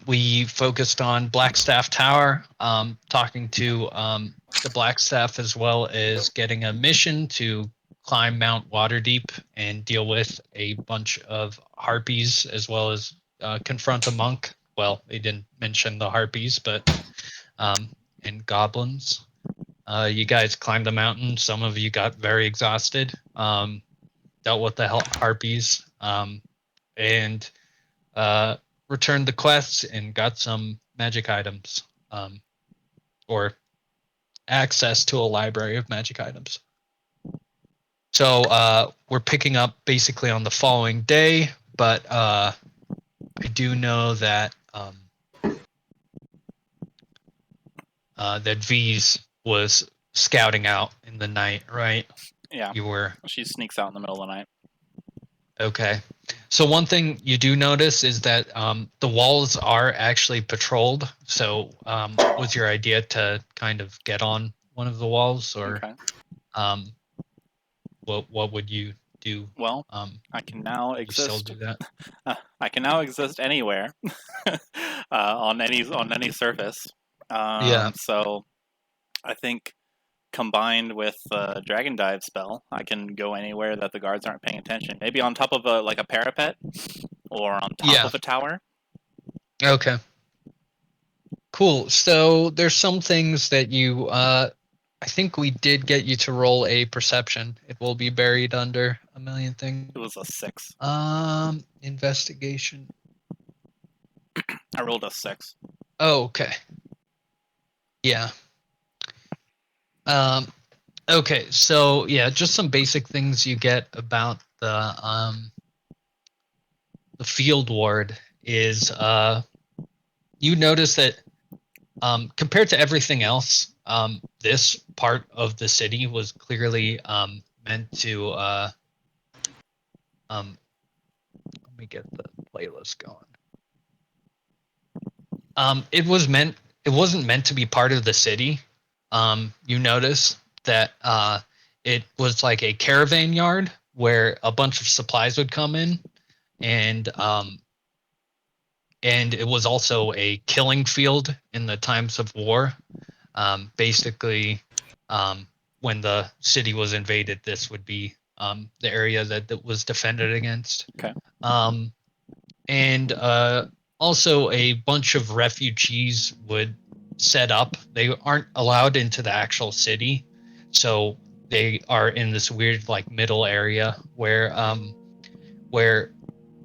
We focused on Blackstaff Tower, talking to the Blackstaff, as well as getting a mission to climb Mount Waterdeep and deal with a bunch of harpies, as well as confront a monk. Well, they didn't mention the harpies, but and goblins. You guys climbed the mountain. Some of you got very exhausted. Dealt with the harpies, and returned the quests and got some magic items, or access to a library of magic items. So we're picking up basically on the following day, but I do know that that V's was scouting out in the night, right? Yeah. You were. She sneaks out in the middle of the night. Okay. So one thing you do notice is that the walls are actually patrolled. So was your idea to kind of get on one of the walls, or what would you do? Well, I can now exist. You still do that? I can now exist anywhere on any surface. Yeah. So I think combined with the Dragon Dive spell, I can go anywhere that the guards aren't paying attention. Maybe on top of a parapet, or on top of a tower. Okay. Cool. So there's some things that you. I think we did get you to roll a perception. It will be buried under a million things. It was a 6. Investigation. I rolled a 6. Oh, okay. Yeah. Okay, so yeah, just some basic things you get about the field ward is you notice that compared to everything else, this part of the city was clearly meant to let me get the playlist going. It wasn't meant to be part of the city. You notice that it was like a caravan yard where a bunch of supplies would come in, and it was also a killing field in the times of war. Basically, when the city was invaded, this would be the area that was defended against. Okay. And also a bunch of refugees would set up. They aren't allowed into the actual city, so they are in this weird like middle area where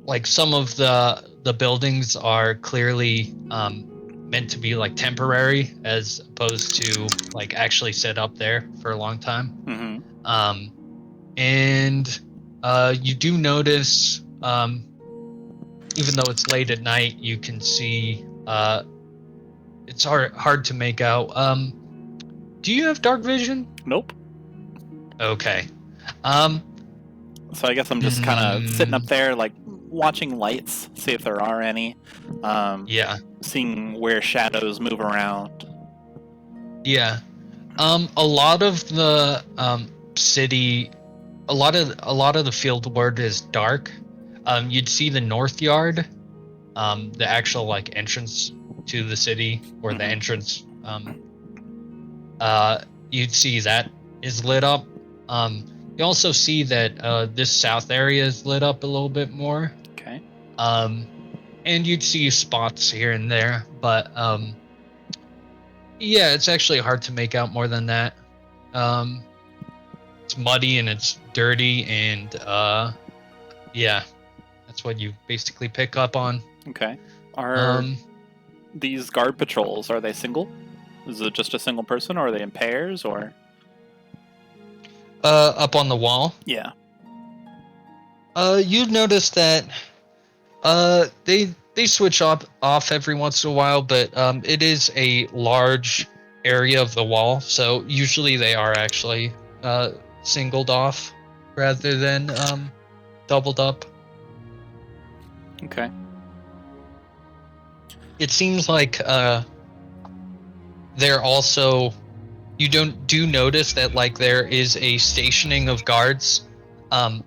like some of the buildings are clearly meant to be like temporary, as opposed to like actually set up there for a long time. Mm-hmm. And you do notice, even though it's late at night, you can see it's hard to make out. Do you have dark vision? Nope. Okay. So I guess I'm just kind of sitting up there, like watching lights, see if there are any. Yeah. Seeing where shadows move around. Yeah. A lot of the city, a lot of the field ward is dark. You'd see the north yard, the actual like entrance to the city, or the entrance. You'd see that is lit up. You also see that this south area is lit up a little bit more. Okay. And you'd see spots here and there, but yeah, it's actually hard to make out more than that. It's muddy and it's dirty, and yeah, that's what you basically pick up on. Okay. Are these guard patrols, are they single? Is it just a single person, or are they in pairs, or? Up on the wall? Yeah. You notice that they switch off every once in a while, but it is a large area of the wall, so usually they are actually singled off rather than doubled up. Okay. It seems like they're also, you do notice that like there is a stationing of guards on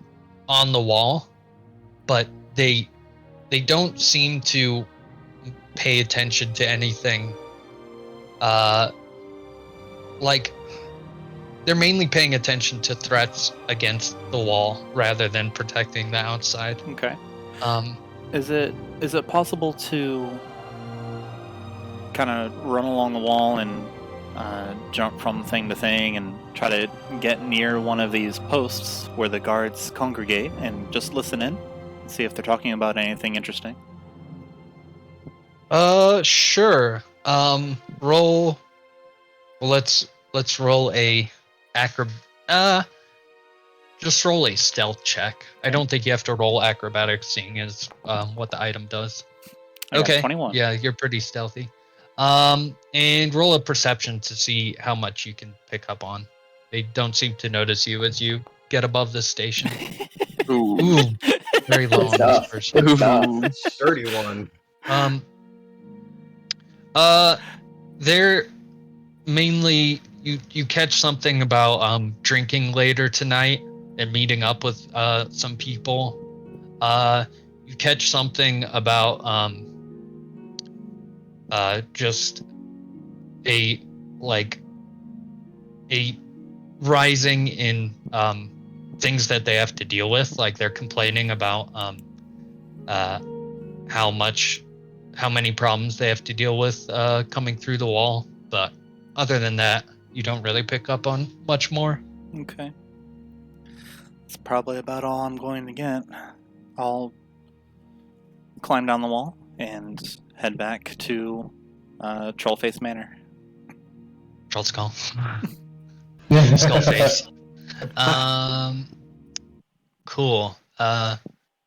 the wall, but they don't seem to pay attention to anything. Like, they're mainly paying attention to threats against the wall rather than protecting the outside. Okay. Is it possible to kind of run along the wall and jump from thing to thing and try to get near one of these posts where the guards congregate and just listen in, see if they're talking about anything interesting? Sure. Roll. Well, let's roll a just roll a stealth check. I don't think you have to roll acrobatics, seeing as what the item does. I got Okay. 21. Yeah, you're pretty stealthy. And roll a perception to see how much you can pick up on. They don't seem to notice you as you get above the station. Ooh, very low on this person. Good stuff. 31. They're mainly you catch something about drinking later tonight and meeting up with some people. You catch something about just a rising in things that they have to deal with. Like, they're complaining about how many problems they have to deal with coming through the wall. But other than that, you don't really pick up on much more. Okay. That's probably about all I'm going to get. I'll climb down the wall and head back to Trollface Manor. Troll skull. Skull face. Cool.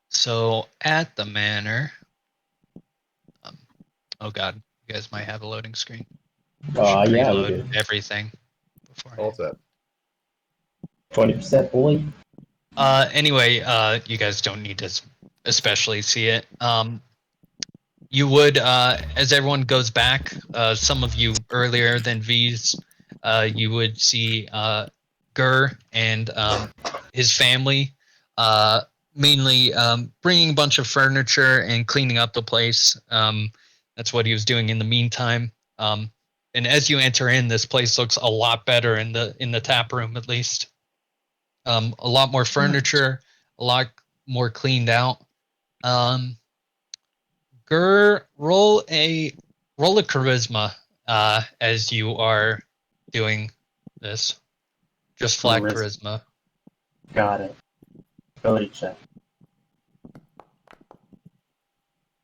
So at the manor. Oh god, you guys might have a loading screen. Yeah, we Reload do. everything before. All set. 20%, boy. Anyway, you guys don't need to especially see it. You would, as everyone goes back, some of you earlier than V's, you would see Gur and his family, mainly bringing a bunch of furniture and cleaning up the place. That's what he was doing in the meantime. And as you enter in, this place looks a lot better in the tap room, at least. A lot more furniture, a lot more cleaned out. Gur, roll a charisma as you are doing this. Just flat charisma. Got it. Ability check.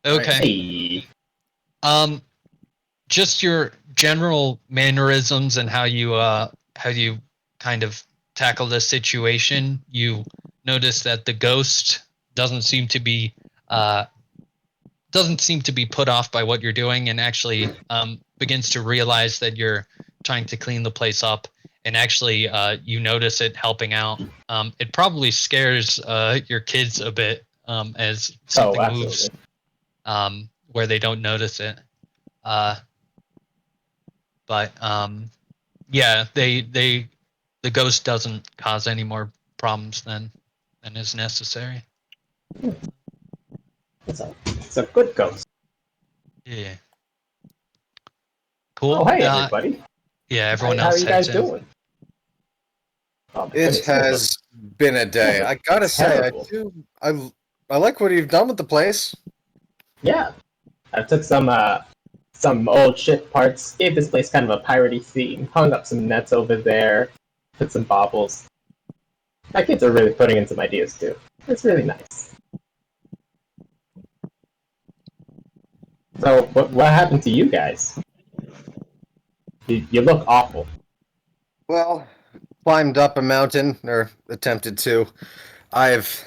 Okay. Hey. Just your general mannerisms and how you kind of tackle this situation. You notice that the ghost doesn't seem to be put off by what you're doing, and actually begins to realize that you're trying to clean the place up, and actually you notice it helping out. It probably scares your kids a bit as something moves where they don't notice it. But yeah, the ghost doesn't cause any more problems than is necessary. It's a good ghost. Yeah. Cool. Oh, hey, everybody. Yeah, everyone How else are you guys heads in. doing? Oh, my It goodness, has been a day. I gotta say, I like what you've done with the place. Yeah. I took some old ship parts, gave this place kind of a piratey theme, hung up some nets over there, put some baubles. My kids are really putting in some ideas too. It's really nice. So, what happened to you guys? You look awful. Well, climbed up a mountain, or attempted to. I've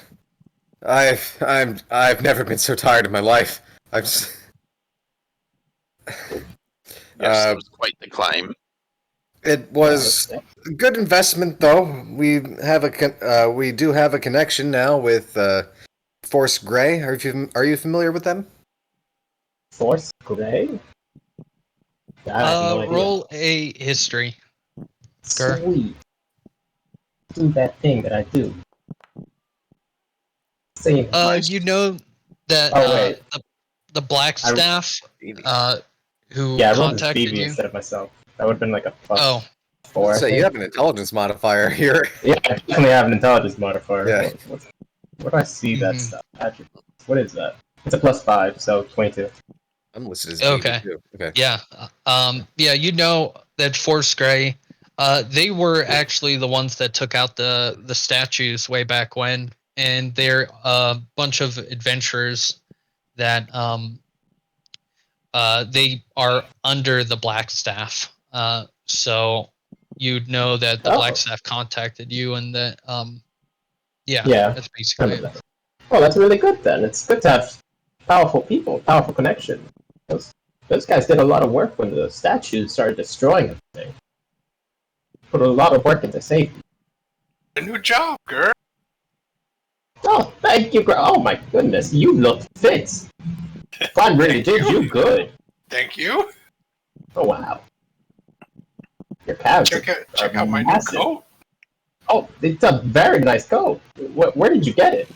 never been so tired in my life. I've just... Yes, it was quite the climb. It was a good investment, though. We do have a connection now with Force Grey. Are you familiar with them? Force Grey? I have no idea. Roll a history. Gur. Sweet. Do that thing that I do. Same. You know that Oh, wait. the the black staff who Yeah, I rolled a contacted Stevie you. instead of myself. That would have been like a Oh, +4. So you have an intelligence modifier here. Yeah, I definitely have an intelligence modifier. Yeah. Where do I see that Mhm. stuff? Attributes. What is that? It's a +5, so 22. I'm listed as Okay. BB too. Okay. Yeah. Yeah, you know that Force Grey, they were actually the ones that took out the statues way back when, and they're a bunch of adventurers that they are under the Black Staff. So you'd know that the Black Staff contacted you, and that Yeah. that's basically it. Well, that's really good then. It's good to have powerful people, powerful connection. Those guys did a lot of work when the statues started destroying everything. Put a lot of work into safety. A new job, girl. Oh, thank you, oh my goodness, you look fit. Fun really did you good. Thank you. Oh wow. Your calves Check out my massive. new coat. Oh, it's a very nice coat. Where did you get it?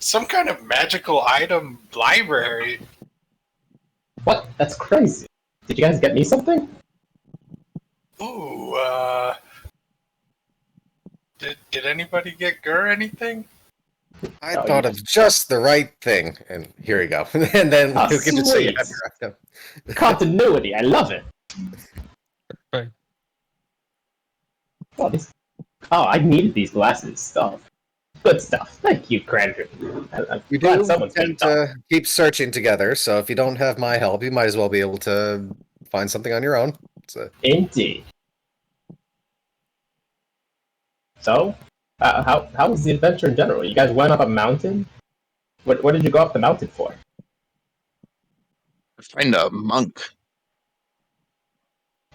Some kind of magical item library. What? That's crazy. Did you guys get me something? Ooh, did anybody get Gur anything? I thought of just the right thing, and here you go. And then Oh, you can just say you have sweet. your item. Continuity, I love it. Right. Oh, I needed these glasses. Stuff. Good stuff. Thank you, Krandren. We do tend to keep searching together, so if you don't have my help, you might as well be able to find something on your own. So. Indeed. So, how was the adventure in general? You guys went up a mountain? What did you go up the mountain for? Find a monk.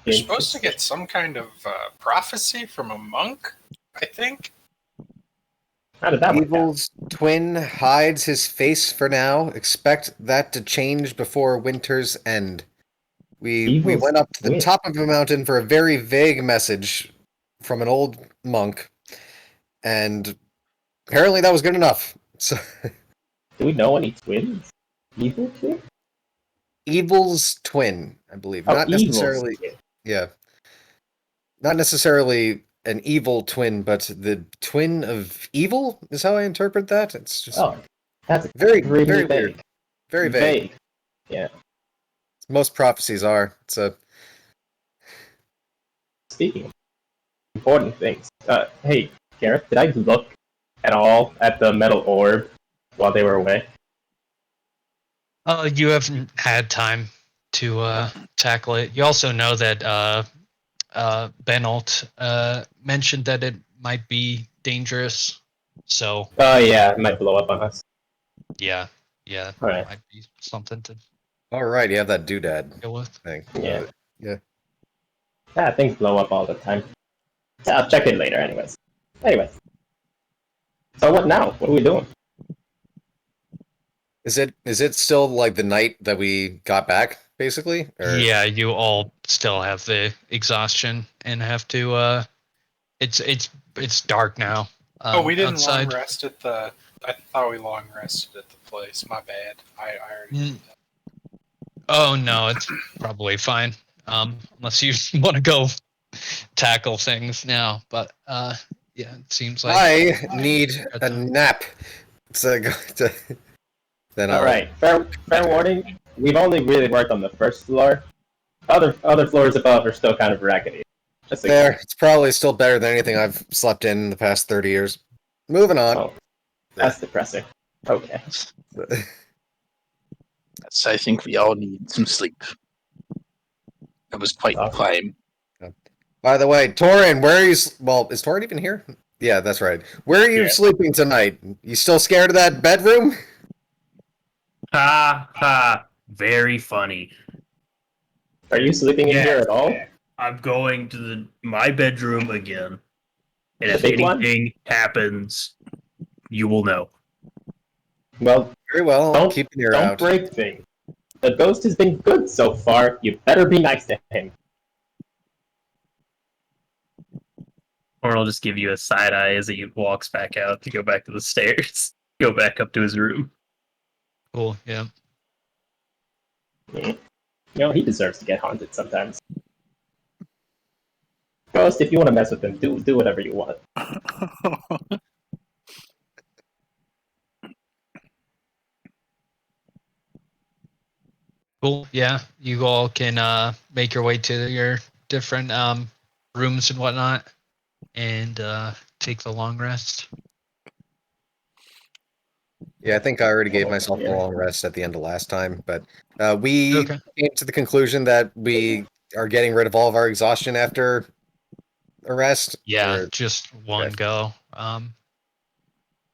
You're supposed to get some kind of prophecy from a monk, I think. How did that work out? Evil's twin hides his face for now. Expect that to change before winter's end. We went up to the top of a mountain for a very vague message from an old monk, and apparently that was good enough. So, do we know any twins? Evil twin? Evil's twin, I believe. Not necessarily. Yeah. Not necessarily an evil twin, but the twin of evil is how I interpret that. It's just that's very, really very vague. weird. Very vague. Yeah. Most prophecies are. Speaking of important things, hey, Gareth, did I look at all at the metal orb while they were away? You haven't had time to tackle it. You also know that Benolt mentioned that it might be dangerous. So. Oh yeah, it might blow up on us. Yeah. All right. Might be something to. All right, you have that doodad deal with. thing. Yeah. Yeah, things blow up all the time. I'll check it later, anyways. So what now? What are we doing? Is it still like the night that we got back, basically? Or... Yeah, you all still have the exhaustion and have to. It's dark now. We didn't outside. long rest at the. I thought we long rested at the place. My bad. I already did that. Oh no, it's probably fine. Unless you want to go tackle things now, but yeah, it seems like I need a nap. Then all right. Fair warning. We've only really worked on the first floor. Other floors above are still kind of raggedy. It's probably still better than anything I've slept in the past 30 years. Moving on. Oh, that's depressing. Okay. I think we all need some sleep. It was quite the climb. By the way, Torin, where are you? Well, is Torin even here? Yeah, that's right. Where are you sleeping tonight? You still scared of that bedroom? Ha ha. Very funny. Are you sleeping in here at all? I'm going to my bedroom again. And if big anything happens, you will know. Well, very well. Don't keep an ear out. Don't break things. The ghost has been good so far. You better be nice to him. Or I'll just give you a side eye as he walks back out to go back to the stairs. Go back up to his room. Cool. Yeah. You know, he deserves to get haunted sometimes. Ghost, if you want to mess with him, do whatever you want. Cool. Yeah. You all can make your way to your different rooms and whatnot, and take the long rest. Yeah, I think I already gave myself a long rest at the end of last time, but we came to the conclusion that we are getting rid of all of our exhaustion after a rest. Yeah, just one go. I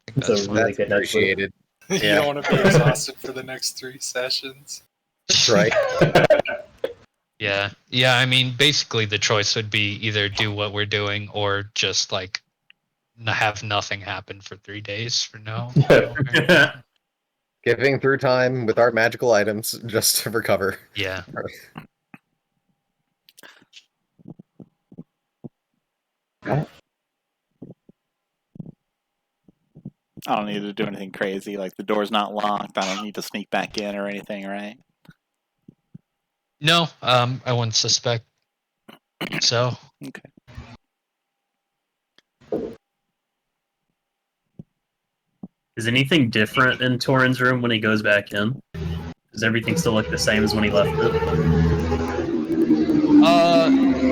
think It's that's a really good night's sleep. appreciated. You Yeah. don't want to be exhausted for the next 3 sessions. That's right. Yeah. Yeah, I mean, basically the choice would be either do what we're doing or just like have nothing happen for 3 days for no. Getting through time with our magical items just to recover. Yeah. I don't need to do anything crazy. Like the door's not locked. I don't need to sneak back in or anything, right? No, I wouldn't suspect so. Okay. Is anything different in Torin's room when he goes back in? Does everything still look the same as when he left it?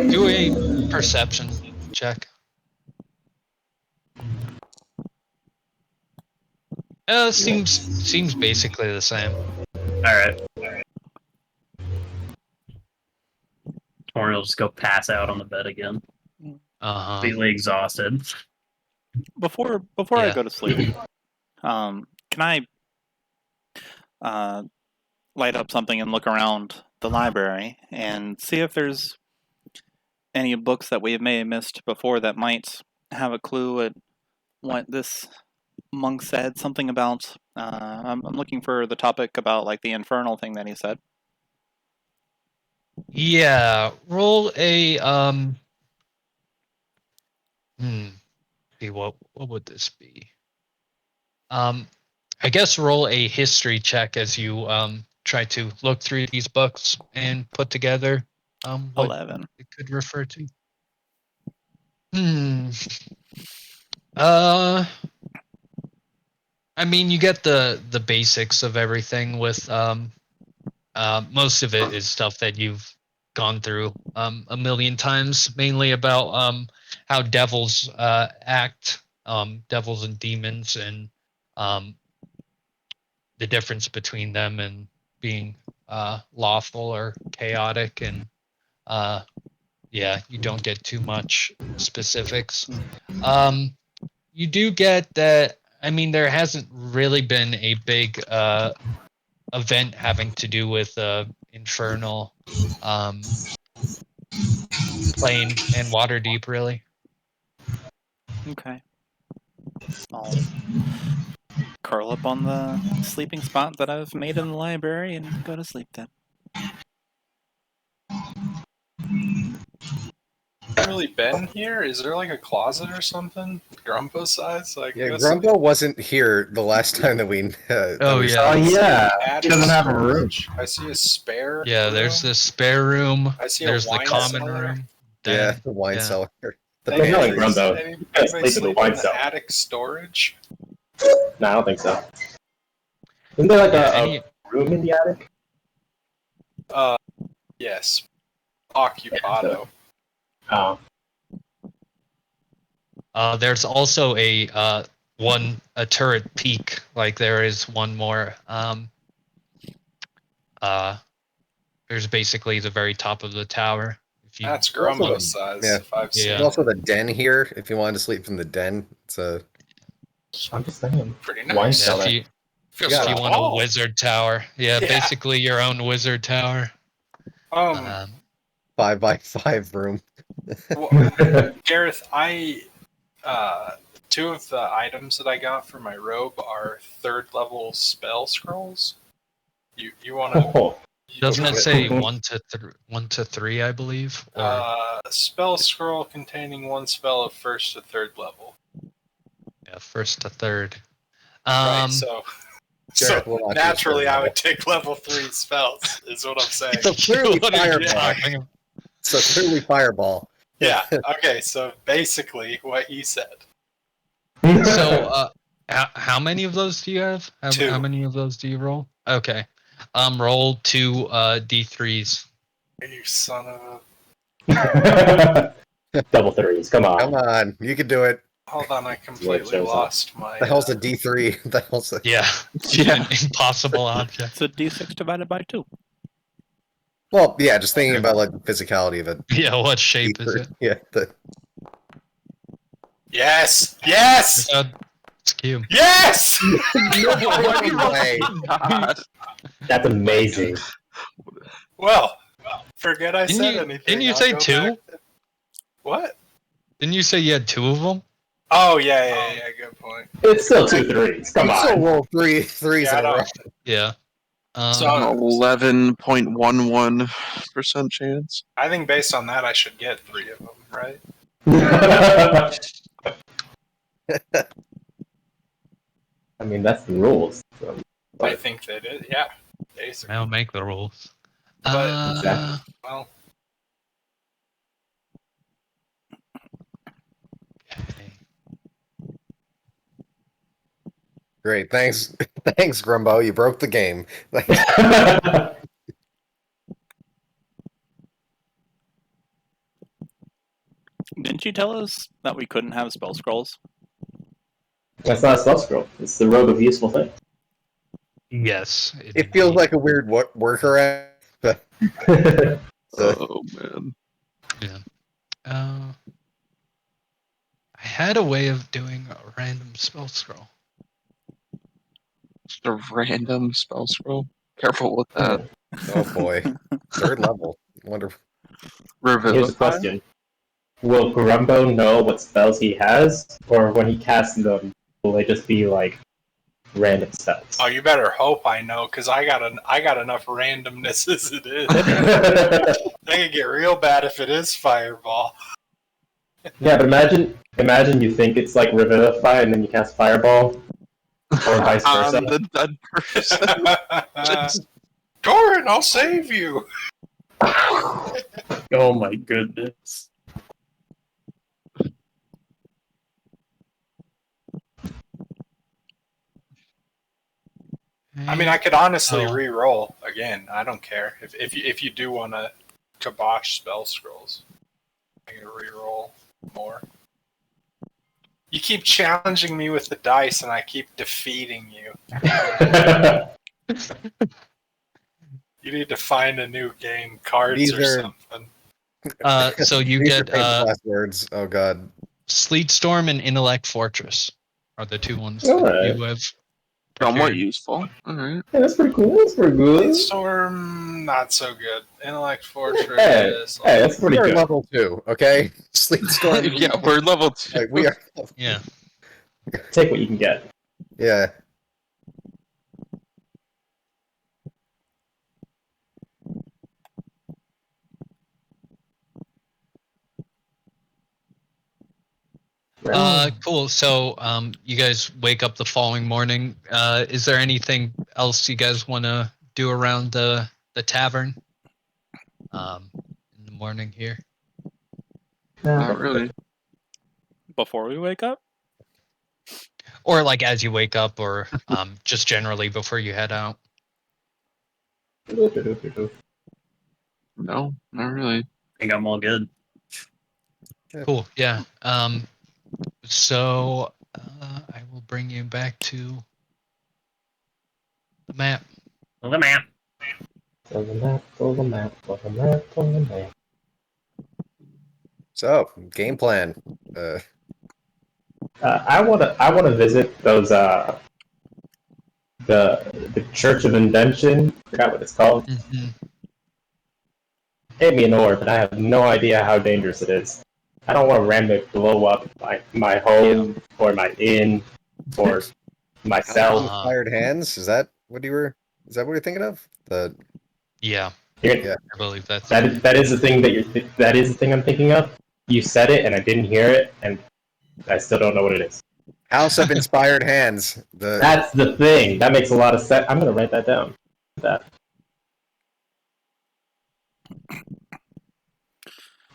Do a perception check. Seems basically the same. Alright. Torin will just go pass out on the bed again. Completely exhausted. Before I go to sleep, can I light up something and look around the library and see if there's any books that we may have missed before that might have a clue at what this monk said? Something about I'm looking for the topic about like the infernal thing that he said. Yeah, roll a see what would this be? I guess roll a history check as you try to look through these books and put together what 11. it could refer to. I mean, you get the basics of everything with most of it is stuff that you've gone through a million times, mainly about how devils act, devils and demons, and the difference between them and being lawful or chaotic. And yeah, you don't get too much specifics. You do get that. I mean, there hasn't really been a big event having to do with infernal plane and Waterdeep, really. Okay. I'll curl up on the sleeping spot that I've made in the library and go to sleep then. Really been here? Is there like a closet or something? Grumbo size? Like, Yeah, Grumbo wasn't here the last time that we. Oh yeah. Oh yeah. He doesn't have a room. I see a spare. Yeah, room. there's the spare room. I see There's a the wine common cellar. room. Yeah, the wine cellar. There's no like Grumbo. Anybody Sleep in the wine the cellar. attic storage? No, I don't think so. Isn't there like a room in the attic? Yes. Occupado. Oh. There's also a turret peak, like there is one more. There's basically the very top of the tower. If you, That's Grumbo size. Yeah. If I've seen There's also the den here. If you wanted to sleep from the den, it's a. I'm just saying. Pretty Wine nice. cellar. if you want a wizard tower, yeah, basically your own wizard tower. 5x5 room. Well, Gareth, I 2 of the items that I got for my robe are 3rd level spell scrolls. You want to? Oh. Doesn't it say 1 to 3, I believe? Or, spell scroll containing 1 spell of 1st to 3rd level. yeah, 1st to 3rd. Right, so So will not naturally, use I third would take level 3 spells. Is what I'm saying. So clearly What are you fireball. talking about? So clearly fireball. Yeah. Okay. So basically, what he said. So, how many of those do you have? Two. How many of those do you roll? Okay. Roll 2 D3s. You son of a. Double threes. Come on. Come on, you can do it. Hold on, I completely shows up. lost my. The hell's a D3? The hell's a... Yeah. Yeah. An impossible object. It's a d6 divided by 2. Well, yeah, just thinking about like the physicality of it. Yeah. What shape is it? Yeah, the... Yes! Yes! It's cube. Yes! No way. God. That's amazing. Well, forget I Didn't said you- anything. didn't you I'll say go 2? back to- What? Didn't you say you had 2 of them? Oh, yeah, good point. It's still 2 threes. Come You still on. roll threes Yeah, I in a row. know. Yeah. So- 11.11% chance. I think based on that, I should get 3 of them, right? I mean, that's the rules. So, I think they did, yeah. Basically. I'll make the rules. But- Exactly. Well, Okay. Great, thanks, thanks, Grumbo. You broke the game. Didn't you tell us that we couldn't have spell scrolls? That's not a spell scroll. It's the robe of useful things. Yes. It feels like a weird workaround. But Oh man. I had a way of doing a random spell scroll. Just a random spell scroll. Careful with that. oh boy, third level. Wonder. Here's a Revivify? question. Will Grumbo know what spells he has? Or when he casts them, will they just be like random spells? oh, you better hope I know, because I got enough randomness as it is. They can get real bad if it is fireball. Yeah, but imagine you think it's like Revivify and then you cast Fireball. Or vice versa. I'm the dead person. Just- Torin, I'll save you. Oh my goodness. I mean, I could honestly Oh. re-roll again. I don't care if you do want to kibosh spell scrolls. I can re-roll more. You keep challenging me with the dice, and I keep defeating you. You need to find a new game, cards These or are- something. So you These are get famous last words. Oh god. Sleet Storm and Intellect Fortress are the 2 ones Alright. that you have. Somewhat prepared. useful. Alright. Yeah, that's pretty cool. That's pretty good. Storm, not so good. Intellect Fortress. Hey, that's pretty We are good. level 2, okay? Sleep storm. Yeah, we're level 2. Like, we are. Yeah. Take what you can get. Yeah. Cool. So, you guys wake up the following morning. Is there anything else you guys want to do around the tavern? In the morning here. Not really. Before we wake up? Or like as you wake up, or just generally before you head out. No, not really. I think I'm all good. Cool. Yeah. So I will bring you back to the map. Well, the map. On the map, on the map, on the map, on the map. So, game plan. I wanna visit those the Church of Invention. Forgot what it's called. Mm-hmm. Gave me an orb, and I have no idea how dangerous it is. I don't want to randomly blow up my home or my inn or myself. Fired hands. Is that what you were? Is that what you're thinking of? Yeah. Yeah. I believe that's That is the thing that is the thing I'm thinking of. You said it, and I didn't hear it, and I still don't know what it is. House of Inspired Hands. That's the thing. That makes a lot of sense. I'm gonna write that down. That.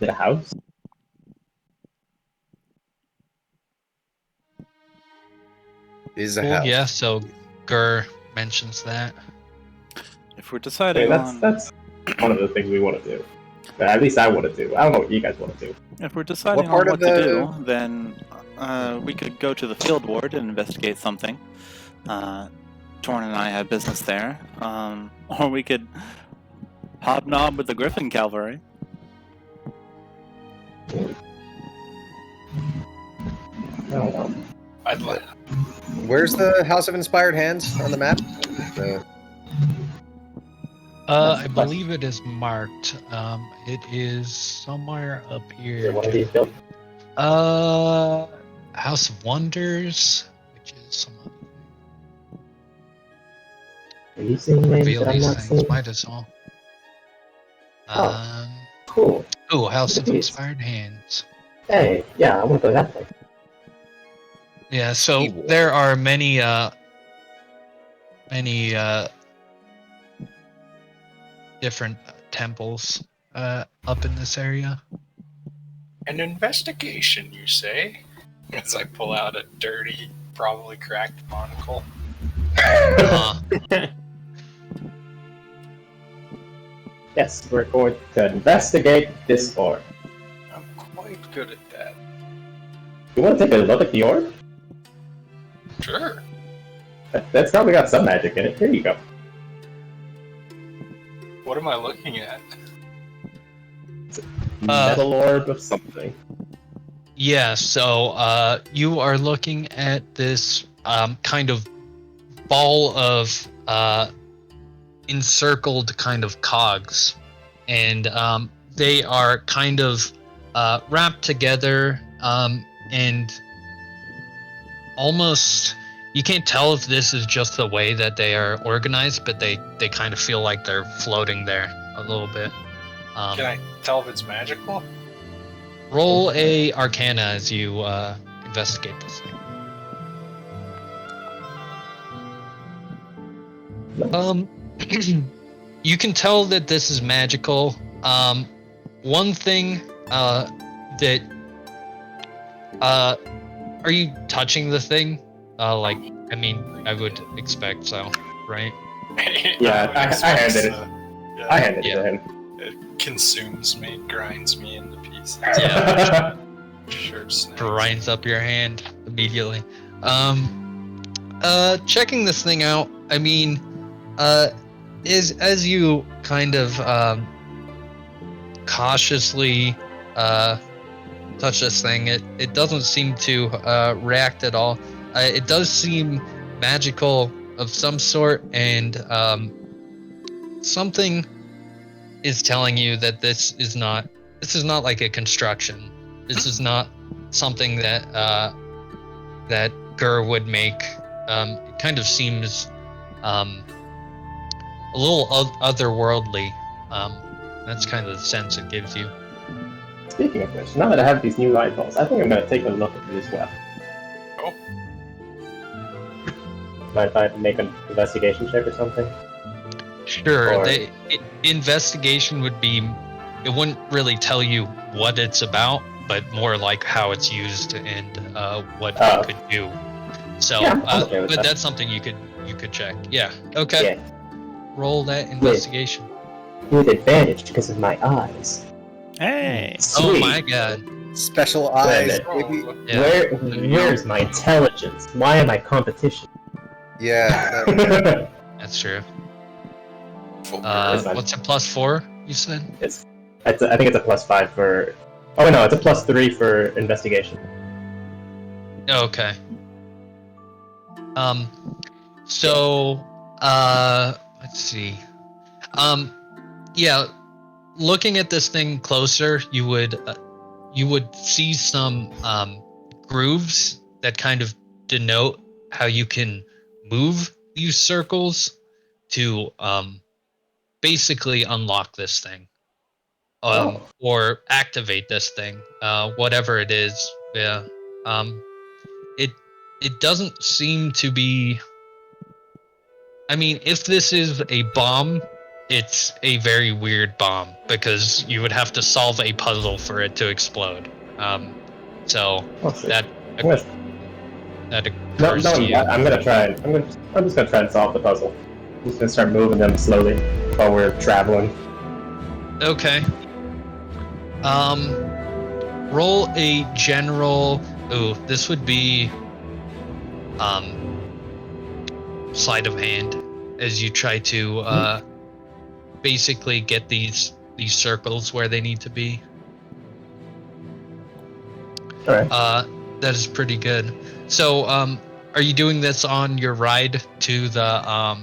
The house? Is a Cool, house. yeah, so Gur mentions that. If we're deciding That's one of the things we want to do. But at least I want to do. I don't know what you guys want to do. If we're deciding part on of what to the- do, then we could go to the field ward and investigate something. Torin and I have business there. Or we could hobnob with the Griffin Cavalry. I don't know. I'd like. Where's the House of Inspired Hands on the map? I believe it is marked. It is somewhere up Is here. it one of these buildings? House of Wonders, which is some Are you seeing names reveal that I'm these not things. seeing? Might as well. Oh. Cool. Oh, House of Jeez. Inspired Hands. Hey, yeah, I want to go that way. Yeah, so Evil. there are many different temples up in this area. An investigation, you say? As I pull out a dirty, probably cracked monocle. Yes, we're going to investigate this orb. I'm quite good at that. You want to take a look at the orb? Sure. That's probably got some magic in it. Here you go. What am I looking at? Metal orb of something. Yeah, so you are looking at this kind of ball of encircled kind of cogs, and they are kind of wrapped together, and almost you can't tell if this is just the way that they are organized, but they kind of feel like they're floating there a little bit. Can I tell if it's magical? Roll a Arcana as you investigate this thing. You can tell that this is magical. One thing that are you touching the thing? I mean, I would expect so, right? Yeah, I handed it. Yeah, I handed it Yeah. to him. it consumes me, grinds me into pieces. Yeah. Sure snaps. Grinds up your hand immediately. Checking this thing out, I mean, as you kind of cautiously touch this thing, it doesn't seem to react at all. It does seem magical of some sort, and something is telling you that this is not like a construction. This is not something that that Gur would make. It kind of seems a little otherworldly. That's kind of the sense it gives you. Speaking of which, now that I have these new eyeballs, I think I'm going to take a look at this weapon. Oh. Mind if I make an investigation check or something? Sure. Or- Investigation would be. It wouldn't really tell you what it's about, but more like how it's used and what Oh. it could do. So, Yeah, I'm okay with but that. that's something you could check. Yeah. Okay. Yeah. Roll that investigation. With advantage because of my eyes. Hey! Oh Sweet. my god. Special eyes, Wait a baby. Yeah. Where's my intelligence? Why am I competition? Yeah. That's true. Full Is that- What's a +4? You said. I think it's a +5 for. Oh no, it's a +3 for investigation. Okay. So, let's see. Yeah, looking at this thing closer, you would see some grooves that kind of denote how you can move these circles to basically unlock this thing, or activate this thing, whatever it is. Yeah. it doesn't seem to be. I mean, if this is a bomb, it's a very weird bomb because you would have to solve a puzzle for it to explode. So that occurs to you. I'm gonna try. I'm just gonna try and solve the puzzle. I'm just gonna start moving them slowly while we're traveling. Okay. Roll a general. Ooh, this would be sleight of hand as you try to basically get these circles where they need to be. All right. That is pretty good. So, are you doing this on your ride to the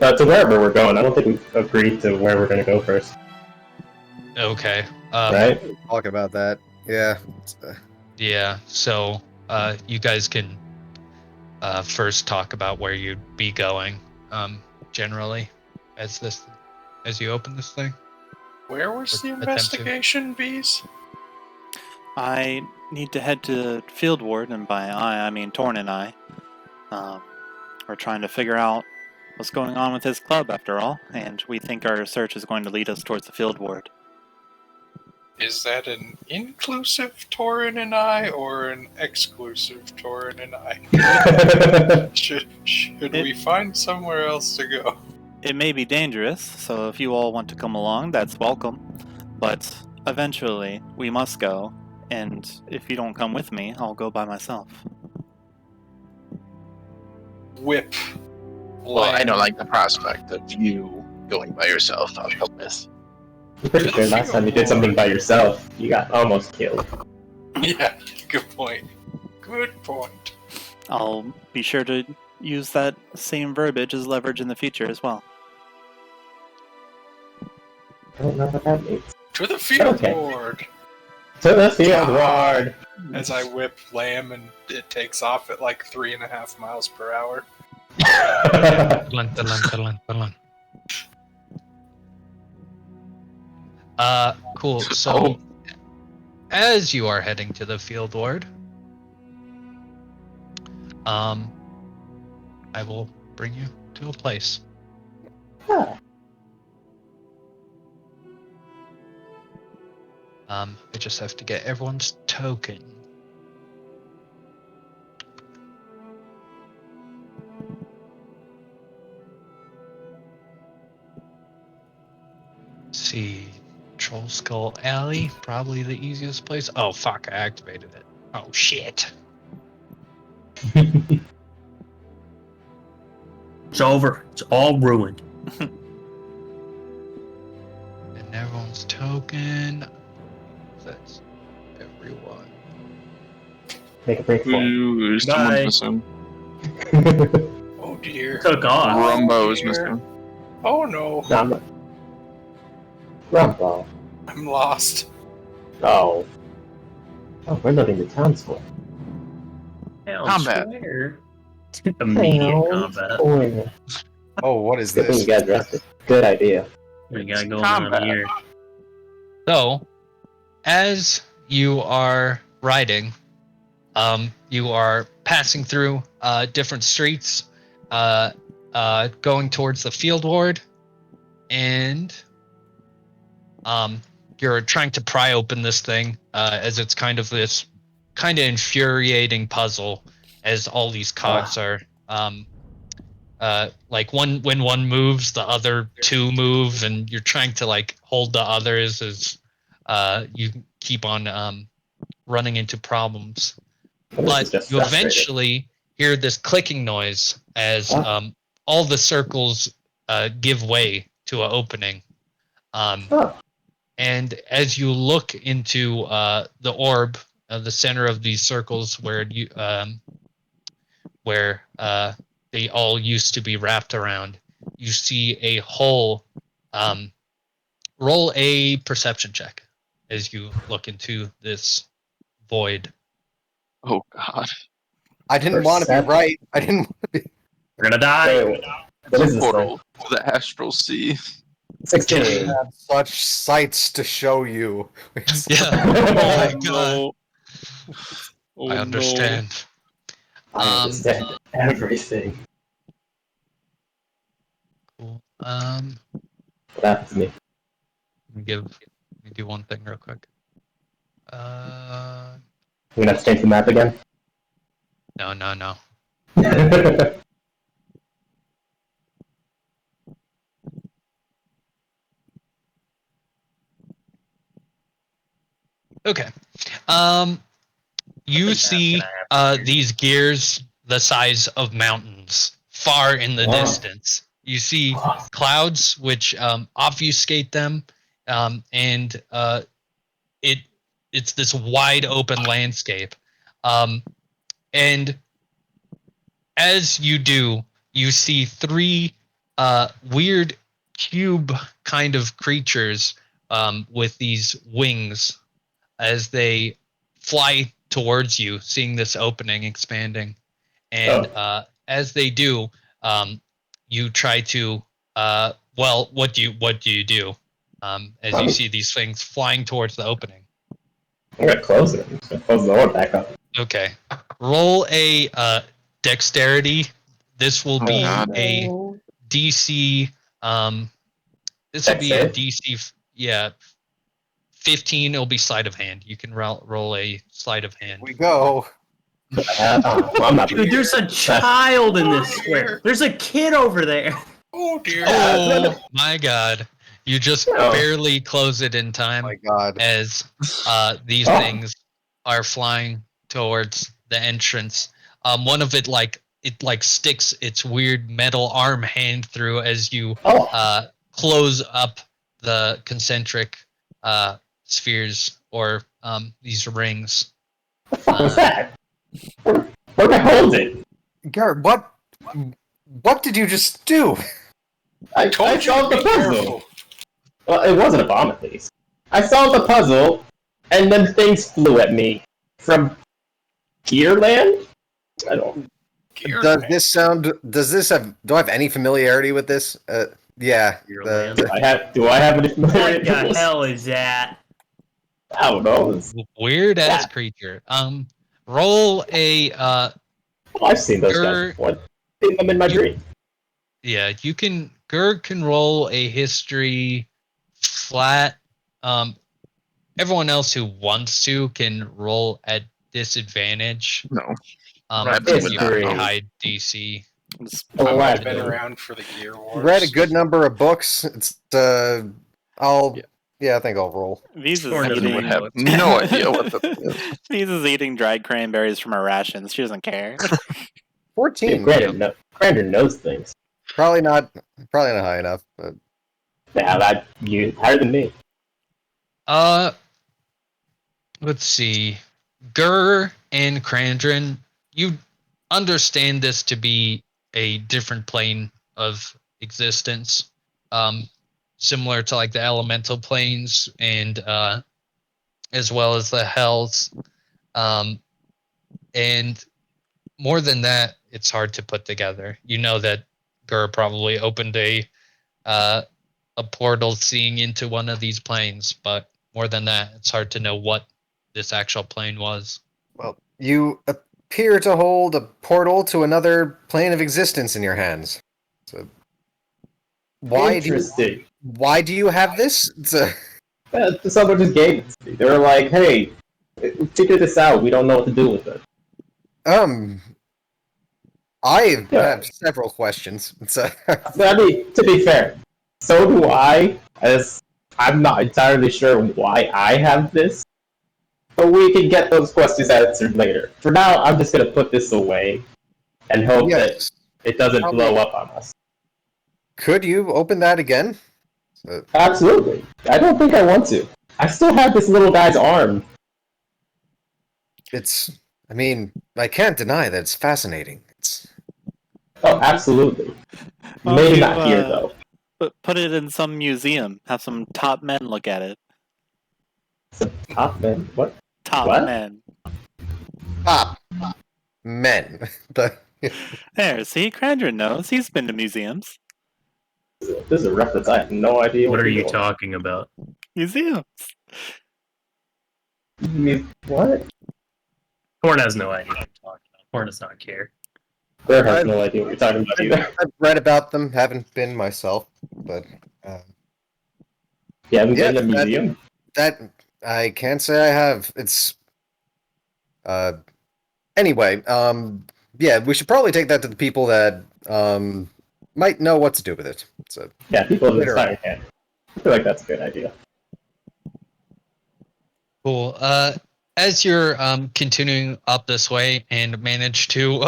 To wherever we're going. I don't think we've agreed to where we're gonna go first. Okay. Right? Talk about that. Yeah. Yeah. So, you guys can first talk about where you'd be going, generally, as you open this thing. Where was the investigation, bees? I need to head to Field Ward, and by I mean Torin and I. We're trying to figure out what's going on with his club, after all, and we think our search is going to lead us towards the Field Ward. Is that an inclusive Torin and I, or an exclusive Torin and I? Should we find somewhere else to go? It may be dangerous, so if you all want to come along, that's welcome. But eventually, we must go, and if you don't come with me, I'll go by myself. Whip. Well, I don't like the prospect of you going by yourself. I'll help with. I'm pretty sure last time you did something by yourself, you got almost killed. Yeah, good point. Good point. I'll be sure to use that same verbiage as leverage in the future as well. I don't know what that means. To the field Okay. board! To the field ward! As I whip Lamb and it takes off at like 3.5 miles per hour. Cool. So, as you are heading to the field ward, I will bring you to a place. I just have to get everyone's token. Let's see. Troll Skull Alley, probably the easiest place. Oh fuck, I activated it. Oh shit. It's over. It's all ruined. And everyone's token. That's everyone. Make a break for him. Ooh, someone's missing. Oh dear. Took off. Grumbo's missing. Oh no. No, I'm not. Grumbo. I'm lost. Oh. Oh, we're loading the town square. Combat. Immediate combat. Oh, what is Good thing this? you guys rested. Good idea. We got going Combat. on here. So, as you are riding, you are passing through different streets, going towards the field ward, and you're trying to pry open this thing as it's kind of this kind of infuriating puzzle as all these cogs are like when one moves, the other two move, and you're trying to like hold the others as you keep on running into problems. But you eventually hear this clicking noise as all the circles give way to an opening. And as you look into the orb, the center of these circles where they all used to be wrapped around, you see a hole. Roll a perception check as you look into this void. Oh god. I didn't want to be right. I didn't want to be. We're gonna die. Wait, what is this Portal to the astral sea. 16. I have such sights to show you. Yeah. Oh my god. No. Oh, I understand. I understand everything. Cool. What happened to me? Let me do one thing real quick. I'm gonna have to change the map again. No. Okay. You see these gears the size of mountains far in the distance. You see clouds which obfuscate them, and it's this wide open landscape. And as you do, you see three weird cube kind of creatures with these wings as they fly towards you, seeing this opening expanding. And as they do, you try to what do you do as you see these things flying towards the opening? I'm gonna close it. I'm just gonna close the door back up. Okay. Roll a dexterity. This will be a DC. This will be a DC. Yeah, 15. It'll be sleight of hand. You can roll a sleight of hand. We go. I'm not. Dude, there's a child in this square. There's a kid over there. Oh dear. Oh my god. You just barely close it in time. Oh my god. As these things are flying towards the entrance. One of it sticks its weird metal arm hand through as you close up the concentric spheres or these rings. What the fuck was that? Where'd I hold it? Gareth, what did you just do? I solved the puzzle. Well, it wasn't a bomb, at least. I solved the puzzle, and then things flew at me from Gearland. I don't. Does this do I have any familiarity with this? Yeah. Do I have any familiarity? What the hell is that? I don't know. Weird ass creature. Roll a I've seen those guys before. I've seen them in my dream. Yeah, you can. Gerg can roll a history flat. Everyone else who wants to can roll at disadvantage. No. Because you have a high DC. I've been around for the Gear Wars. Read a good number of books. It's I think I'll roll. Visa's would have no idea what the. Visa's eating dried cranberries from her rations. She doesn't care. 14. Krandren knows things. Probably not high enough, but Yeah, you higher than me. Let's see. Gur and Krandren, you understand this to be a different plane of existence. Similar to like the elemental planes and as well as the hells. And more than that, it's hard to put together. You know that Gur probably opened a portal seeing into one of these planes, but more than that, it's hard to know what this actual plane was. well, you appear to hold a portal to another plane of existence in your hands. So why do you have this? Someone just gave it to me. They were like, "Hey, figure this out. We don't know what to do with it." I have several questions. I mean, to be fair, so do I. As I'm not entirely sure why I have this, but we can get those questions answered later. For now, I'm just gonna put this away and hope that it doesn't blow up on us. Could you open that again? Absolutely. I don't think I want to. I still have this little guy's arm. I can't deny that it's fascinating. Oh, absolutely. Maybe not here, though. Put it in some museum. Have some top men look at it. Some top men? What? Top What? men. Top men. There, see? Krandren knows. He's been to museums. This is a reference I have no idea What are you doing. talking about? Museums. What? Corn has no idea what you're talking about. Or does not care. Claire has no idea what you're talking about either. I've read about them, haven't been myself, but You haven't been to a museum? That I can't say I have. It's anyway, yeah, we should probably take that to the people that might know what to do with it. So yeah, people in the fire camp. I feel like that's a good idea. Cool. As you're continuing up this way and manage to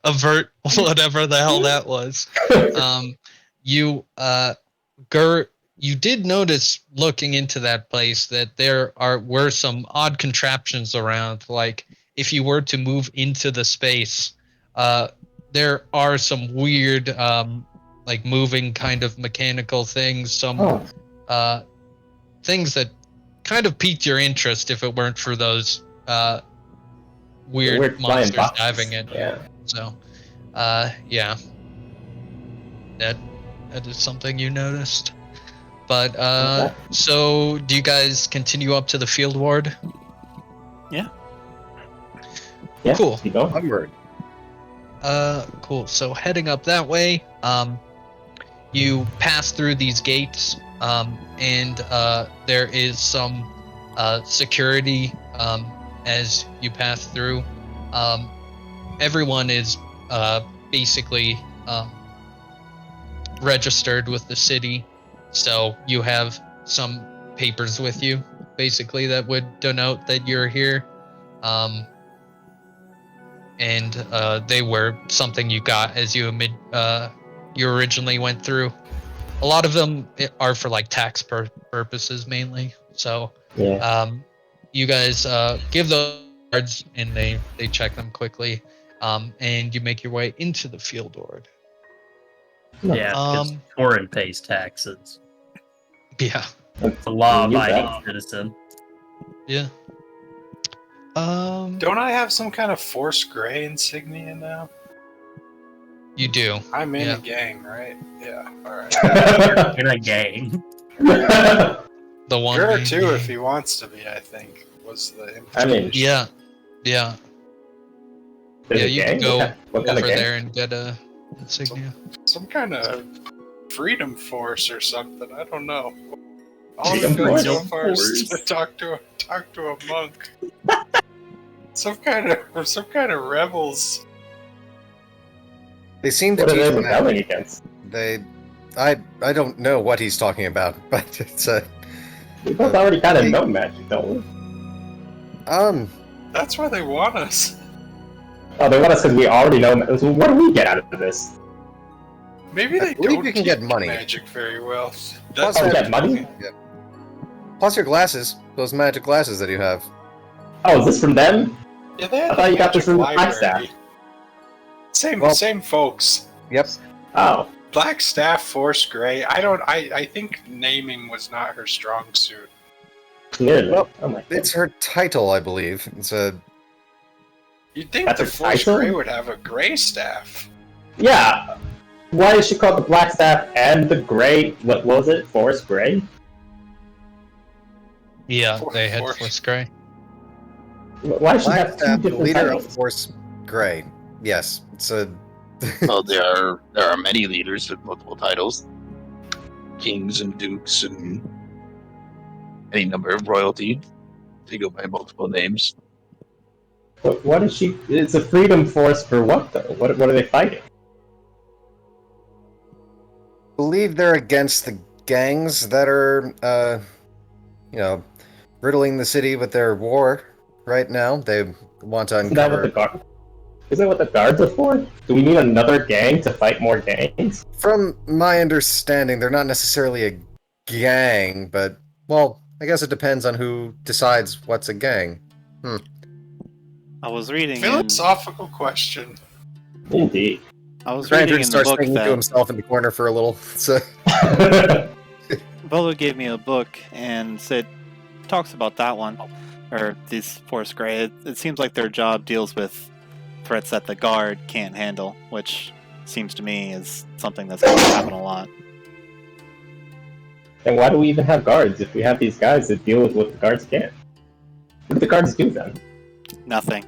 avert whatever the hell that was, you did notice looking into that place that there were some odd contraptions around. Like if you were to move into the space, there are some weird, like moving kind of mechanical things. Some things that kind of piqued your interest if it weren't for those weird monsters diving in. Yeah. So, yeah, that is something you noticed. But so do you guys continue up to the field ward? Yeah. Yeah. Cool. Keep going. onward. Cool. So heading up that way, you pass through these gates, and there is some security as you pass through. Everyone is basically registered with the city, so you have some papers with you, basically, that would denote that you're here. And they were something you got as you originally went through. A lot of them are for like tax purposes mainly. So you guys give those cards and they check them quickly, and you make your way into the field ward. Yeah, because Torin pays taxes. Yeah. It's a law-abiding citizen. Yeah. Don't I have some kind of Force Grey insignia now? You do. I'm in a gang, right? Yeah. All right. In a gang. The one. Gareth too, if he wants to be. I think was the. I mean, yeah. Yeah, you can go over there and get a insignia. Some kind of freedom force or something. I don't know. All Freedom I've done force. so far is to talk to a monk. some kind of rebels. They seem to What are teach they them that. rebelling against? I don't know what he's talking about, but it's We both already kind of know magic, don't we? That's why they want us. Oh, they want us because we already know. So what do we get out of this? Maybe they believe don't you can teach get money. magic very well. Plus, Oh, we get money? Yeah. Plus your glasses, those magic glasses that you have. Oh, is this from them? Yeah, they had I thought you got this from the library. Blackstaff. Same folks. Yep. Oh. Blackstaff, Force Grey. I think naming was not her strong suit. Clearly. Well, oh my It's her title, I believe. It's a. You'd think That's the her Force title? Grey would have a Grey staff. Yeah. Why is she called the Blackstaff and the Grey? What was it? Force Grey? Yeah, they had Force Grey. Why does she have two Blackstaff, the different leader titles? of Force Grey. Yes, it's a. Well, there are many leaders with multiple titles, kings and dukes and any number of royalty. They go by multiple names. What is she? It's a freedom force for what though? What are they fighting? believe they're against the gangs that are, riddling the city with their war right now. They want to uncover. Is that what the guards are for? Do we need another gang to fight more gangs? From my understanding, they're not necessarily a gang, but, well, I guess it depends on who decides what's a gang. I was reading. Philosophical question. Indeed. I was reading in the starts book thinking to that himself in the corner for a little. So. Volo gave me a book and said talks about that one, or these Force Grey. It seems like their job deals with threats that the guard can't handle, which seems to me is something that's going to happen a lot. Then why do we even have guards if we have these guys that deal with what the guards can't? What do the guards do then? Nothing.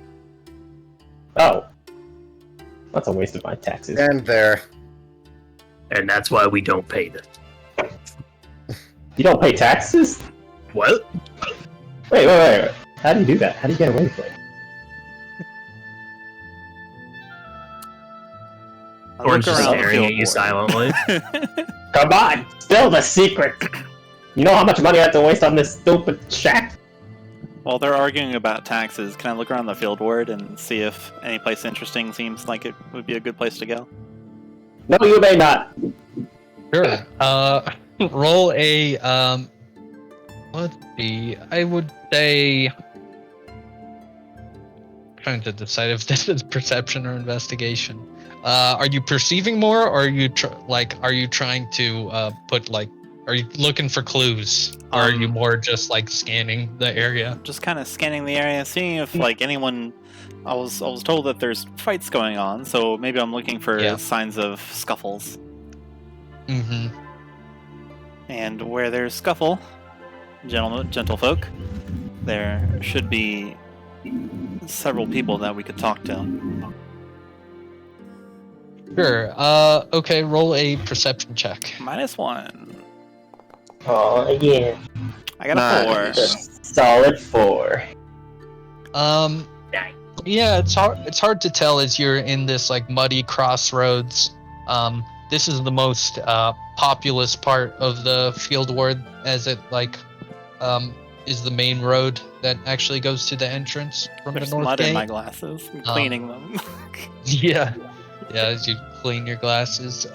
Oh. That's a waste of my taxes. And there. And that's why we don't pay them. You don't pay taxes? What? Wait. How do you do that? How do you get away with it? Orange is staring at you silently. Come on! Still the secret! You know how much money I have to waste on this stupid shack? While they're arguing about taxes, can I look around the field ward and see if any place interesting seems like it would be a good place to go? No, you may not. Sure. Roll a let's see. I would say trying to decide if this is perception or investigation. Are you perceiving more, or are you are you trying to put are you looking for clues, or are you more just scanning the area? Just kind of scanning the area, seeing if anyone. I was told that there's fights going on, so maybe I'm looking for signs of scuffles. Mm-hmm. And where there's scuffle, gentlefolk, there should be several people that we could talk to. Sure. Okay. Roll a perception check. -1. Oh, again. I got a 4. Solid 4. Yeah, it's hard to tell as you're in this muddy crossroads. This is the most populous part of the field ward, as it is the main road that actually goes to the entrance from There's the north mud gate. in my glasses. I'm cleaning them. Yeah, as you clean your glasses.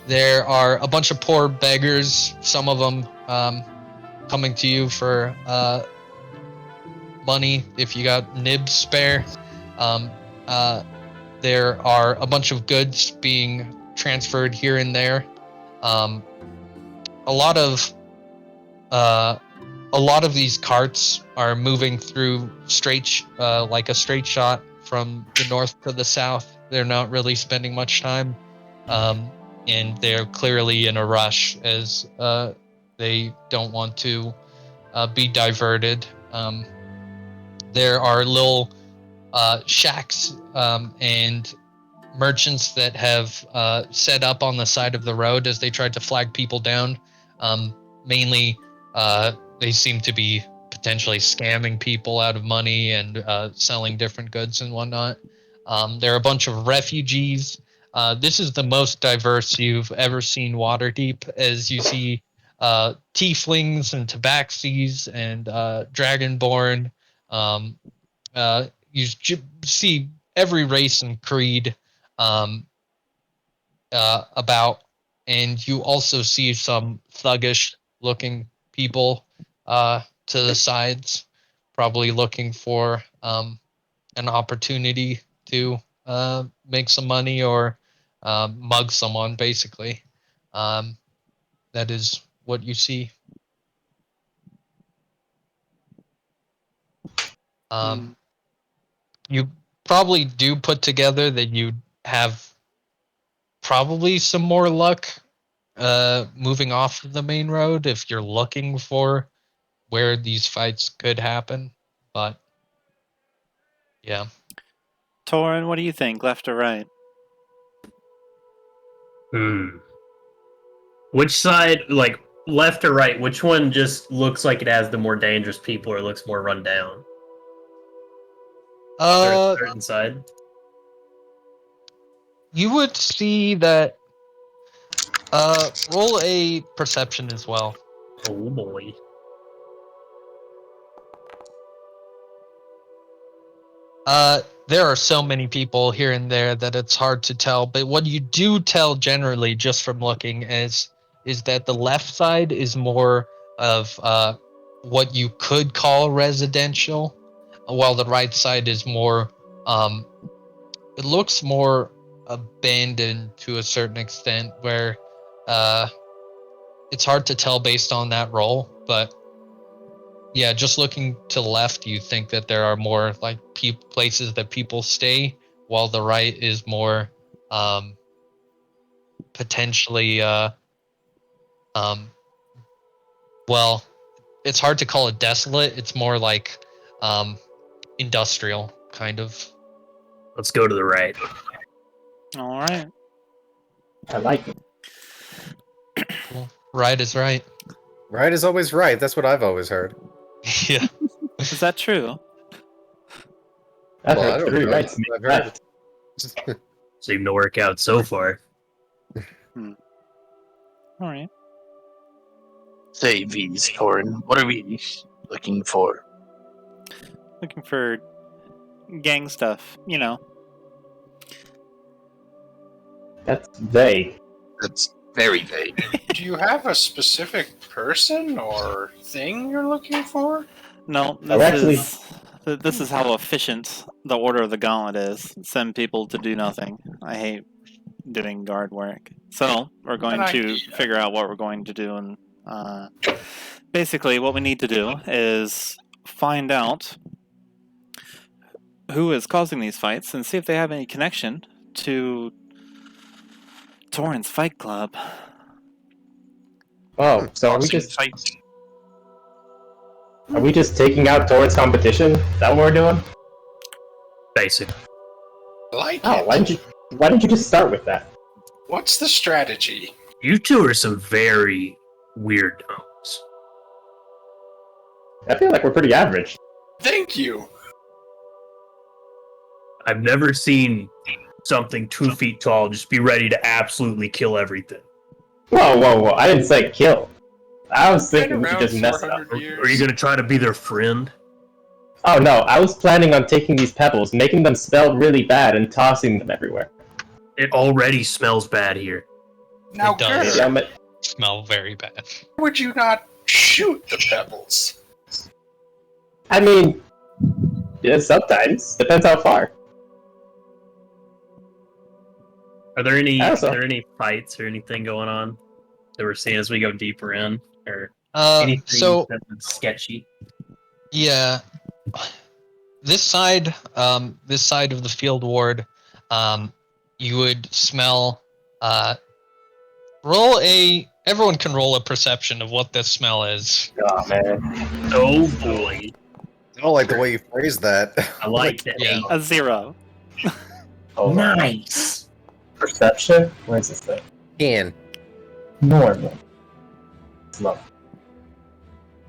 There are a bunch of poor beggars. Some of them coming to you for money if you got nibs spare. There are a bunch of goods being transferred here and there. A lot of these carts are moving through like a straight shot from the north to the south. They're not really spending much time, and they're clearly in a rush as they don't want to be diverted. There are little shacks and merchants that have set up on the side of the road as they tried to flag people down. Mainly, they seem to be potentially scamming people out of money and selling different goods and whatnot. There are a bunch of refugees. This is the most diverse you've ever seen Waterdeep, as you see tieflings and tabaxis and dragonborn. You see every race and creed about, and you also see some thuggish looking people to the sides, probably looking for an opportunity to make some money or mug someone, basically. That is what you see. You probably do put together that you have probably some more luck moving off of the main road if you're looking for where these fights could happen. But yeah. Torin, what do you think, left or right? Which side, left or right, which one just looks like it has the more dangerous people or looks more run down? A certain side? You would see that. Roll a perception as well. Oh boy. There are so many people here and there that it's hard to tell. But what you do tell generally, just from looking, is that the left side is more of what you could call residential, while the right side is more. It looks more abandoned to a certain extent, where it's hard to tell based on that roll. But yeah, just looking to the left, you think that there are more places that people stay, while the right is more potentially well, it's hard to call it desolate. It's more industrial kind of. Let's go to the right. All right. I like it. Well, right is right. Right is always right. That's what I've always heard. Yeah. Is that true? I've Well, I heard don't 3 know. rights. I've heard Left. Seemed to work out so far. All right. Say, V's, Torin, what are we looking for? Looking for gang stuff, you know. That's vague. That's very vague. Do you have a specific person or thing you're looking for? No, Oh, actually- this is how efficient the Order of the Gauntlet is. Send people to do nothing. I hate doing guard work. So we're going Good to idea. figure out what we're going to do, and basically what we need to do is find out who is causing these fights and see if they have any connection to Torin's Fight Club. Oh, so are we Boxing, just fighting. taking out Torin's competition? Is that what we're doing? Basic. I like Oh, it. why didn't you just start with that? What's the strategy? You two are some very weird gnomes. I feel like we're pretty average. Thank you. I've never seen something 2 feet tall just be ready to absolutely kill everything. Whoa! I didn't say kill. I was Been thinking we should around just mess up. 400 years. Are you going to try to be their friend? Oh no, I was planning on taking these pebbles, making them smell really bad, and tossing them everywhere. It already smells bad here. Now, It does. Gareth, Damn it. Smell very bad. why would you not shoot the pebbles? I mean, yeah, sometimes. Depends how far. Are there any Also- fights or anything going on that we're seeing as we go deeper in, or anything So that's sketchy? yeah, this side of the field ward, you would smell. Everyone can roll a perception of what this smell is. Oh man. Oh boy, I don't like the way you phrased that. I like that. Yeah. A 0. Hold on. Nice. Perception? Where's this thing? Ian. Normal. Slow.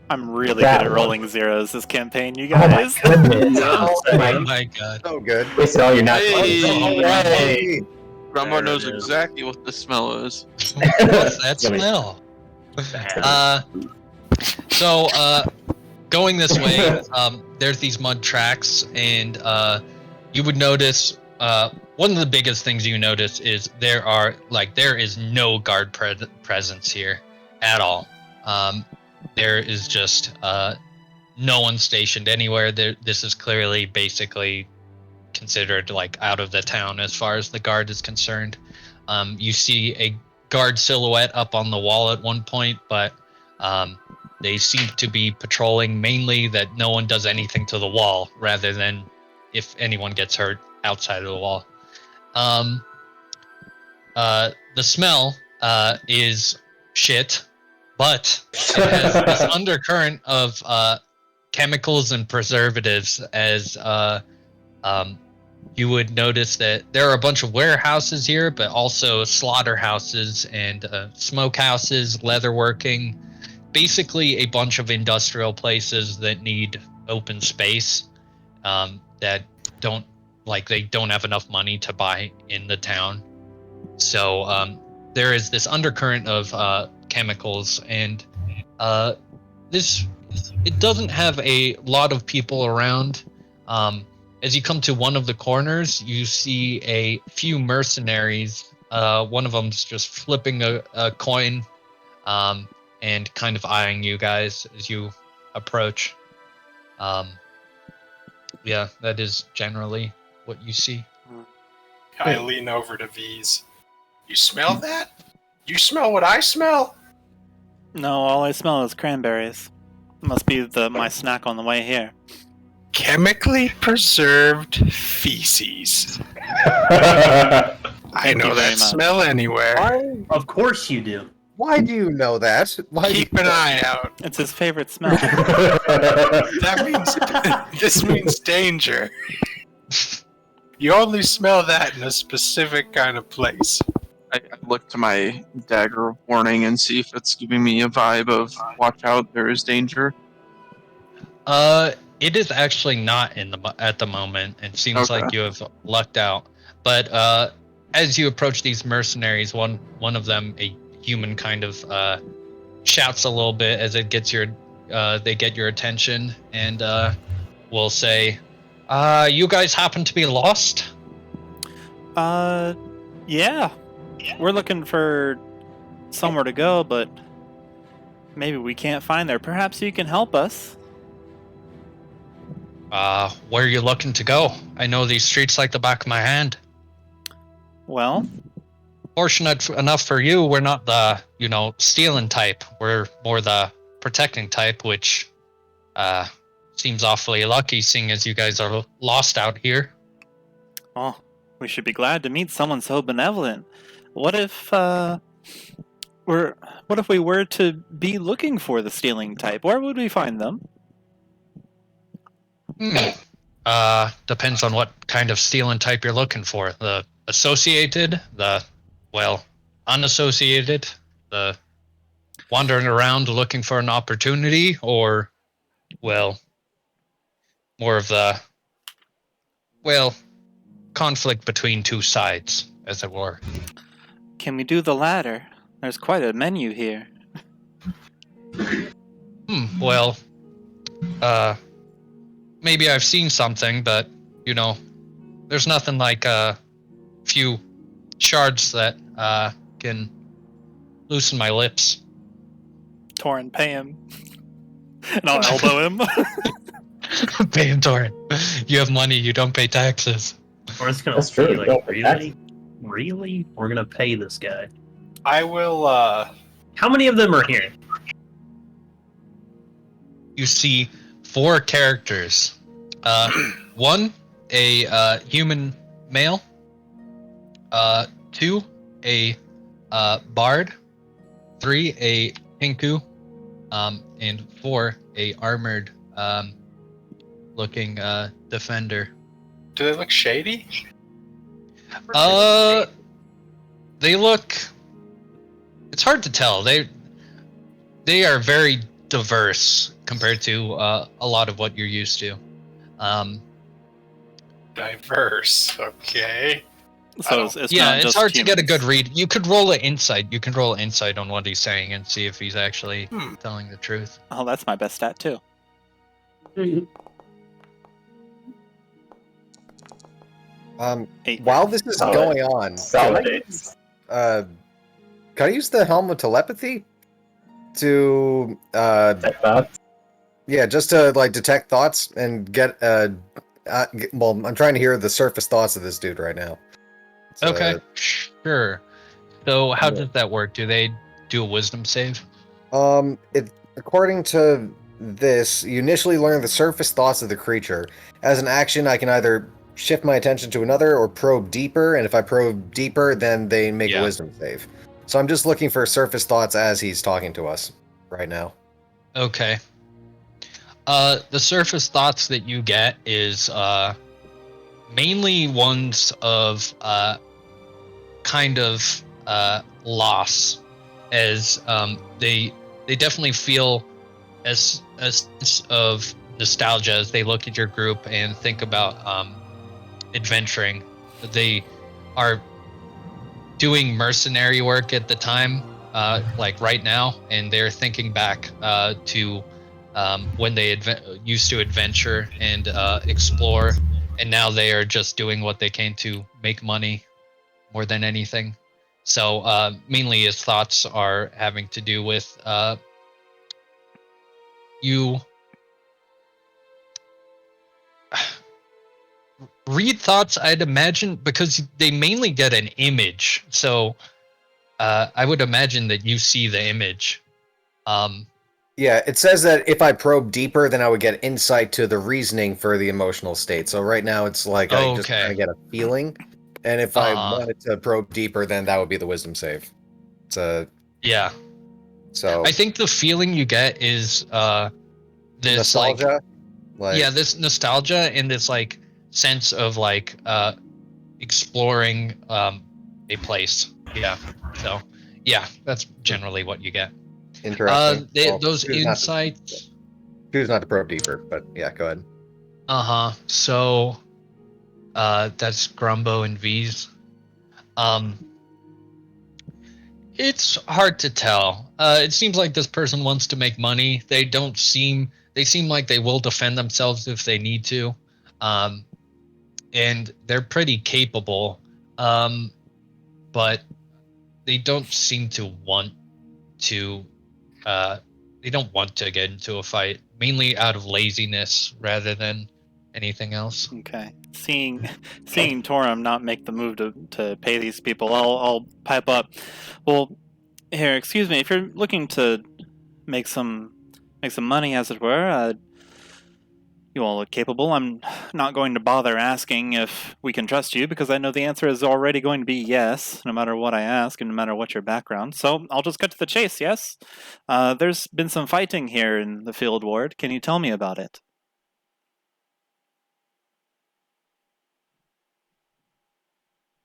I'm really That good at one. rolling zeros this campaign, you Oh my guys. goodness. Oh my my god. So good. Wasted all your natural. Hey. Hey. Grumbo There knows it is. exactly what the smell is. What's that Yummy. smell? So going this way, there's these mud tracks, and you would notice one of the biggest things you notice is there is no guard presence here at all. There is just no one stationed anywhere. This is clearly basically considered like out of the town as far as the guard is concerned. You see a guard silhouette up on the wall at one point, but they seem to be patrolling mainly that no one does anything to the wall rather than if anyone gets hurt outside of the wall. The smell is shit, but it has this undercurrent of chemicals and preservatives as you would notice that there are a bunch of warehouses here, but also slaughterhouses and smokehouses, leatherworking, basically a bunch of industrial places that need open space that they don't have enough money to buy in the town. So there is this undercurrent of chemicals, and it doesn't have a lot of people around. As you come to one of the corners, you see a few mercenaries. One of them's just flipping a coin and kind of eyeing you guys as you approach. Yeah, that is generally what you see. I lean over to V's. You smell that? You smell what I smell? No, all I smell is cranberries. Must be my snack on the way here. Chemically preserved feces. Why I know you very that much. smell anywhere. Of course you do. Why do you know that? Why Keep do you an eye out. It's his favorite smell. That means this means danger. You only smell that in a specific kind of place. I look to my dagger of warning and see if it's giving me a vibe of watch out, there is danger. It is actually not at the moment. It seems Okay. like you have lucked out. But as you approach these mercenaries, one of them, a human, kind of shouts a little bit as it gets they get your attention, and will say, "You guys happen to be lost?" Yeah. We're looking for somewhere to go, but maybe we can't find there. Perhaps you can help us. Where are you looking to go? I know these streets like the back of my hand. Well, Fortunate enough for you, we're not the, stealing type. We're more the protecting type, which seems awfully lucky, seeing as you guys are lost out here. oh, we should be glad to meet someone so benevolent. What if we were to be looking for the stealing type? Where would we find them? Depends on what kind of stealing type you're looking for. The associated, unassociated, the wandering around looking for an opportunity, or, more of the, conflict between two sides, as it were. Can we do the latter? There's quite a menu here. Maybe I've seen something, but, there's nothing like a few shards that can loosen my lips. Torin, pay him. And I'll elbow him. Pay him, Torin. You have money, you don't pay taxes. Or it's gonna That's be true, like, don't pay taxes. really? We're gonna pay this guy. I will, How many of them are here? You see 4 characters. One, a human male. 2, a bard. 3, a pinku. And 4, a armored looking defender. do they look shady? They look. It's hard to tell. They are very diverse compared to a lot of what you're used to. Diverse, okay. So it's Yeah, not it's just hard to get a humans. good read. You could roll an insight. You can roll an insight on what he's saying and see if he's actually telling the truth. Oh, that's my best stat too. Eight. While this is going on, Solidates. can I use the Helm of Telepathy to Check that. yeah, just to detect thoughts and get well, I'm trying to hear the surface thoughts of this dude right now. So, Okay, sure. So how Yeah. does that work? Do they do a wisdom save? According to this, you initially learn the surface thoughts of the creature. As an action, I can either shift my attention to another or probe deeper, and if I probe deeper, then they make a wisdom save. So I'm just looking for surface thoughts as he's talking to us right now. Okay. The surface thoughts that you get is mainly ones of kind of loss, as they definitely feel a sense of nostalgia as they look at your group and think about adventuring. They are doing mercenary work at the time, like right now, and they're thinking back to when they used to adventure and explore, and now they are just doing what they can to make money more than anything. So mainly his thoughts are having to do with you read thoughts, I'd imagine, because they mainly get an image. So I would imagine that you see the image. Yeah, it says that if I probe deeper, then I would get insight to the reasoning for the emotional state. So right now it's like I just kind of get a feeling. And if I wanted to probe deeper, then that would be the wisdom save. Yeah. So I think the feeling you get is this nostalgia. this nostalgia and this sense of exploring a place. Yeah. So, yeah, that's generally what you get. Interesting. Well, Those choose not to- insights. Choose not to probe deeper, but yeah, go ahead. So, that's Grumbo and V's. It's hard to tell. It seems like this person wants to make money. They seem like they will defend themselves if they need to. And they're pretty capable. But they don't seem to want to they don't want to get into a fight, mainly out of laziness rather than anything else. Okay. Seeing Torin not make the move to pay these people, I'll pipe up. Well, here, excuse me, if you're looking to make some money, as it were, you all look capable. I'm not going to bother asking if we can trust you, because I know the answer is already going to be yes, no matter what I ask and no matter what your background. So I'll just cut to the chase, yes? There's been some fighting here in the field ward. Can you tell me about it?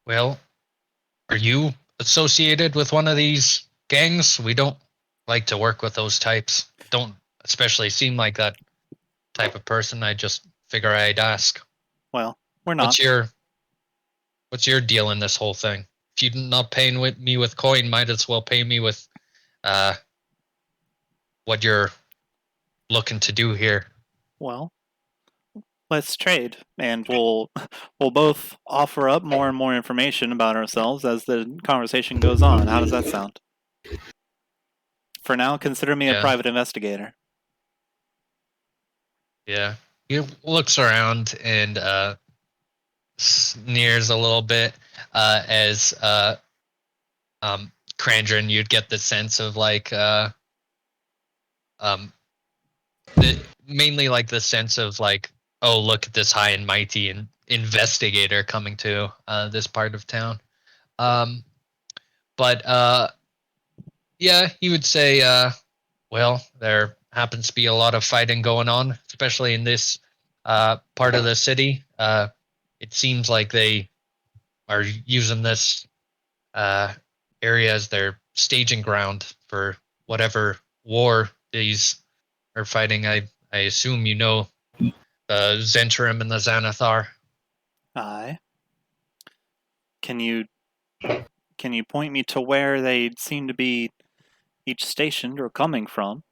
Well, are you associated with one of these gangs? We don't like to work with those types. Don't especially seem like that type of person. I just figure I'd ask. Well, we're not. What's your deal in this whole thing? If you're not paying me with coin, might as well pay me with what you're looking to do here. Well, let's trade, and we'll both offer up more and more information about ourselves as the conversation goes on. How does that sound? For now, consider me a private investigator. Yeah. He looks around and sneers a little bit as Krandren. You'd get the sense of like mainly like the sense of like, oh, look at this high and mighty and investigator coming to this part of town. But yeah, he would say, well, there happens to be a lot of fighting going on, especially in this part of the city. It seems like they are using this area as their staging ground for whatever war these are fighting. I assume you know the Zentrum and the Xanathar. Aye. Can you point me to where they seem to be each stationed or coming from?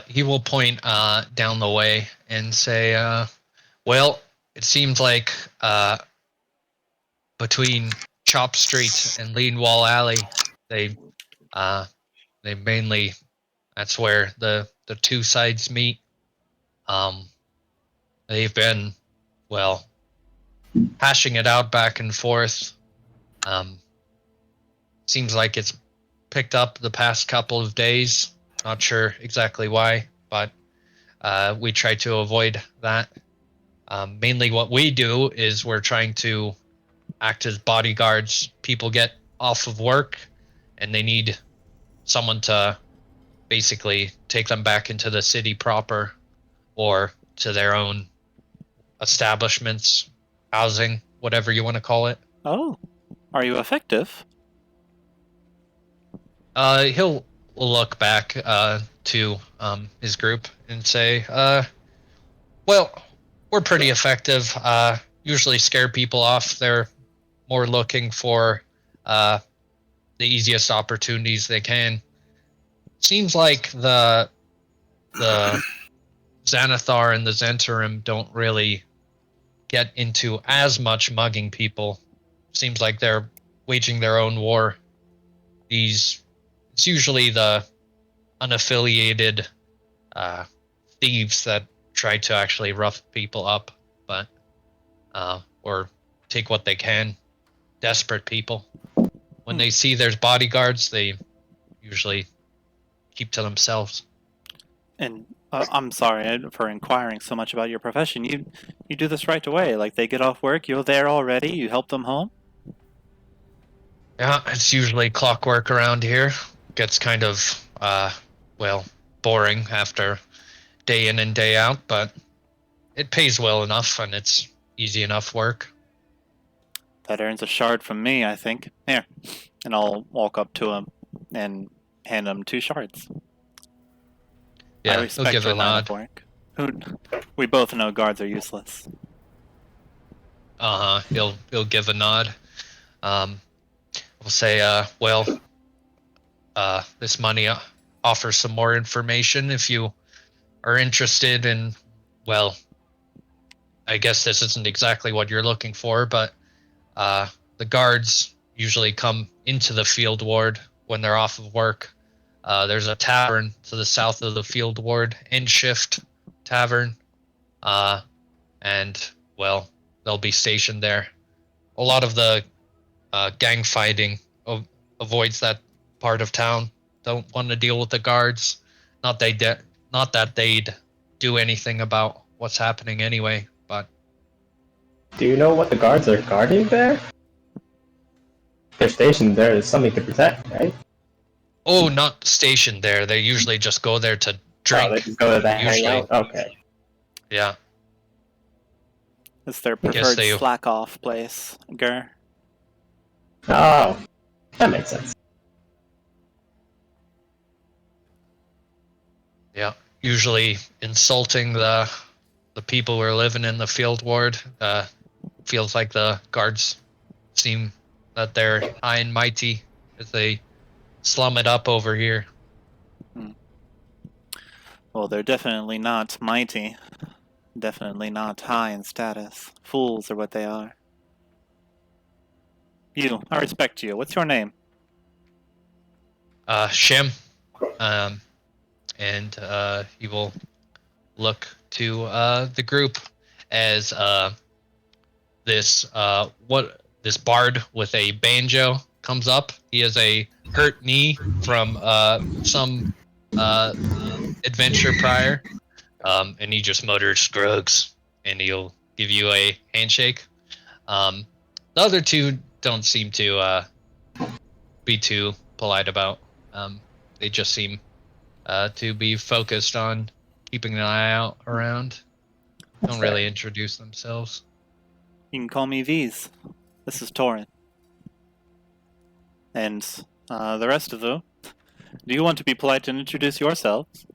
He will point down the way and say, well, it seems like between Chop Street and Lean Wall Alley, they mainly, that's where the two sides meet. They've been, well, hashing it out back and forth. Seems like it's picked up the past couple of days. Not sure exactly why, but we try to avoid that. Mainly what we do is we're trying to act as bodyguards. People get off of work and they need someone to basically take them back into the city proper or to their own establishments, housing, whatever you want to call it. Oh, are you effective? He'll look back to his group and say, well, we're pretty effective. Usually scare people off. They're more looking for the easiest opportunities they can. Seems like the Xanathar and the Zentrum don't really get into as much mugging people. Seems like they're waging their own war. It's usually the unaffiliated thieves that try to actually rough people up, but or take what they can. Desperate people. When they see there's bodyguards, they usually keep to themselves. And I'm sorry for inquiring so much about your profession. You do this right away. Like, they get off work, you're there already, you help them home? Yeah, it's usually clockwork around here. Gets kind of, well, boring after day in and day out, but it pays well enough, and it's easy enough work. That earns a shard from me, I think. Here. And I'll walk up to him and hand him 2 shards. I Yeah, he'll respect give your a line nod. of work. We both know guards are useless. He'll give a nod. We'll say, this money offers some more information if you are interested in, well, I guess this isn't exactly what you're looking for, but the guards usually come into the field ward when they're off of work. There's a tavern to the south of the field ward, End Shift Tavern, and, well, they'll be stationed there. A lot of the gang fighting avoids that part of town. Don't want to deal with the guards. Not that they'd do anything about what's happening anyway, but... Do you know what the guards are guarding there? They're stationed there, there's something to protect, right? Oh, not stationed there. They usually just go there to drink. Oh, they just go there to hang usually. out? Okay. Yeah. It's their Guess preferred they- slack-off place. Grr. Oh, that makes sense. Yeah. Usually insulting the people who are living in the field ward. Feels like the guards seem that they're high and mighty as they slum it up over here. Well, they're definitely not mighty. Definitely not high in status. Fools are what they are. You, I respect you. What's your name? Shem. And he will look to the group as this bard with a banjo comes up. He has a hurt knee from some adventure prior, and he just mutters "Scrugs," and he'll give you a handshake. The other two don't seem to be too polite about. They just seem to be focused on keeping an eye out around. Don't really introduce themselves. You can call me V's. This is Torin. And the rest of you, do you want to be polite and introduce yourselves?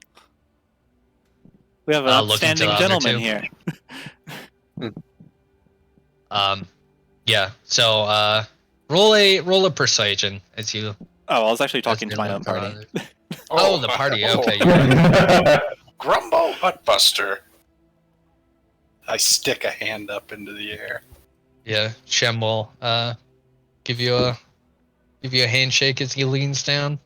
We have an outstanding gentleman here. Yeah. So roll a persuasion as you. Oh, I was actually talking to my own party. Oh, the party. Okay. You're right. Grumbo Hutbuster. I stick a hand up into the air. Yeah. Shem will give you a handshake as he leans down.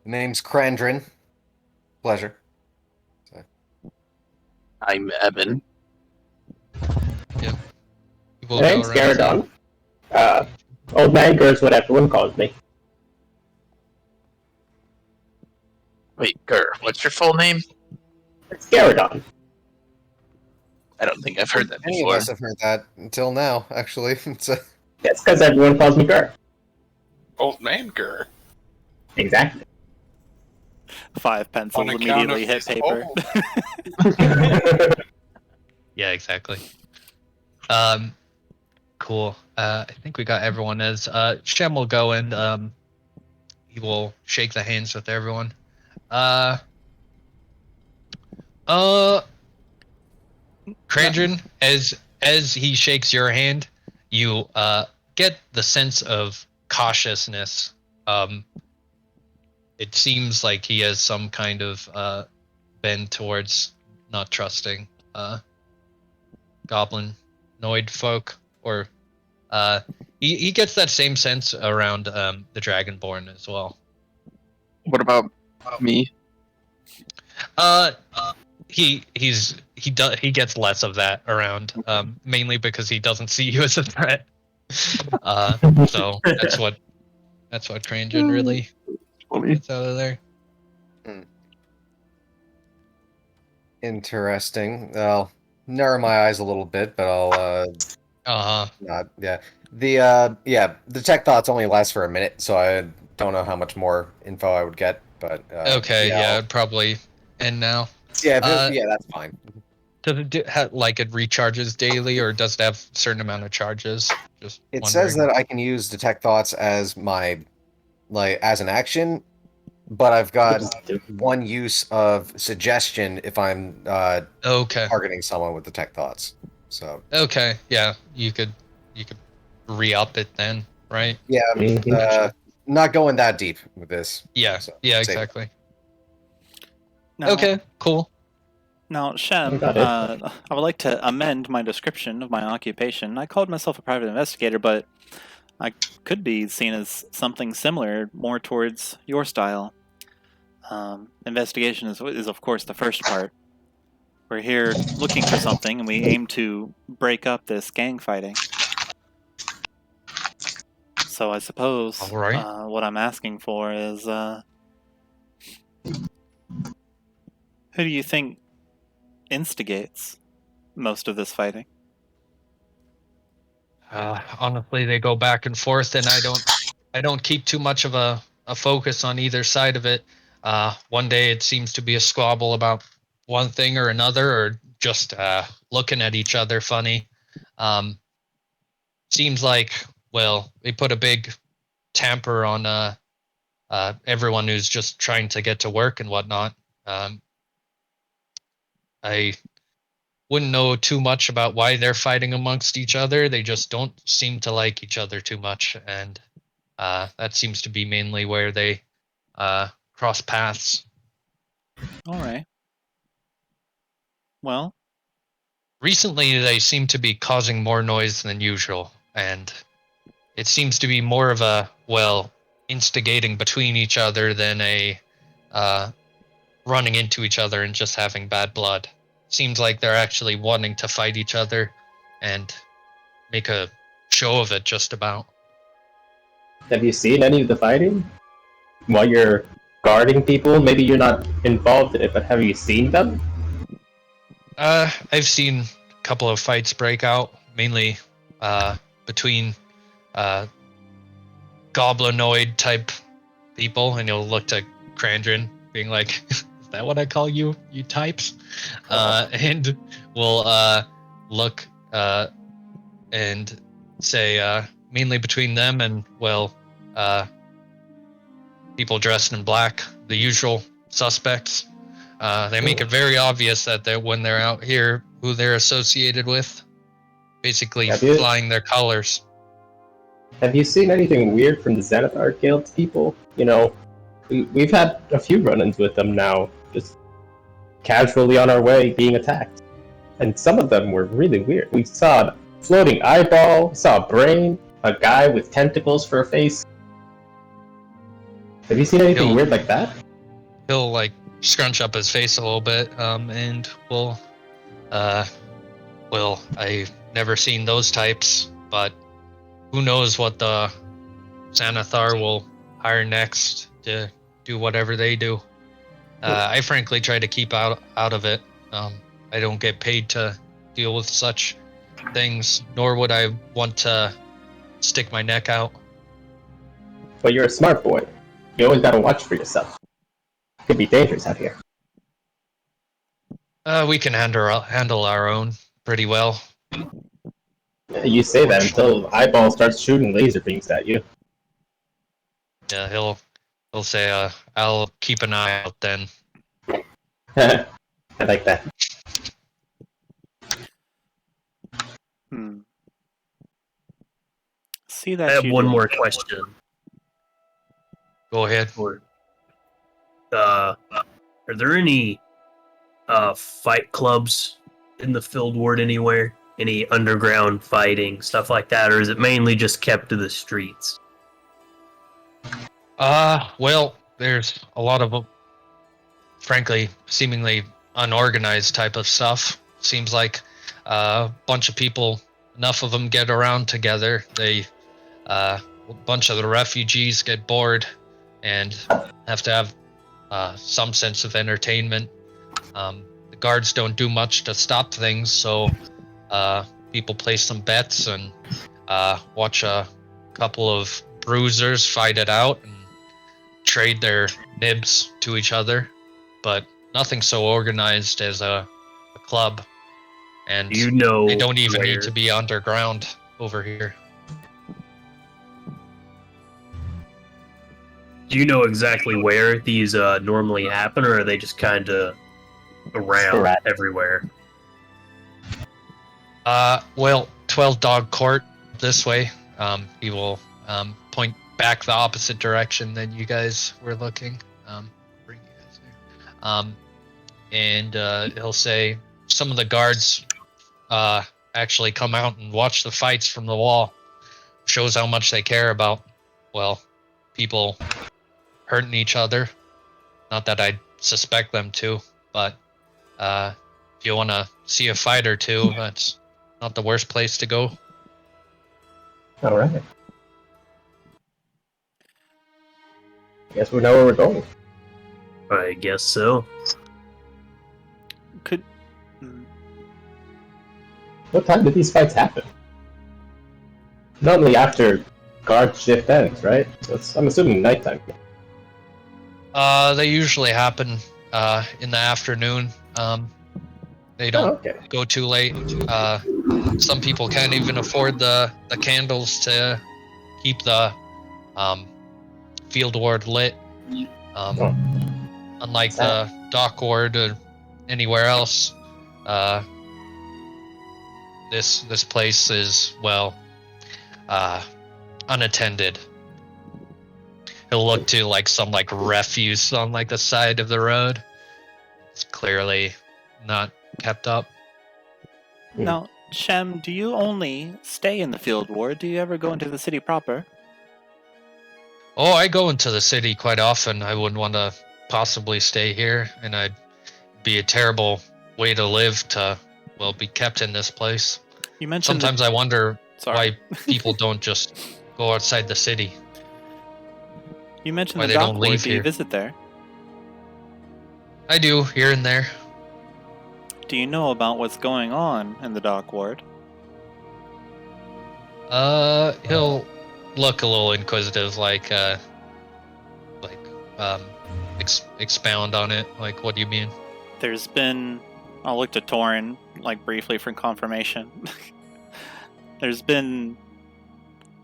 Name's Krandren. Pleasure. I'm Ebyn. Yep. My name's Gareth. Old man Ger's what everyone calls me. Wait, what's your full name? It's Gareth. I don't think I've heard that Any of before. us have heard that until now, actually. It's because everyone calls me Ger. Old man Ger. Exactly. 5 pencils On account immediately of hit his paper. old. Yeah, exactly. Cool. I think we got everyone as Shem will go and he will shake the hands with everyone. Krandren, as he shakes your hand, you get the sense of cautiousness. It seems like he has some kind of bend towards not trusting goblinoid folk, or he gets that same sense around the Dragonborn as well. What about me? He gets less of that around, mainly because he doesn't see you as a threat. So that's what Krandren really gets out of there. Interesting. I'll narrow my eyes a little bit, but I'll not. Yeah. The tech thoughts only last for a minute, so I don't know how much more info I would get. But Okay, yeah, it'd probably end now. Yeah, yeah, that's fine. Does it like it recharges daily, or does it have a certain amount of charges? Just It wondering. says that I can use detect thoughts as as an action, but I've got one use of suggestion if I'm Okay. targeting someone with detect thoughts. So Okay, yeah, you could re-up it then, right? yeah, not going that deep with this. Yeah, So, yeah, save it. exactly. Now, Okay, cool. Now, Shem, Got it. I would like to amend my description of my occupation. I called myself a private investigator, but I could be seen as something similar, more towards your style. Investigation is, of course, the first part. We're here looking for something, and we aim to break up this gang fighting. So I suppose All right. what I'm asking for is, who do you think instigates most of this fighting? Honestly, they go back and forth, and I don't keep too much of a focus on either side of it. One day it seems to be a squabble about one thing or another, or just looking at each other funny. Seems like, well, they put a big tamper on everyone who's just trying to get to work and whatnot. I wouldn't know too much about why they're fighting amongst each other. They just don't seem to like each other too much, and that seems to be mainly where they cross paths. All right. Well, Recently, they seem to be causing more noise than usual, and it seems to be more of a, well, instigating between each other than a running into each other and just having bad blood. Seems like they're actually wanting to fight each other and make a show of it, just about. Have you seen any of the fighting? While you're guarding people, maybe you're not involved in it, but have you seen them? I've seen a couple of fights break out, mainly between goblinoid type people, and you'll look to Krandren, being like, "Is that what I call you, you types?" And we'll look and say mainly between them and, well, people dressed in black, the usual suspects. They make it very obvious that when they're out here, who they're associated with, basically flying their colors. Have you seen anything weird from the Xanathar Guild people? You know, we've had a few run-ins with them now, just casually on our way being attacked. And some of them were really weird. We saw a floating eyeball, saw a brain, a guy with tentacles for a face. Have you seen anything weird like that? He'll like scrunch up his face a little bit, and well, I've never seen those types, but who knows what the Xanathar will hire next to do whatever they do. I frankly try to keep out of it. I don't get paid to deal with such things, nor would I want to stick my neck out. But you're a smart boy. You always gotta watch for yourself. It could be dangerous out here. We can handle our own pretty well. You say that until Eyeball starts shooting laser beams at you. Yeah, he'll say, "I'll keep an eye out then." I like that. See that. I have one more question. Go ahead. Are there any fight clubs in the Field Ward anywhere? Any underground fighting, stuff like that, or is it mainly just kept to the streets? Well, there's a lot of, frankly, seemingly unorganized type of stuff. Seems like a bunch of people, enough of them get around together. A bunch of the refugees get bored and have to have some sense of entertainment. The guards don't do much to stop things, so people place some bets and watch a couple of bruisers fight it out and trade their nibs to each other. But nothing so organized as a club, and Do you know they don't even where? need to be underground over here. Do you know exactly where these normally happen, or are they just kind of around Sporadic. everywhere? Well, 12 Dog Court this way. He will point back the opposite direction than you guys were looking. Bring you guys there. And he'll say some of the guards actually come out and watch the fights from the wall. Shows how much they care about, well, people hurting each other. Not that I suspect them to, but if you want to see a fight or two, that's not the worst place to go. All right. Guess we know where we're going. I guess so. Could What time did these fights happen? Normally after guard shift ends, right? I'm assuming nighttime. They usually happen in the afternoon. They don't okay. go too late. Some people can't even afford the candles to keep the field ward lit. Unlike the dock ward or anywhere else, this place is, well, unattended. He'll look to some refuse on the side of the road. It's clearly not kept up. Now, Shem, do you only stay in the field ward? Do you ever go into the city proper? Oh, I go into the city quite often. I wouldn't want to possibly stay here, and I'd be a terrible way to live to, well, be kept in this place. You mentioned Sometimes I wonder Sorry. why people don't just go outside the city. You mentioned why the they dock don't ward. leave Do you here. visit there? I do, here and there. Do you know about what's going on in the dock ward? He'll look a little inquisitive, expound on it. What do you mean? There's been... I'll look to Torin, briefly for confirmation. There's been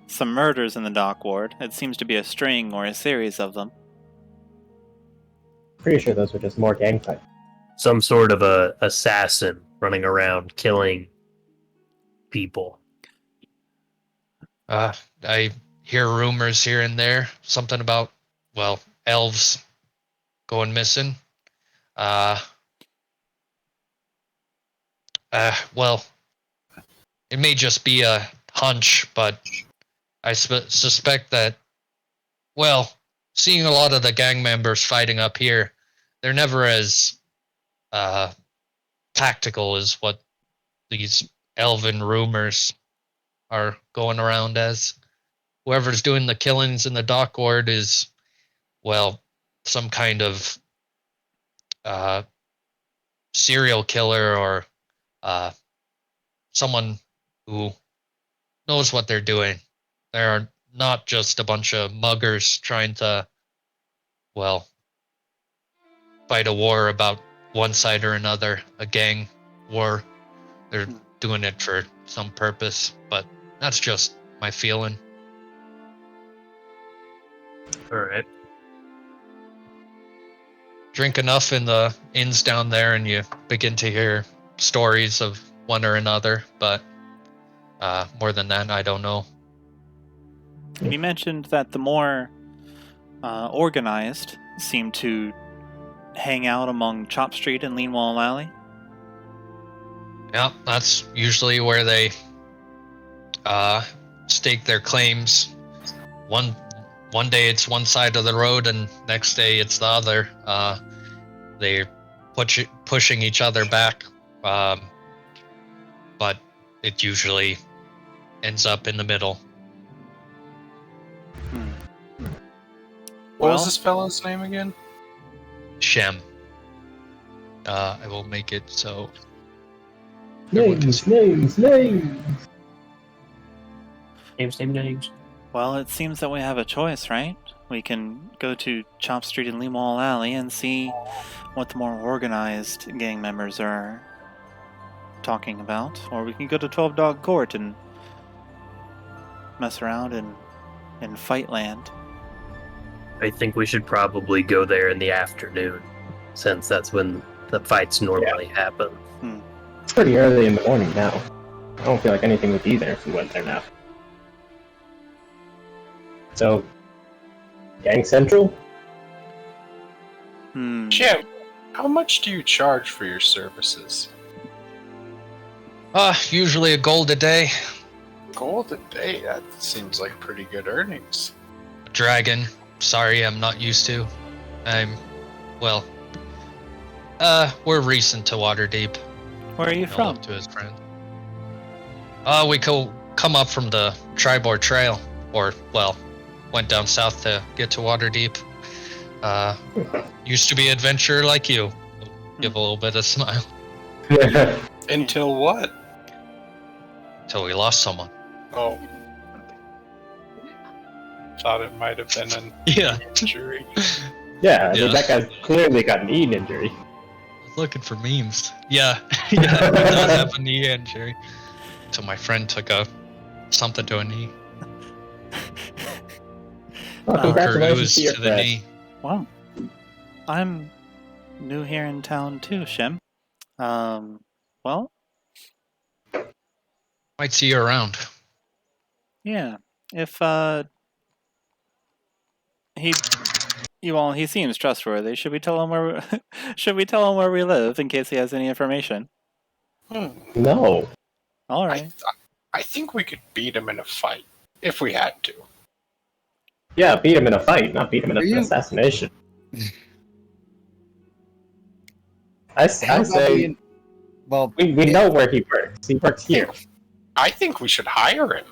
some murders in the dock ward. It seems to be a string or a series of them. Pretty sure those were just more gang fights. Some sort of a assassin running around killing people. I hear rumors here and there. Something about, well, elves going missing. Well, it may just be a hunch, but I suspect that, well, seeing a lot of the gang members fighting up here, they're never as tactical as what these elven rumors are going around as. Whoever's doing the killings in the dock ward is, well, some kind of serial killer or someone who knows what they're doing. They're not just a bunch of muggers trying to, well, fight a war about one side or another, a gang war. They're doing it for some purpose, but that's just my feeling. Alright. Drink enough in the inns down there and you begin to hear stories of one or another, but more than that, I don't know. You mentioned that the more organized seem to hang out among Chop Street and Leanwall Alley. Yeah, that's usually where they stake their claims. One day it's one side of the road, and next day it's the other. They're pushing each other back, but it usually ends up in the middle. What was this fellow's name again? Shem. I will make it so. Names. Names. Well, it seems that we have a choice, right? We can go to Chop Street and Lemall Alley and see what the more organized gang members are talking about. Or we can go to 12 Dog Court and mess around in Fight Land. I think we should probably go there in the afternoon, since that's when the fights normally happen. It's pretty early in the morning now. I don't feel like anything would be there if we went there now. So, Gang Central? Jim, how much do you charge for your services? Usually a gold a day. Gold a day? That seems like pretty good earnings. Dragon. Sorry, I'm not used to. We're recent to Waterdeep. Where are you from? To his friend. We come up from the Tribord Trail, went down south to get to Waterdeep. Used to be an adventurer like you. Give a little bit of smile. Until what? Till we lost someone. Oh. Thought it might have been an injury. Yeah, I mean, that guy's clearly got an knee injury. Looking for memes. Yeah, he does have a knee injury. So my friend took something to a knee. Well, congratulations to your the friend. knee. Wow. I'm new here in town too, Shem. Well, Might see you around. yeah. If he seems trustworthy. Should we tell him where we live in case he has any information? No. All right. I think we could beat him in a fight if we had to. Yeah, beat him in a fight, not beat him in an assassination. I say, well, we know where he works. He works here. I think we should hire him.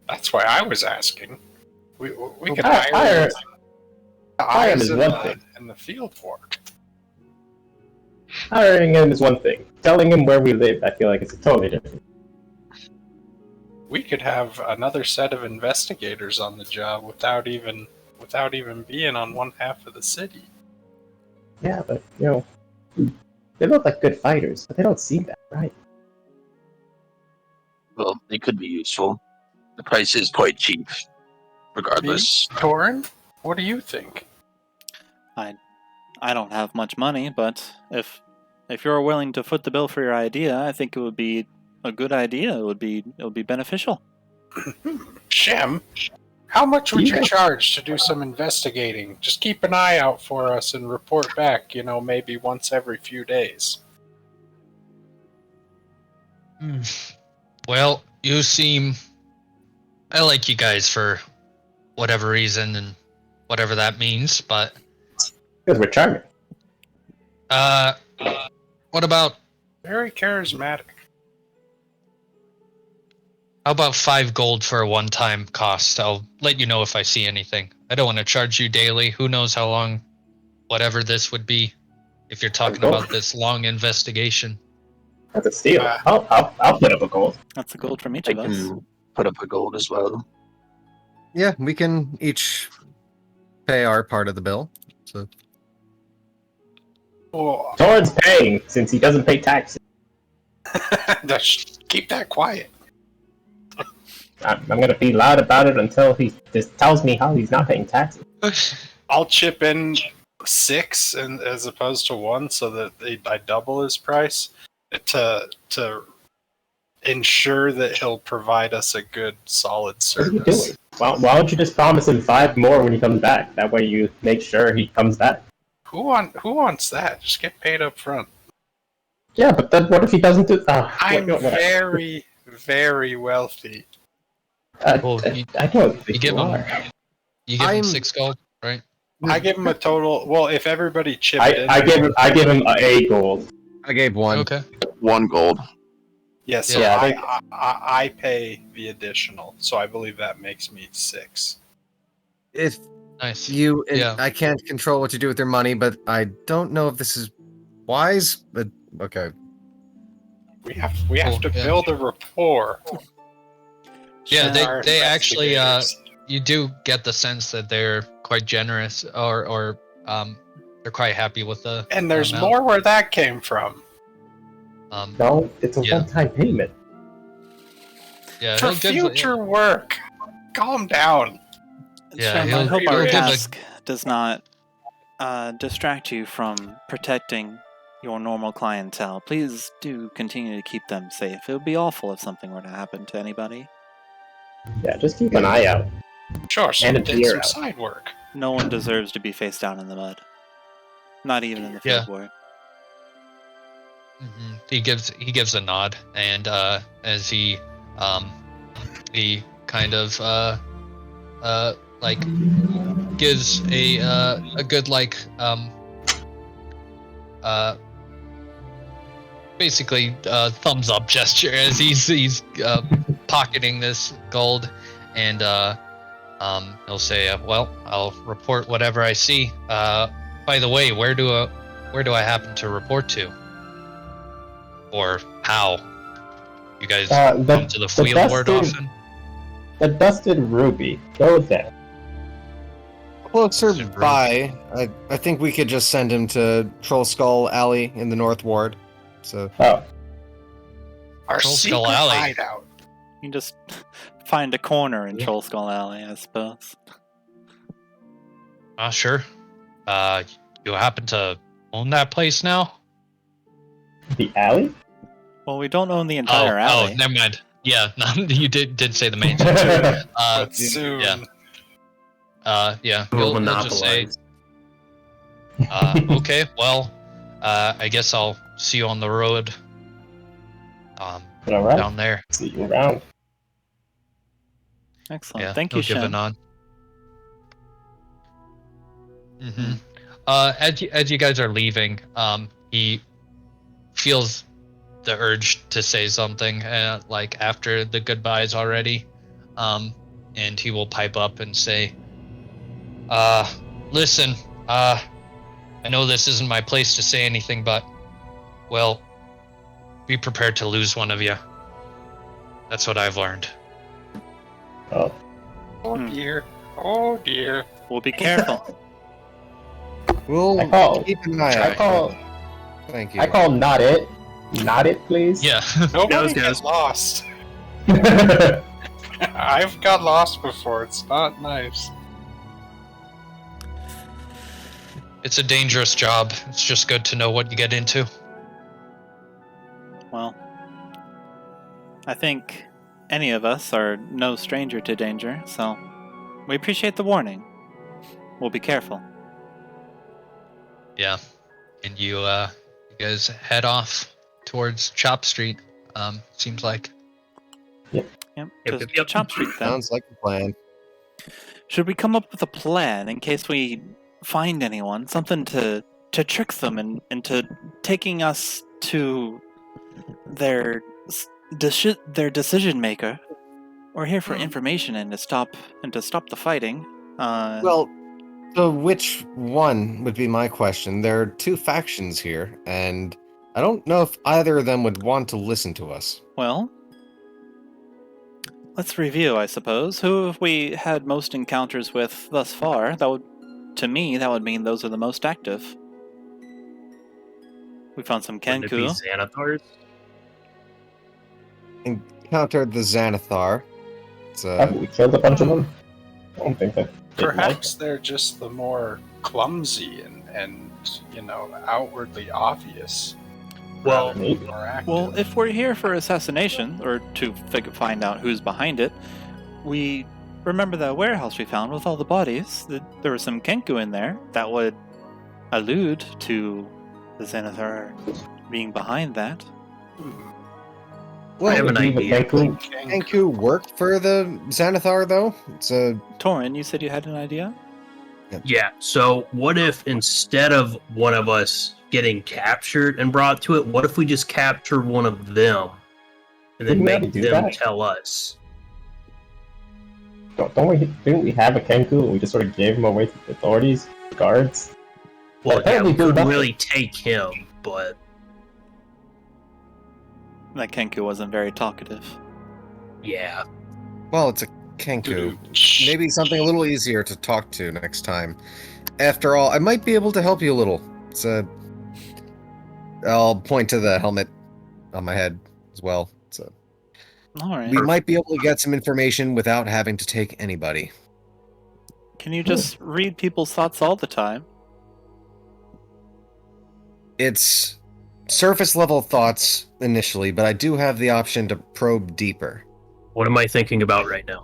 That's why I was asking. We could hire hire him. Hire him is one thing. In the field work. Hiring him is one thing. Telling him where we live, I feel like it's totally different. We could have another set of investigators on the job without even being on one half of the city. Yeah, but they look like good fighters, but they don't seem that right. Well, they could be useful. The price is quite cheap, regardless. Torin, what do you think? I don't have much money, but if you're willing to foot the bill for your idea, I think it would be a good idea. It would be beneficial. Shem, how much would you charge to do some investigating? Just keep an eye out for us and report back, maybe once every few days. Well, I like you guys for whatever reason and whatever that means, but Because we're charming. What about Very charismatic. how about 5 gold for a one-time cost? I'll let you know if I see anything. I don't want to charge you daily. Who knows how long, whatever this would be, if you're talking about this long investigation. That's a steal. I'll put up a gold. That's a gold from each I of us. can put up a gold as well. Yeah, we can each pay our part of the bill. So Oh, Torin's paying since he doesn't pay taxes. keep that quiet. I'm going to be loud about it until he just tells me how he's not paying taxes. I'll chip in 6 as opposed to 1 so that I double his price to ensure that he'll provide us a good, solid What are you service. doing? Why don't you just promise him 5 more when he comes back? That way you make sure he comes back. Who wants that? Just get paid up front. Yeah, but then what if he doesn't do... I'm very, very wealthy. Well, I don't think you give you him are. You give him 6 gold, right? I give him a total... Well, if everybody chipped in... I give him a gold. I gave 1. Okay. 1 gold. Yes, so Yeah, I pay the additional, so I believe that makes me 6. If Nice. I can't control what you do with your money, but I don't know if this is wise. But okay. We have to yeah. build a rapport. Yeah, Our they actually investigators. you do get the sense that they're quite generous, or they're quite happy with the. And there's amount. more where that came from. No, it's a yeah. one-time payment. Yeah, For he'll give- future work. Calm down. Yeah, Shem, I he'll- hope he'll our give a- task does not distract you from protecting your normal clientele. Please do continue to keep them safe. It would be awful if something were to happen to anybody. Yeah, just keep an eye out. Sure, so And we a did beer some out. side work. No one deserves to be face down in the mud. Not even in the Yeah. field war. He gives a nod, and as he kind of like gives a good like basically thumbs up gesture as he's pocketing this gold, and he'll say, well, I'll report whatever I see. By the way, where do I happen to report to, or how? You guys come to the field ward often? The Dusted Ruby. Go there. Closer Dusted Ruby. by, I think we could just send him to Troll Skull Alley in the North Ward. So Oh, Our Troll secret Skull Alley. hideout. You can just find a corner in Yeah. Troll Skull Alley, I suppose. Sure. You happen to own that place now? the alley? Well, we don't own the entire alley. Oh, never mind. Yeah, no, you did say the main. But soon. yeah. Yeah. We'll You'll just say, monopolize. okay, well, I guess I'll see you on the road. All right. Down there. See you around. Excellent. Yeah. Thank you, he'll give a Shem. nod. As you guys are leaving, he feels the urge to say something, like after the goodbyes already, and he will pipe up and say, listen, I know this isn't my place to say anything, but, well, be prepared to lose one of you. That's what I've learned. Oh, Oh dear. Oh dear. We'll be careful. we'll I call. keep an eye I out. call. Thank you. I call. Not it. Not it, please. Yeah. Nobody Goes. get lost. I've got lost before. It's not nice. It's a dangerous job. It's just good to know what you get into. Well, I think any of us are no stranger to danger, so we appreciate the warning. We'll be careful. Yeah. And you guys head off towards Chop Street, seems like. Yep, to Chop Street then. Sounds like a plan. Should we come up with a plan in case we find anyone, something to trick them into taking us to their decision maker? We're here for information and to stop the fighting. Well, so which one would be my question? There are two factions here, and I don't know if either of them would want to listen to us. Well, let's review, I suppose. Who have we had most encounters with thus far? To me, that would mean those are the most active. We found some Wouldn't it be Kenku. Xanathars? Encountered the Xanathar. It's Have we killed a bunch of them? I don't think that. Perhaps they're just the more clumsy and outwardly obvious. Well, rather than more active. Well, if we're here for assassination, or to find out who's behind it, we remember that warehouse we found with all the bodies. There was some Kenku in there that would allude to the Xanathar being behind that. Well, I have an idea. Kenku work for the Xanathar, though? It's a... Torin, you said you had an idea? Yeah, so what if instead of one of us getting captured and brought to it, what if we just capture one of them and then Didn't we make already do them that? tell us? Didn't we have a Kenku and we just sort of gave him away to the authorities, guards? Well, That yeah, probably we do couldn't nothing. really take him, but That Kenku wasn't very talkative. yeah. Well, it's a Kenku. Maybe something a little easier to talk to next time. After all, I might be able to help you a little. I'll point to the helmet on my head as well. All right. We might be able to get some information without having to take anybody. Can you just read people's thoughts all the time? It's surface level thoughts initially, but I do have the option to probe deeper. What am I thinking about right now?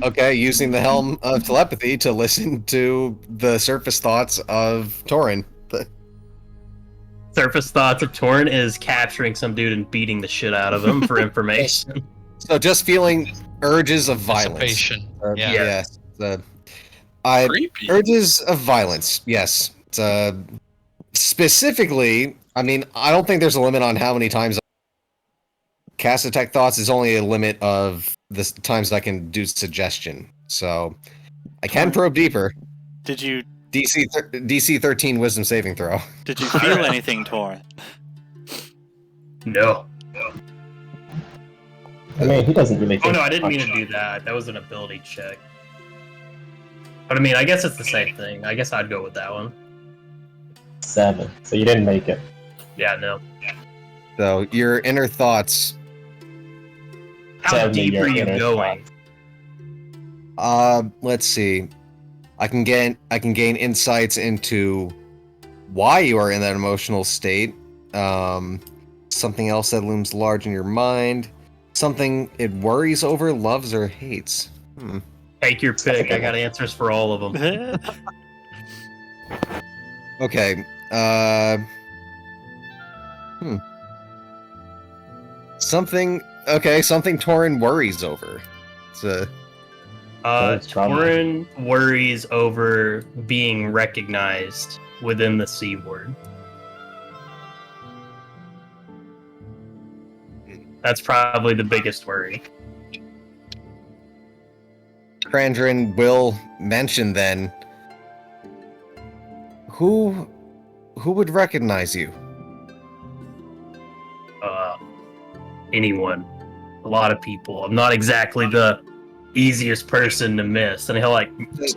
Okay, using the helm of telepathy to listen to the surface thoughts of Torin. Surface thoughts of Torin is capturing some dude and beating the shit out of him for information. So just feeling urges of violence. Dissipation. Yes. Creepy. Urges of violence, yes. Specifically, I mean, I don't think there's a limit on how many times cast detect thoughts. Is only a limit of the times I can do suggestion. So I can probe deeper. Did you DC 13 wisdom saving throw. Did you feel anything, Torin? No. I mean, he doesn't really. Oh no, I didn't mean to do that. That was an ability check. But I mean, I guess it's the same thing. I guess I'd go with that one. 7. So you didn't make it. Yeah, no. So your inner thoughts. How Tell me deep your are you inner going? Let's see. I can gain insights into why you are in that emotional state. Something else that looms large in your mind. Something it worries over, loves, or hates. Take your pick. I got answers for all of them. Okay. Something Torin worries over. Torin worries over being recognized within the C word. That's probably the biggest worry. Krandren will mention then, who would recognize you? Anyone. A lot of people. I'm not exactly the easiest person to miss. And he'll like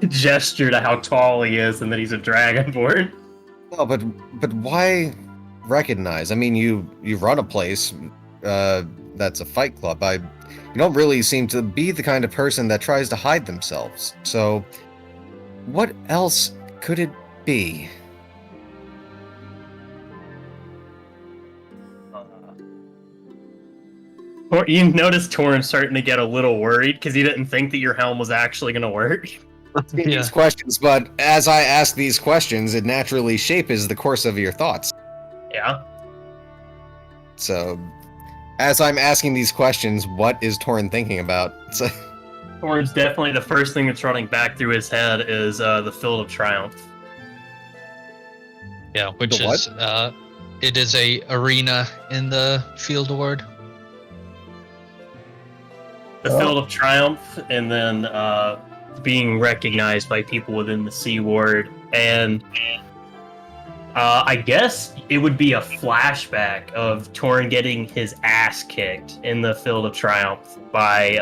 gesture to how tall he is and that he's a Dragonborn. Oh, but why recognize? I mean, you run a place that's a fight club. You don't really seem to be the kind of person that tries to hide themselves. So, what else could it be? You notice Torin starting to get a little worried because he didn't think that your helm was actually going to work. These questions, but as I ask these questions, it naturally shapes the course of your thoughts. Yeah. So, as I'm asking these questions, what is Torin thinking about? Torin's definitely the first thing that's running back through his head is the Field of Triumph. Yeah, which is it is a arena in the Field Ward. The Field of Triumph, and then being recognized by people within the C Ward, and I guess it would be a flashback of Torin getting his ass kicked in the Field of Triumph by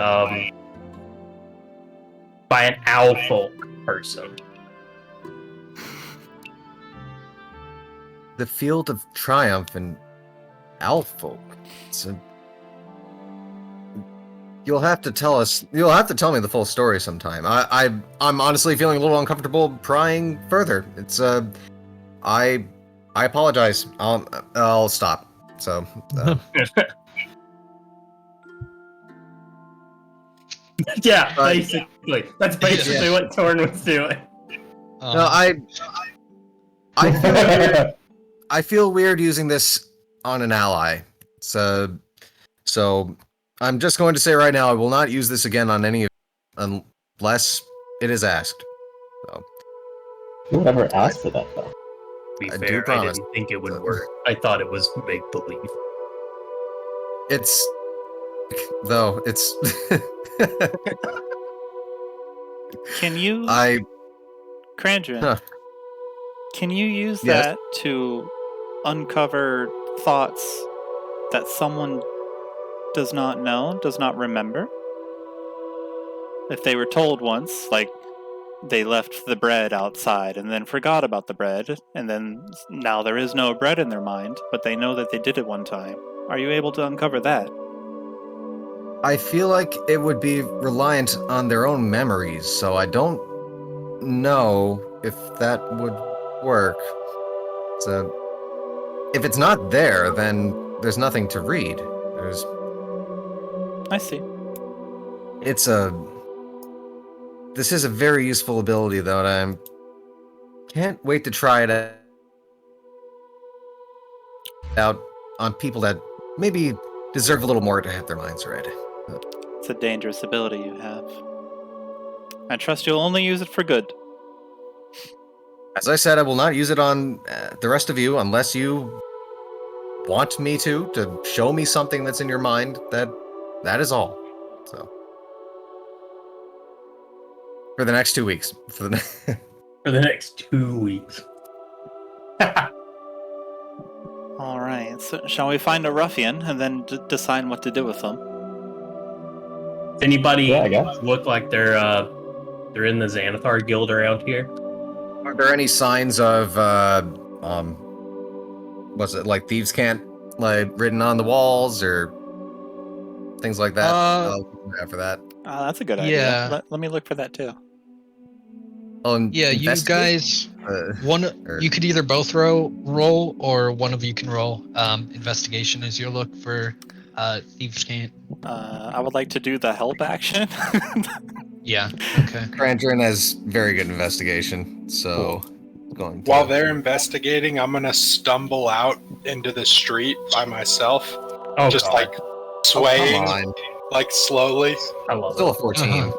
an owl folk person. The Field of Triumph and owl folk. You'll have to tell me the full story sometime. I'm honestly feeling a little uncomfortable prying further. It's I apologize. I'll stop. So yeah, basically. That's basically what Torin was doing. No, I feel weird. I feel weird using this on an ally. So I'm just going to say right now, I will not use this again on any unless it is asked. So. Who ever asked for that, though? To be I fair, do promise. I didn't think it would work. I thought it was make-believe. It's... Can you... Krandren, can you use that to uncover thoughts that someone does not know, does not remember. If they were told once, like they left the bread outside and then forgot about the bread, and then now there is no bread in their mind, but they know that they did it one time, are you able to uncover that? I feel like it would be reliant on their own memories, so I don't know if that would work. So, if it's not there, then there's nothing to read. I see. This is a very useful ability, though, and I can't wait to try it out on people that maybe deserve a little more to have their minds read. It's a dangerous ability you have. I trust you'll only use it for good. As I said, I will not use it on the rest of you unless you want me to show me something that's in your mind. That is all. So, for the next 2 weeks. For the next 2 weeks. All right. So, shall we find a ruffian and then decide what to do with them? Does anybody Yeah, I guess. look like they're in the Xanathar guild around here? Are there any signs of was it like thieves' can't written on the walls or things like that? For that. That's a good idea. Yeah. Let me look for that too. Yeah, you guys, you could either both roll, or one of you can roll investigation as you look for thieves' can't. I would like to do the help action. Yeah. Okay. Krandren has very good investigation, so going to... While they're investigating, I'm gonna stumble out into the street by myself, just God. like swaying, come on. like slowly. I love Still it. a 14.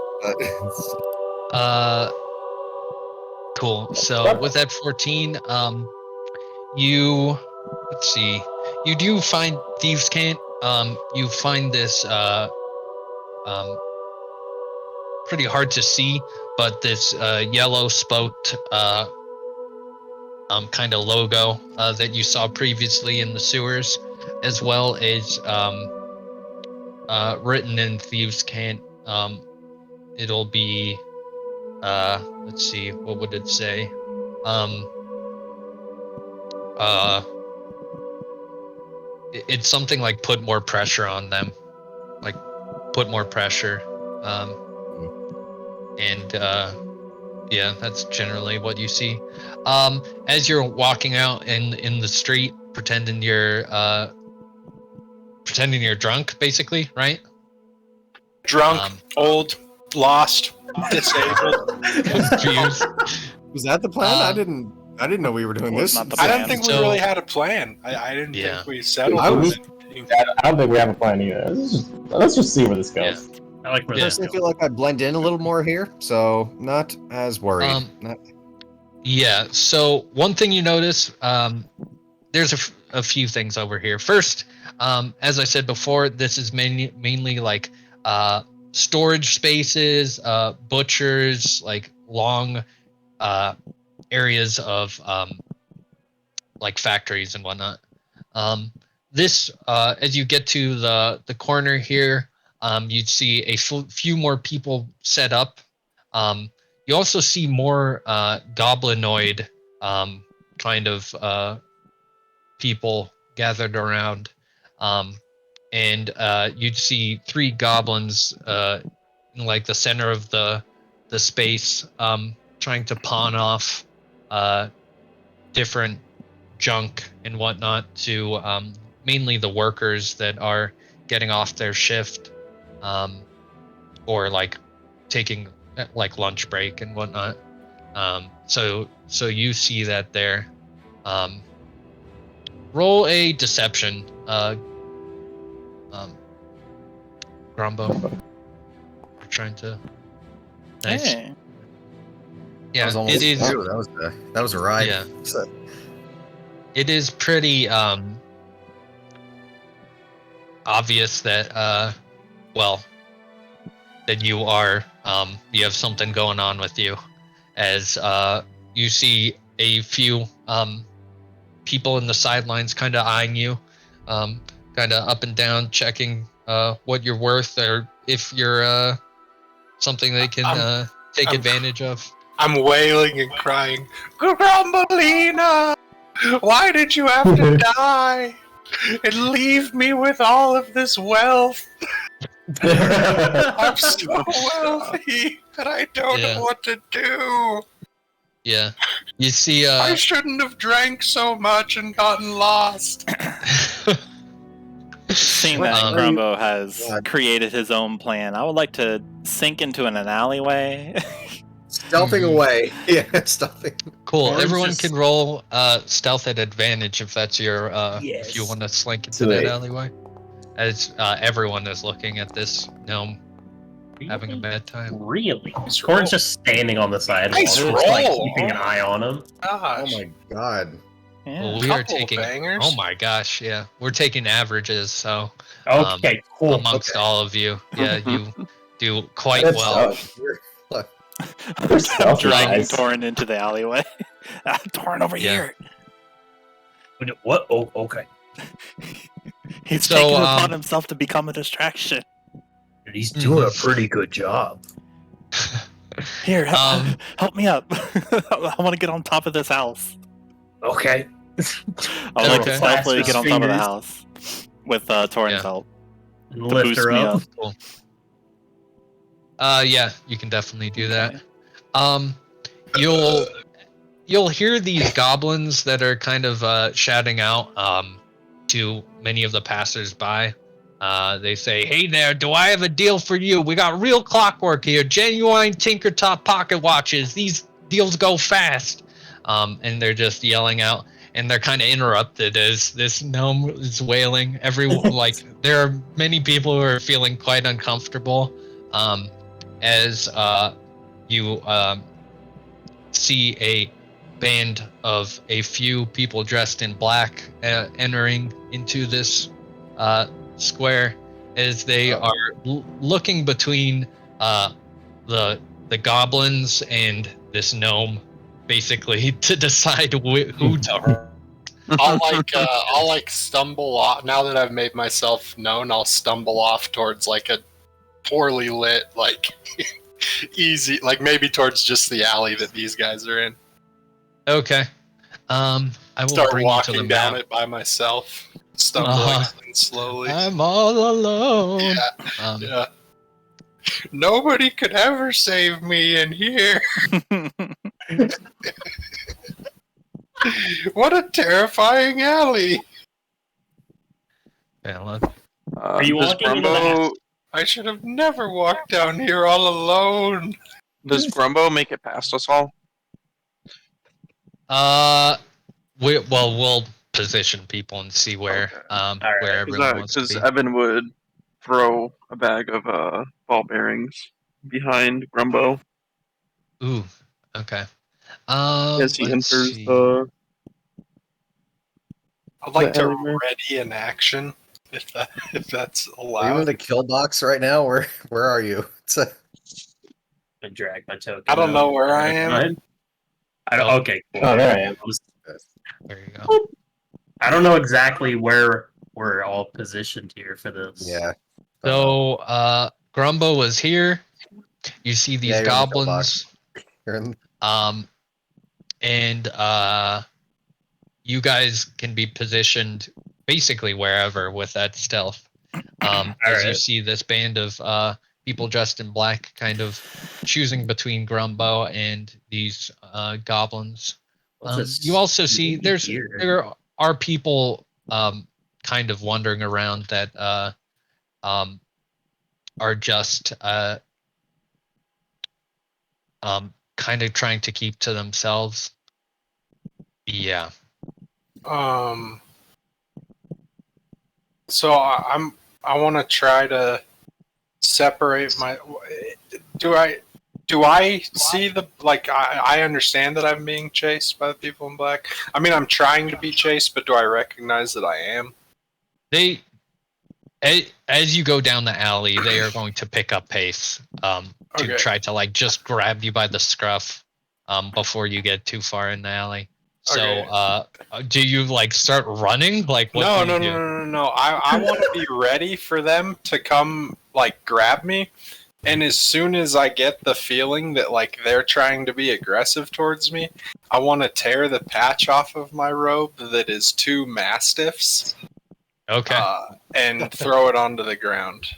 Cool. So with that 14, you do find thieves' can't. You find this pretty hard to see, but this yellow spoked kind of logo that you saw previously in the sewers, as well as written in thieves' can't. It'll be let's see, what would it say? It's something like put more pressure on them, like put more pressure. And yeah, that's generally what you see. As you're walking out in the street, pretending you're drunk, basically, right? Drunk, old, lost, disabled. Confused. Was that the plan? I didn't know we were doing this. Not the I plan. don't think we So- really had a plan. I didn't Yeah. think we settled I on was- anything. I don't think we have a plan either. Let's just see where this goes. I like where Yeah. I this personally goes. feel like I blend in a little more here, so not as worried. Yeah. So one thing you notice, there's a few things over here. First, as I said before, this is mainly like storage spaces, butchers, like long areas of like factories and whatnot. This, as you get to the corner here, you'd see a few more people set up. You also see more goblinoid kind of people gathered around, and you'd see 3 goblins in like the center of the space, trying to pawn off different junk and whatnot to mainly the workers that are getting off their shift, or like taking like lunch break and whatnot. So you see that there. Roll a deception, Grumbo. We're trying to. Nice. Hey. Yeah, That was almost, it is. Ooh, that was a ride. Yeah. So- It is pretty obvious that well, that you are you have something going on with you, as you see a few people in the sidelines kind of eyeing you, kind of up and down, checking what you're worth, or if you're something they can take advantage of. I'm wailing and crying, Grumbolina! Why did you have to die and leave me with all of this wealth? I'm so wealthy that I don't know what to do. Yeah, you see. I shouldn't have drank so much and gotten lost. Seeing that Grumbo has created his own plan, I would like to sink into an alleyway. Stealthing away. Yeah, stealthing. Cool. Everyone can roll stealth at advantage if that's your if you want to slink into that alleyway. As everyone is looking at this gnome having a bad time. Really? Torin's just standing on the sidewalk, nice roll. like keeping an eye on him. Oh my god. Yeah. Well, we are taking. Bangers. Oh my gosh! Yeah, we're taking averages. So Okay, cool. amongst all of you, yeah, you do quite That's well. stealth Dragging nice. Torin into the alleyway. Torin over here. What? Oh, okay. He's So, taking it upon himself to become a distraction. He's doing a pretty good job. Here, help me up. I want to get on top of this house. Okay. I would like to Okay. stealthily get on top of the Fingers. house with Torin's help. And To lift boost her me up. up. Cool. Yeah, you can definitely do that. You'll hear these goblins that are kind of shouting out to many of the passers-by. They say, "Hey there, do I have a deal for you? We got real clockwork here, genuine Tinker Top pocket watches. These deals go fast." And they're just yelling out, and they're kind of interrupted as this gnome is wailing. Everyone, there are many people who are feeling quite uncomfortable as you see a band of a few people dressed in black entering into this square as they are looking between the goblins and this gnome, basically to decide who to. I'll stumble off now that I've made myself known. I'll stumble off towards like a poorly lit, easy, maybe towards just the alley that these guys are in. Okay. I will Start bring you to walking the down map. it by myself, stumbling slowly. I'm all alone. Yeah. Yeah. Nobody could ever save me in here. What a terrifying alley. Yeah, Are you does walking into the Grumbo, house? I should have never walked down here all alone. does Grumbo make it past us all? we'll position people and see where where everyone wants to Because be. Ebyn would throw a bag of ball bearings behind Grumbo Ooh, okay. as he Let's enters see. the. I'd like to Alleyway. ready an action, if that's Are you in allowed. the kill box right now? Where are you? It's a, I drag my token. I don't know where I Go am. ahead. Okay, cool. Oh, there I am. There you go. I don't know exactly where we're all positioned here for this. yeah. So Grumbo was here. You see these Yeah, you're in the kill goblins. You're in, And you guys can be positioned basically wherever with that stealth. As you right. see this band of people dressed in black kind of choosing between Grumbo and these goblins. You also see there are people kind of wandering around that are just kind of trying to keep to themselves. Yeah. So I want to try to separate my. Do I see the I understand that I'm being chased by the people in black. I mean, I'm trying to be chased, but do I recognize that I am? As you go down the alley, they are going to pick up pace to try to just grab you by the scruff before you get too far in the alley. So, Okay. do you like start running? Like, what No, do you do? no. I want to be ready for them to come, like, grab me. And as soon as I get the feeling that, like, they're trying to be aggressive towards me, I want to tear the patch off of my robe that is 2 mastiffs. Okay. And throw it onto the ground.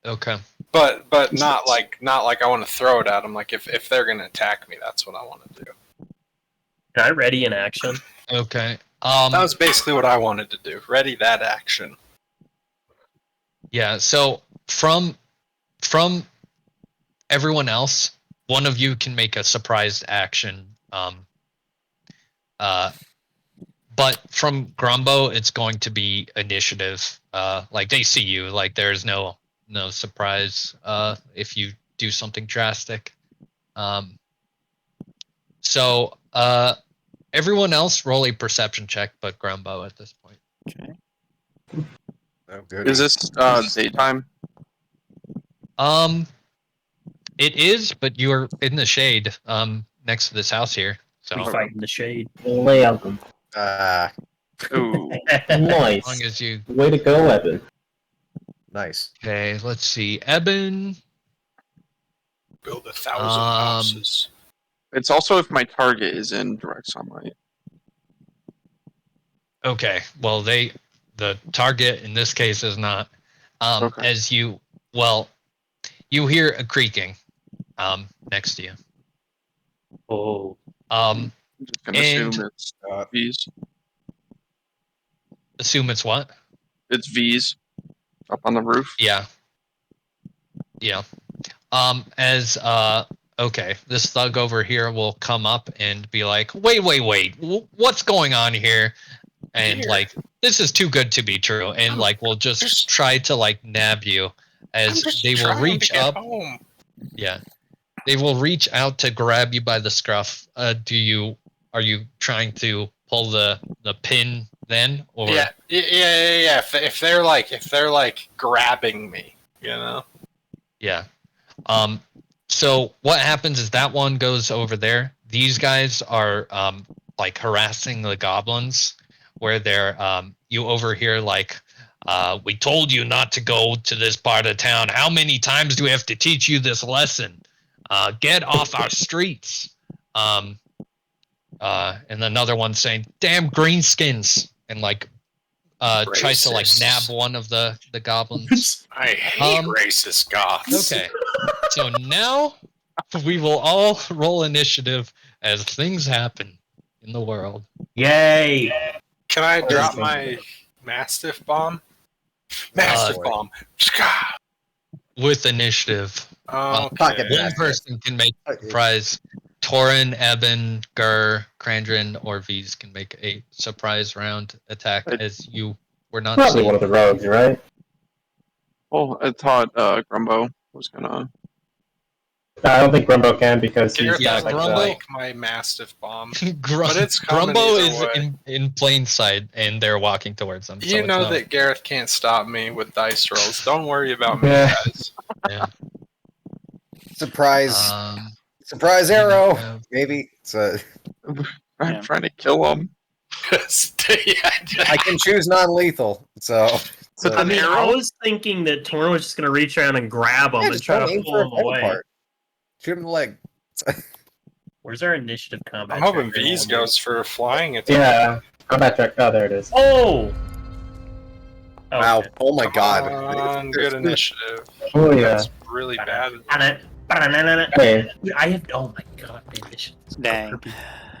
Okay. But not like I want to throw it at them. Like, if they're gonna attack me, that's what I want to do. Can I ready in action? Okay. That was basically what I wanted to do. Ready that action. Yeah. So from everyone else, one of you can make a surprised action. But from Grumbo, it's going to be initiative. Like they see you. Like there's no surprise. If you do something drastic. So everyone else roll a perception check, but Grumbo at this point. Okay. Oh, good. Is this daytime? It is, but you're in the shade, next to this house here. So We fight in the shade. Layout them. Ooh. as Nice. long as you. Way to go, Ebyn. Nice. Okay, let's see. Ebyn. Build 1,000 houses. It's also if my target is in direct sunlight. Okay, well the target in this case is not. Okay. As you hear a creaking, next to you. Oh. I'm just gonna And- assume it's V's. Assume it's what? It's V's up on the roof. Yeah. Okay, this thug over here will come up and be like, wait, what's going on here? And Here. like, this is too good to be true. And like, we'll just try to like nab you as they will reach up. Home. Yeah. They will reach out to grab you by the scruff. Are you trying to pull the pin then? Or Yeah. If they're like grabbing me, you know. Yeah. So what happens is that one goes over there. These guys are like harassing the goblins, where they're you overhear like, we told you not to go to this part of town. How many times do we have to teach you this lesson? Get off our streets. And another one saying, damn greenskins, and like tries to like nab one of the goblins. I hate racist goths. Okay. So now we will all roll initiative as things happen in the world. Yay! Can I drop my Mastiff bomb? Mastiff bomb. With initiative. Okay. One person can make a surprise. Torin, Ebyn, Krandren, or V's can make a surprise round attack as you were not Probably seen. one of the rogues, right? Oh, I thought Grumbo was gonna. I don't think Grumbo can because Gareth he's doesn't got like Grumbo- the... like my Mastiff bomb. But it's coming Grumbo either is way. in plain sight, and they're walking towards them. You know that Gareth can't stop me with dice rolls. Don't worry about me, Yeah. guys. Yeah. Surprise! Surprise arrow! Yeah. Maybe. I'm Yeah. trying to kill him. I can choose non-lethal. So I mean, I was thinking that Torin was just going to reach around and grab him yeah, and just try don't to aim pull for a him bone away. part. Shoot him in the leg. Where's our initiative combat? I'm hoping check? V's goes for a flying attack. Yeah. Combat track. Oh, there it is. Oh! Wow! Okay. Oh my god! Come on, good initiative. Oh yeah. That's really bad. Hey, I have. Oh my god, the initiative. Dang.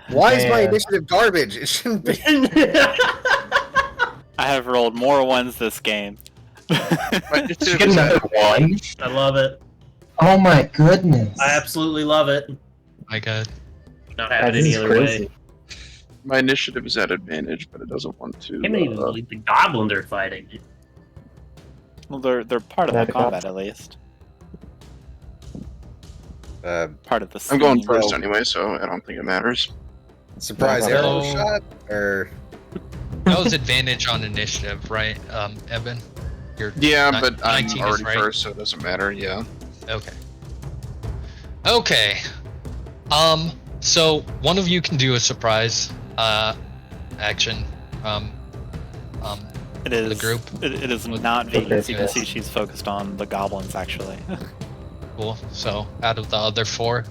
Why is my Man. initiative garbage? It shouldn't be. I have rolled more ones this game. did you get another one? I love it. Oh my goodness. I absolutely love it. My God. Not That have it any is other crazy. way. My initiative is at advantage, but it doesn't want to. Can't even believe the goblins are fighting. Well, they're part of That the got- combat at least. Part of the. I'm going scheme. first anyway, so I don't think it matters. Surprise No. arrow shot? Or That was advantage on initiative, right, Ebyn? You're Yeah, ni- but I'm 19 is already right. first, so it doesn't matter. Yeah. Okay. Okay. So one of you can do a surprise. action. It is the group. It is not Venus. You can Yes. see she's focused on the goblins actually. Cool. So out of the other 4,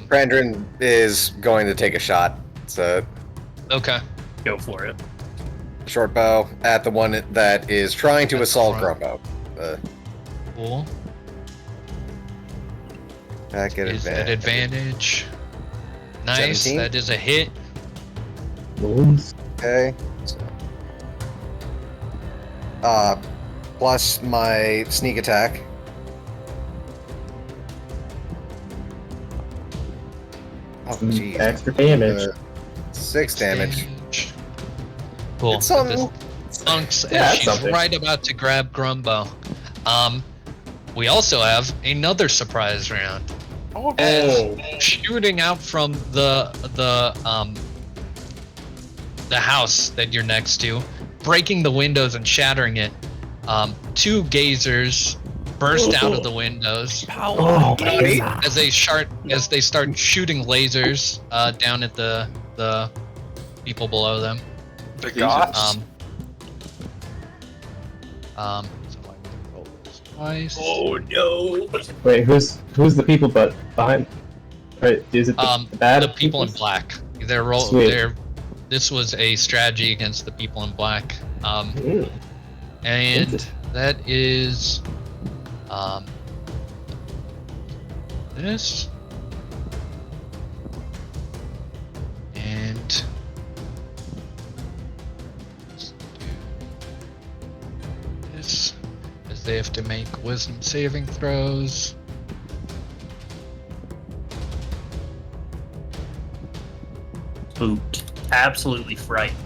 Krandren is going to take a shot. It's a okay. Go for it. short bow at the one that is trying to That's assault front. Grumbo. Cool. Back at Is at advantage. advantage. Nice. 17? That is a hit. Wounds. Okay. So. Plus my sneak attack. Oh, Some jeez. extra damage. 6 damage. Cool. It's something. Stunks Yeah, as that's she's something. right about to grab Grumbo. We also have another surprise round. Oh, As shooting out from the house that you're next to, breaking the windows and shattering it. 2 gazers burst out of the windows Oh, Howdy. as they start shooting lasers down at the people below them. the Goths. So I roll this twice. Oh no! Wait, who's the people but behind? Right, is it the bad The people in peoples? black. Sweet. This was a strategy against the people in black. Mm. And Interesting. that is this. And let's do this, as they have to make wisdom saving throws. Spooked. Absolutely frightened.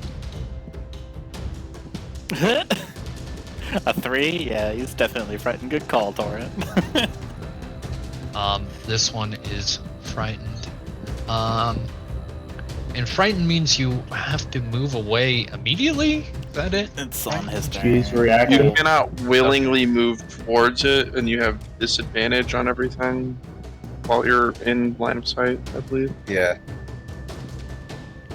A 3? Yeah, he's definitely frightened. Good call, Torin. This one is frightened. And frightened means you have to move away immediately? Is that it? It's on his turn. Choose reaction. You cannot willingly move towards it, and you have disadvantage on everything while you're in line of sight, I believe. Yeah.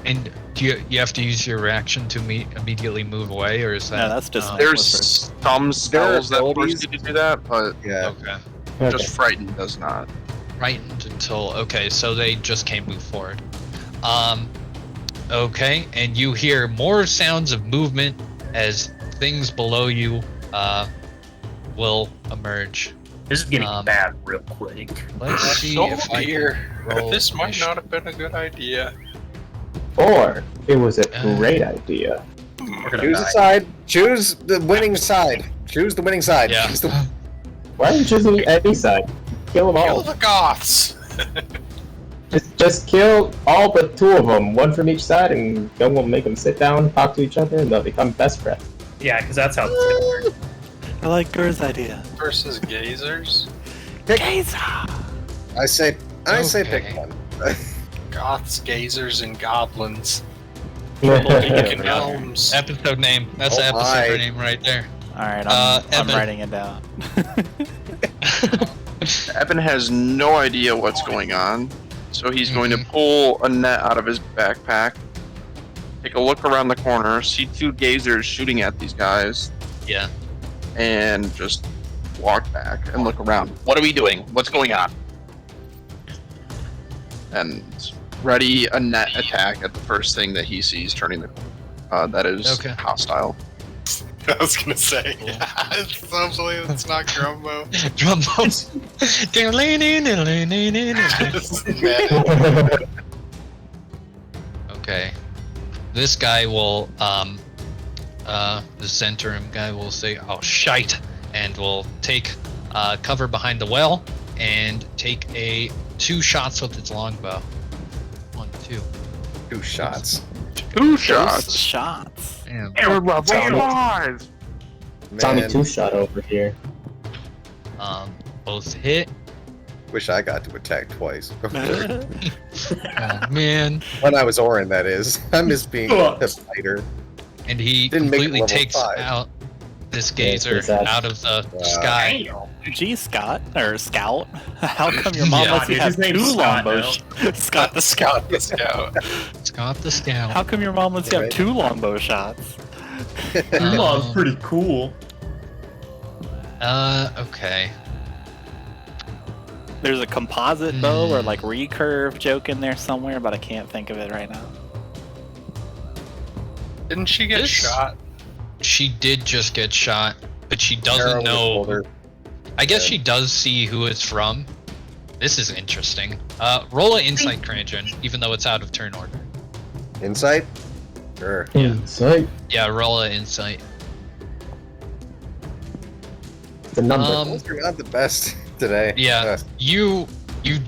And do you have to use your reaction to immediately move away, or is that? No, that's just There's some spells that abilities- force you to do that, but Yeah. Okay. Okay. just frightened does not. Frightened until okay, so they just can't move forward. Okay, and you hear more sounds of movement as things below you will emerge. This is getting Um, bad real quick. Let's see Oh if I dear. can roll This might initiative. not have been a good idea. Or it was a great idea. We're gonna Choose a die. side. Choose the winning side. Choose the winning side. Yeah. Choose the- Why are you choosing any side? Kill them Kill all. the Goths! Just kill all but 2 of them, one from each side, and then we'll make them sit down, talk to each other, and they'll become best friends. Yeah, because that's how it's gonna work. I like Gur's idea. Versus Gazers. Gazer! I say pick Okay. one. Goths, Gazers, and Goblins. Yeah. Gnomes. Episode name. That's Oh the episode my. name right there. Alright, I'm Evan. writing it down. Ebyn has no idea what's going on, so he's going to Mhm. pull a net out of his backpack, take a look around the corner, see 2 gazers shooting at these guys, Yeah. and just walk back and look around. What are we doing? What's going on? And ready a net attack at the first thing that he sees turning the corner. That is Okay. hostile. I was gonna say, Cool. hopefully it's not Grumbo. Drumbones. Okay. This guy will, the Zentrum guy will say, oh, shite, and will take cover behind the well and take 2 shots with its longbow. 1, 2. 2 shots. 2 shots. Shots. Damn. Alive. Tommy Man, 2-shot over here. Both hit. wish I got to attack twice. Oh, man. When I was Orin, that is. I miss being a fighter. And he Didn't make it completely level takes 5. out this Yeah, it's gazer sad. out of the Wow. sky. Scott or Scout. How come your mom Yeah, lets you dude, have his name's two Scott longbow? Scott the Scout. Scout the Scout. Scott the Scout. How come your mom lets you have Right. 2 longbow shots? Mom's pretty cool. Okay. There's a composite bow or like recurve joke in there somewhere, but I can't think of it right now. Didn't she get This- shot? She did just get shot, but she Arrow doesn't was know. older. I guess Yeah. she does see who it's from. This is interesting. Roll an insight, Krandren, even though it's out of turn order. Insight? Sure. Insight. Yeah, roll an insight. It's a number. Um, Those are not the best today. Yeah, you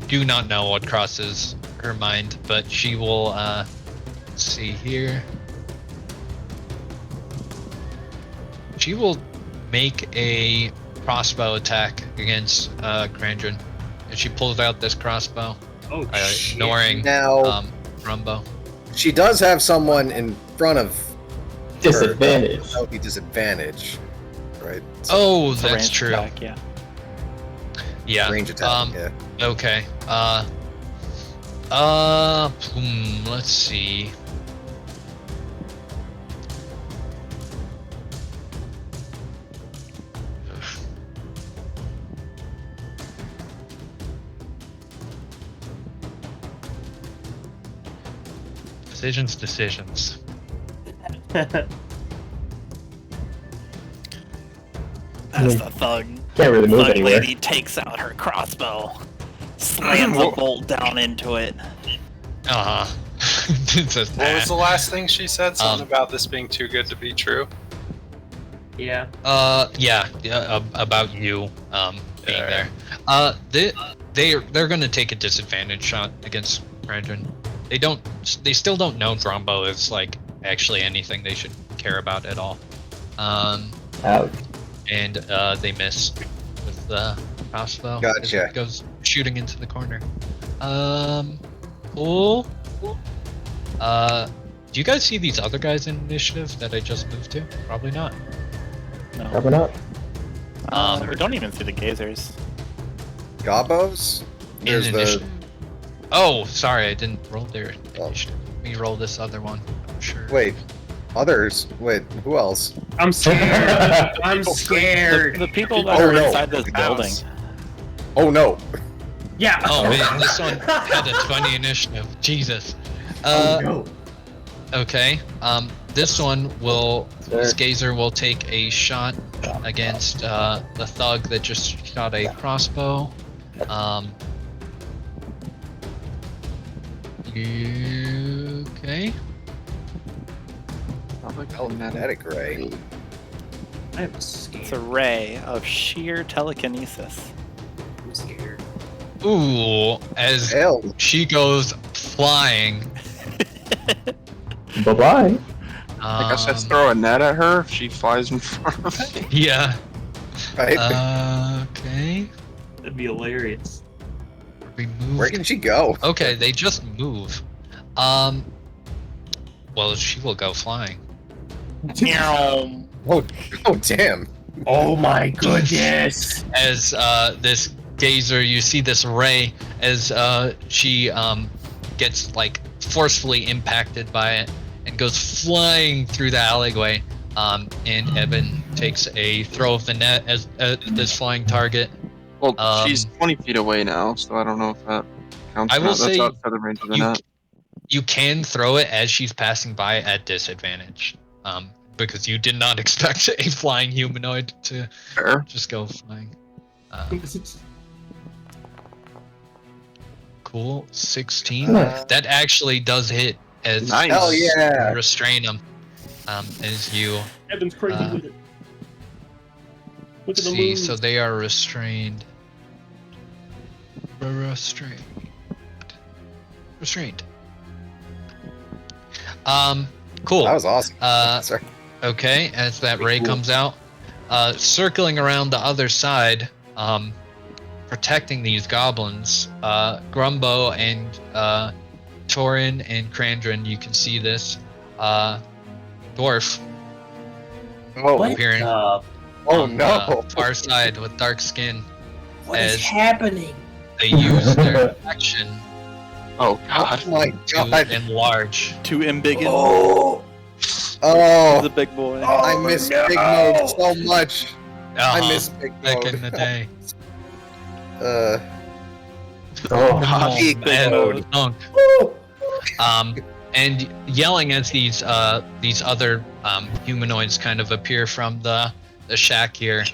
do not know what crosses her mind, but she will. Let's see here. She will make a crossbow attack against Krandren, and she pulls out this crossbow, Oh, shit. ignoring Now, Grumbo. she does have someone in front of Disadvantage. That would be disadvantage, right? Oh, It's a that's ranged true. attack, yeah. Yeah. Range attack. Yeah. Okay. Let's see. Decisions. As the thug Can't really move thug anywhere. lady takes out her crossbow, slams a bolt down into it. Uh huh. It says, What was the nah. last thing she said? Something about this being too good to be true. Yeah. Yeah, about you being there. They're gonna take a disadvantage shot against Krandren. They still don't know Grumbo is like actually anything they should care about at all. Ouch. And they miss with the crossbow. as Gotcha. it goes shooting into the corner. Cool. Do you guys see these other guys in initiative that I just moved to? Probably not. No. Probably not. We don't even see the gazers. Gobos? In There's the initiative. Oh, sorry, I didn't roll their Oh. initiative. Let me roll this other one. I'm sure. wait. Others? Wait, who else? I'm scared. I'm scared. The people that Oh, are no. inside this building. House. Oh no. Yeah. Oh man, this one had a 20 initiative. Jesus. Oh no. Okay. This one will. This gazer will take a shot against the thug that just shot a crossbow. Okay. Kinetic ray. I'm It's scared. a ray of sheer telekinesis. I'm scared. Ooh, as Hell. she goes flying. Bye bye. I guess let's throw a net at her if she flies in front of me. Yeah. Right? Okay. That'd be hilarious. We move. Where can she go? Okay, they just move. Well, she will go flying. Meow. Oh damn. Oh my goodness. As this gazer, you see this ray as she gets like forcefully impacted by it and goes flying through the alleyway. And Ebyn takes a throw of the net as this flying target. Well, she's 20 feet away now, so I don't know if that counts. I or will not. That's say outside the range of the net. You can throw it as she's passing by at disadvantage, because you did not expect a flying humanoid to Fair. just go flying. Cool, 16. Nice. That actually does hit as Nice. Hell yeah. you restrain him. As you Evan's crazy with it. Look at the see, moon. so they are restrained. Restrained. Cool. That was awesome. Sorry. Okay, as that ray comes out, circling around the other side, protecting these goblins, Grumbo and Torin and Krandren, you can see this dwarf Oh, What? appearing. Oh on no! the far side with dark skin. What is As happening? they use their action Oh Oh god. my to god! enlarge. To embiggen Oh, Oh, the big boy. I miss Big Mode so much. I Uh-huh, miss Big back Mode. in the day. Oh, Big And Mode. Dunk. And yelling as these other humanoids kind of appear from the shack here,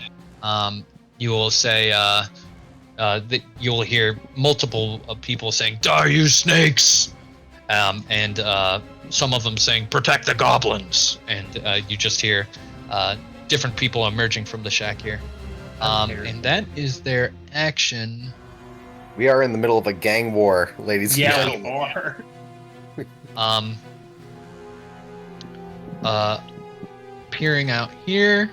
you will say that you will hear multiple people saying, "Die, you snakes!" And some of them saying, "Protect the goblins!" And you just hear different people emerging from the shack here. And that is their action. We are in the middle of a gang war, ladies and Yeah, we gentlemen. are. Peering out here.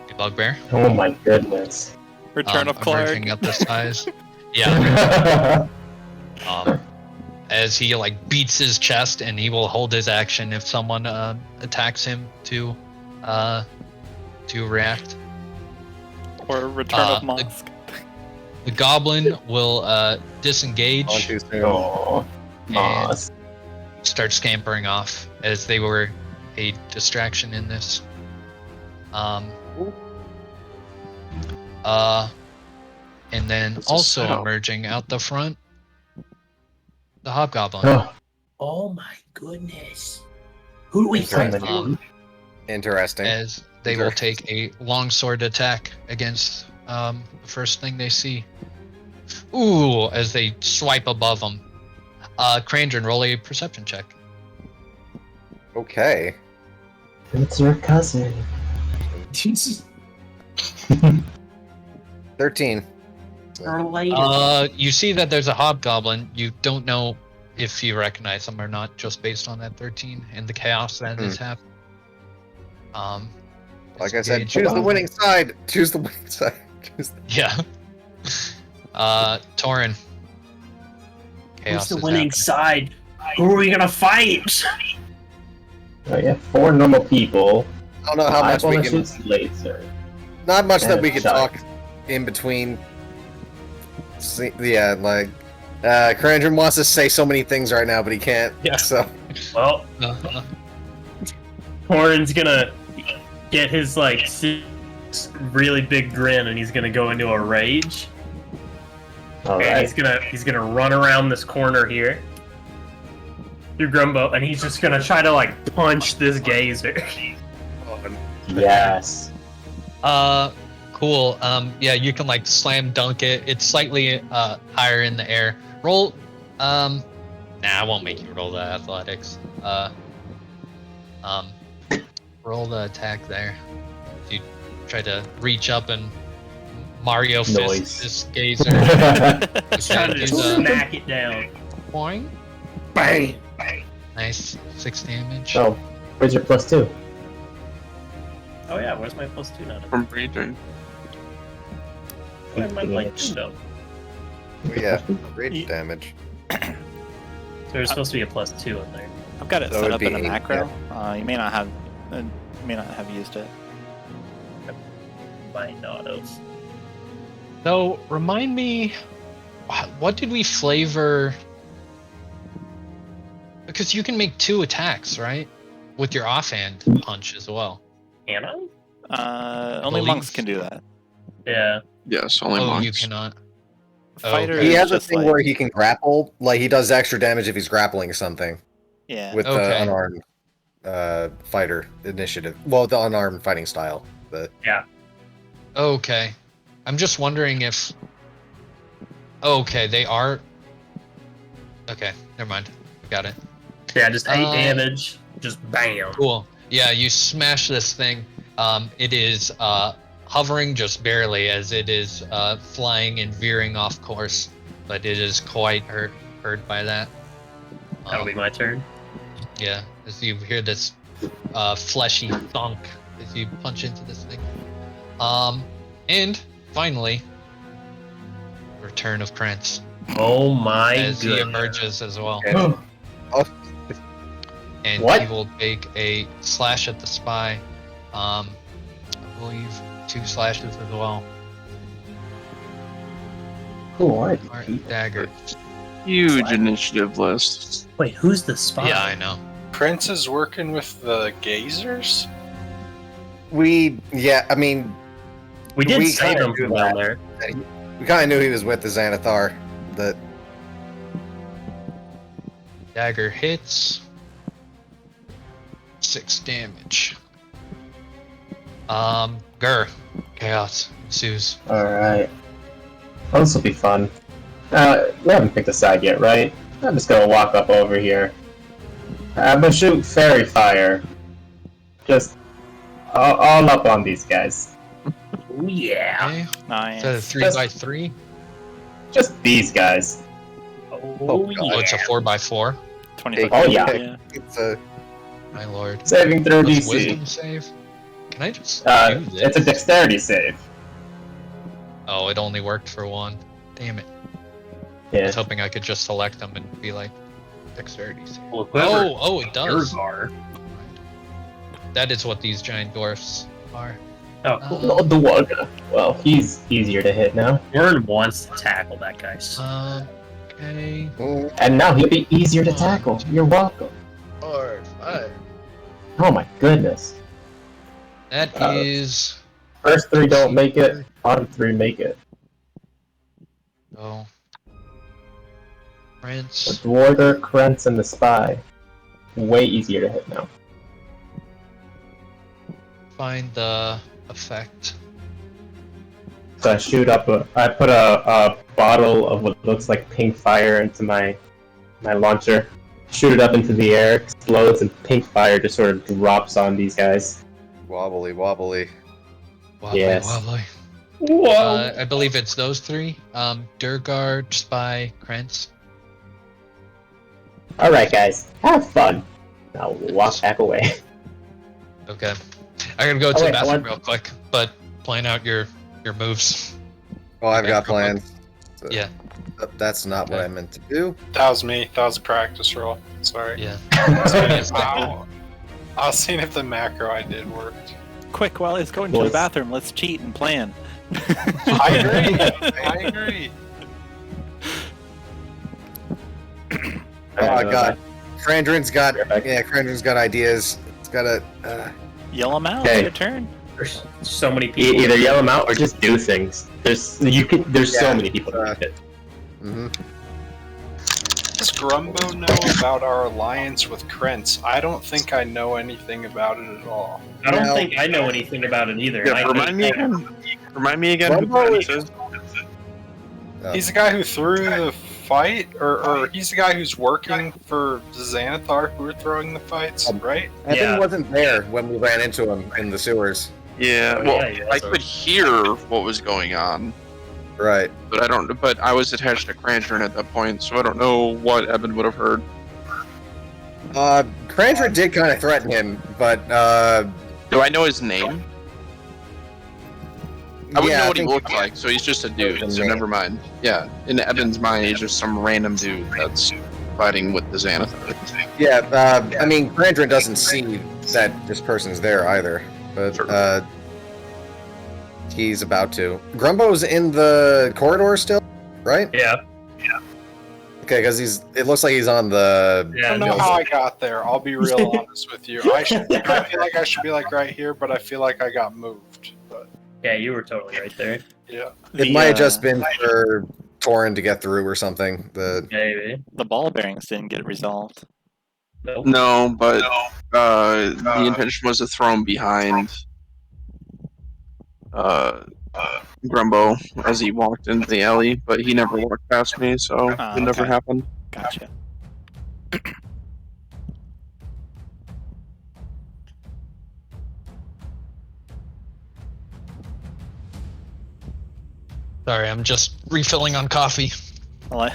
Hey, Bugbear. oh my goodness. Return of Clark. Emerging at the size. Yeah. As he beats his chest, and he will hold his action if someone attacks him to react. Or Return of Mosk. The goblin will On disengage too soon. Oh, and Moss. start scampering off, as they were a distraction in this. And then What's a also setup? emerging out the front, the Hobgoblin. Oh, oh my goodness. Who do we Interesting. fight? Um, Interesting. as they will take a longsword attack against the first thing they see. Ooh, as they swipe above them. Krandren, roll a perception check. Okay. it's your cousin. Jesus. 13. Related. You see that there's a Hobgoblin. You don't know if you recognize them or not, just based on that 13 and the chaos that is happening. Like I said, disengage. choose the winning side. Choose the winning side. Yeah. Torin. Who's Chaos the is winning happening. side? Who are we gonna fight? Oh, yeah, 4 normal people. I don't know how much we can. Laser. Not much that and we can shot. talk in between. See, yeah, Krandren wants to say so many things right now, but he can't. Yeah. So Well, Uh-huh. Torin's gonna get his really big grin, and he's gonna go into a rage. And Alright. he's gonna run around this corner here through Grumbo, and he's just gonna try to punch this gazer. Yes. Cool. Yeah, you can slam dunk it. It's slightly higher in the air. Roll. Nah, I won't make you roll the athletics. Roll the attack there. You try to reach up and Mario fist Noise. this gazer. He's trying to just smack it down. Boing. Bang! Nice. 6 damage. Oh, where's your +2? Oh yeah, where's my +2 now? From breeding. Where my though? yeah, rage damage. So there's supposed to be a +2 in there. I've got it So set it'd up in a be 8, macro. You may not have used it. Bind autos. So, remind me, what did we flavor? Because you can make 2 attacks, right? With your offhand punch as well. Can I? Only believe- monks can do that. Yeah. Yes, only Oh, monks. you cannot. Fighter okay. He is has a just thing where he can grapple. He does extra damage if he's grappling something yeah. with the Okay. unarmed fighter initiative. Well, the unarmed fighting style. Okay. I'm just wondering if... Okay, they are... Okay, never mind. Got it. Yeah, just 8 damage. Just bam. Cool. Yeah, you smash this thing. It is hovering just barely as it is flying and veering off course, but it is quite hurt by that. That'll be my turn. Yeah, as you hear this fleshy thunk as you punch into this thing. And finally, return of Krantz Oh my as he goodness. emerges as well. Oh, And What? he will take a slash at the spy I believe 2 slashes as well. Who are Alright, these people? dagger. Huge initiative list. Wait, who's the spy? Yeah, I know. Prince is working with the Gazers? We did we say kinda them knew from down that. there. We kind of knew he was with the Xanathar. That Dagger hits. 6 damage. Chaos ensues. Alright. Well, this will be fun. We haven't picked a side yet, right? I'm just gonna walk up over here. I'm gonna shoot fairy fire. Just all up on these guys. Oh, yeah. Okay. Nice. Is that a 3x3? Just these guys. Oh, Oh, it's a 4x4. 25. Oh, yeah. it's a My lord. Saving throw What's DC. wisdom save? Can I just do this? It's a dexterity save. Oh, it only worked for 1. Damn it. I Yeah. was hoping I could just select them and be like, dexterity save. Well, whoever Oh, it does. Urgar. That is what these giant dwarfs are. Oh, cool. No, the one. Well, he's easier to hit now. Vern wants to tackle that guy. Okay. And now he'll be easier to tackle. You're welcome. 4, 5. Oh my goodness. That Uh, is. First 3 don't make it. Bottom 3 make it. Oh. The Prince. Dwarter, Krentz, and the Spy. Way easier to hit now. Find the effect. So I put a bottle of what looks like pink fire into my launcher. Shoot it up into the air, explodes, and pink fire just sort of drops on these guys. wobbly. Wobbly, Yes. wobbly. Whoa. I believe it's those 3. Durgard, Spy, Krantz. Alright, guys. Have fun. Now walk back away. Okay. I gotta go to Oh, the wait, bathroom real quick, but plan out your moves. Oh, I've got real quick. plans. So Yeah. That's not what I meant to do. That was me. That was a practice roll. Sorry. Yeah. I was seeing if the macro I did worked. Quick, while he's going to the Boys. bathroom, let's cheat and plan. I agree. I agree. Oh god, Krandren's got ideas. It's got a. Yell him out. Okay. Your turn. There's so many people. Either yell them out or just do things. There's so Yeah, many people to make it. Does Grumbo know about our alliance with Krentz? I don't think I know anything about it at all. I don't Now- think I know anything about it either. Yeah, I remind me think- again. Remind me again who Grumbo Prince is- is. He's the guy who threw the fight, or he's the guy who's working for Xanathar who are throwing the fights, right? Evan Yeah. wasn't there when we ran into him in the sewers. Yeah, Oh, well, yeah, I so- could hear what was going on, Right. but I don't. But I was attached to Krandren at that point, so I don't know what Ebyn would have heard. Krandren did kind of threaten him, but Do I know his name? I wouldn't yeah, know I what he think- looked like, so he's just a dude. His So name. never mind. Yeah, in Ebyn's mind, he's just some random dude that's fighting with the Xanathar. Yeah, I mean, Krandren doesn't see that this person's there either, but Sure. he's about to. Grumbo's in the corridor still, right? Yeah. Okay, because it looks like he's on the. I Yeah. don't know No. how I got there. I'll be real honest with you. I feel like I should be like right here, but I feel like I got moved. But Yeah, you were totally right there. yeah, It might have just been for Torin to get through or something. Maybe. The ball bearings didn't get resolved. Nope. No, but the intention was to throw him behind Grumbo as he walked into the alley, but he never walked past me, so Ah, it never okay. happened. Gotcha. Sorry, I'm just refilling on coffee. I like,